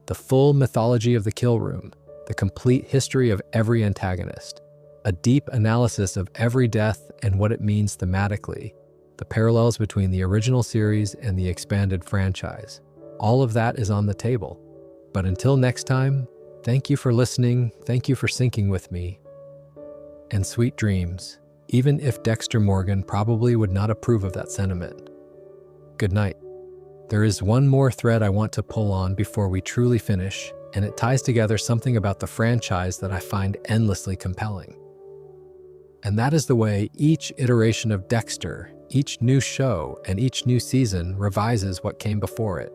S1: The full mythology of the kill room, the complete history of every antagonist, a deep analysis of every death and what it means thematically, the parallels between the original series and the expanded franchise. All of that is on the table. But until next time, thank you for listening, thank you for syncing with me, and sweet dreams, even if Dexter Morgan probably would not approve of that sentiment. Good night. There is one more thread I want to pull on before we truly finish, and it ties together something about the franchise that I find endlessly compelling. And that is the way each iteration of Dexter, each new show, and each new season revises what came before it.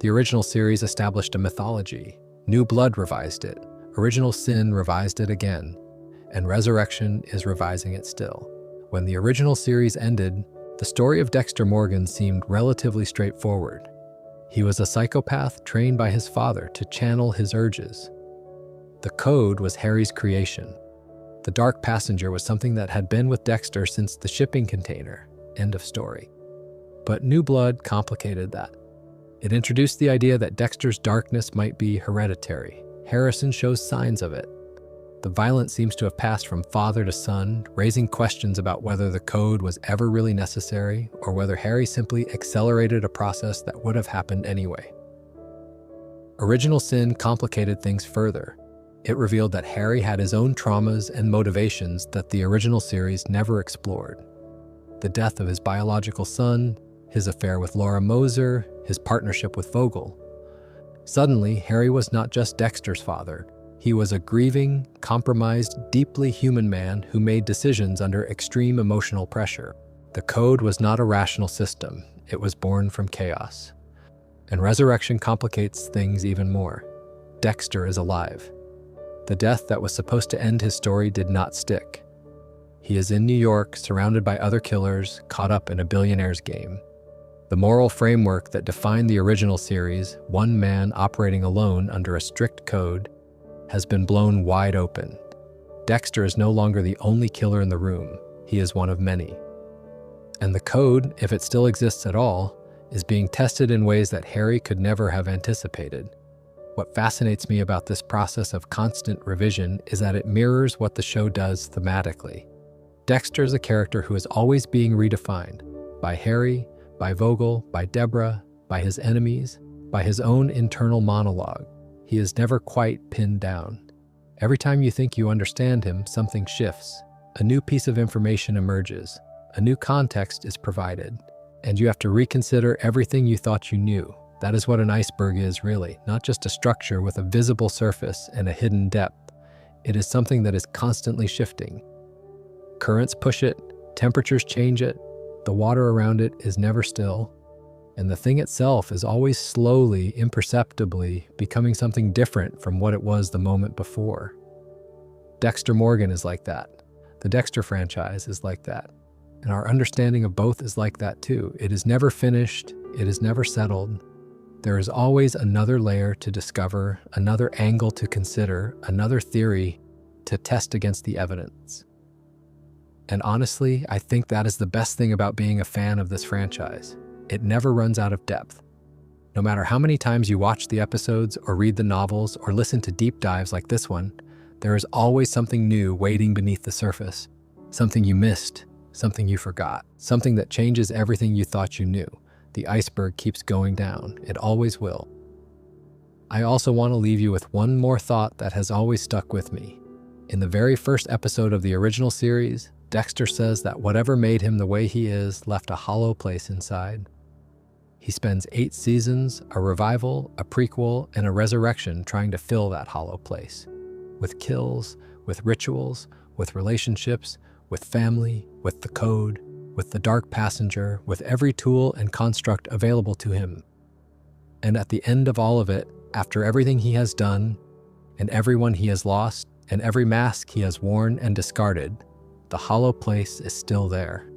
S1: The original series established a mythology, New Blood revised it, Original Sin revised it again, and Resurrection is revising it still. When the original series ended, the story of Dexter Morgan seemed relatively straightforward. He was a psychopath trained by his father to channel his urges. The Code was Harry's creation. The Dark Passenger was something that had been with Dexter since the shipping container. End of story. But New Blood complicated that. It introduced the idea that Dexter's darkness might be hereditary. Harrison shows signs of it. The violence seems to have passed from father to son, raising questions about whether the Code was ever really necessary or whether Harry simply accelerated a process that would have happened anyway. Original Sin complicated things further. It revealed that Harry had his own traumas and motivations that the original series never explored. The death of his biological son, his affair with Laura Moser, his partnership with Vogel. Suddenly, Harry was not just Dexter's father. He was a grieving, compromised, deeply human man who made decisions under extreme emotional pressure. The Code was not a rational system. It was born from chaos. And Resurrection complicates things even more. Dexter is alive. The death that was supposed to end his story did not stick. He is in New York, surrounded by other killers, caught up in a billionaire's game. The moral framework that defined the original series, one man operating alone under a strict code, has been blown wide open. Dexter is no longer the only killer in the room. He is one of many. And the Code, if it still exists at all, is being tested in ways that Harry could never have anticipated. What fascinates me about this process of constant revision is that it mirrors what the show does thematically. Dexter is a character who is always being redefined by Harry, by Vogel, by Deborah, by his enemies, by his own internal monologue. He is never quite pinned down. Every time you think you understand him, something shifts. A new piece of information emerges. A new context is provided. And you have to reconsider everything you thought you knew. That is what an iceberg is, really, not just a structure with a visible surface and a hidden depth. It is something that is constantly shifting. Currents push it, temperatures change it, the water around it is never still, and the thing itself is always slowly, imperceptibly becoming something different from what it was the moment before. Dexter Morgan is like that. The Dexter franchise is like that. And our understanding of both is like that too. It is never finished, it is never settled. There is always another layer to discover, another angle to consider, another theory to test against the evidence. And honestly, I think that is the best thing about being a fan of this franchise. It never runs out of depth. No matter how many times you watch the episodes or read the novels or listen to deep dives like this one, there is always something new waiting beneath the surface. Something you missed, something you forgot, something that changes everything you thought you knew. The iceberg keeps going down. It always will. I also want to leave you with one more thought that has always stuck with me. In the very first episode of the original series, Dexter says that whatever made him the way he is left a hollow place inside. He spends 8 seasons, a revival, a prequel, and a resurrection trying to fill that hollow place. With kills, with rituals, with relationships, with family, with the code, with the dark passenger, with every tool and construct available to him. And at the end of all of it, after everything he has done, and everyone he has lost, and every mask he has worn and discarded, the hollow place is still there.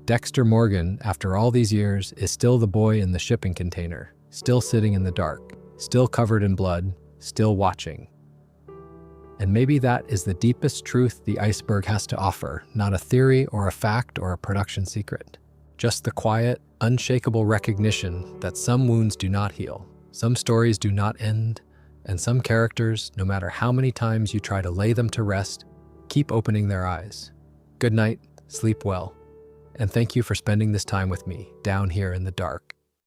S1: Dexter Morgan, after all these years, is still the boy in the shipping container, still sitting in the dark, still covered in blood, still watching. And maybe that is the deepest truth the iceberg has to offer, not a theory or a fact or a production secret. Just the quiet, unshakable recognition that some wounds do not heal, some stories do not end, and some characters, no matter how many times you try to lay them to rest, keep opening their eyes. Good night, sleep well, and thank you for spending this time with me down here in the dark.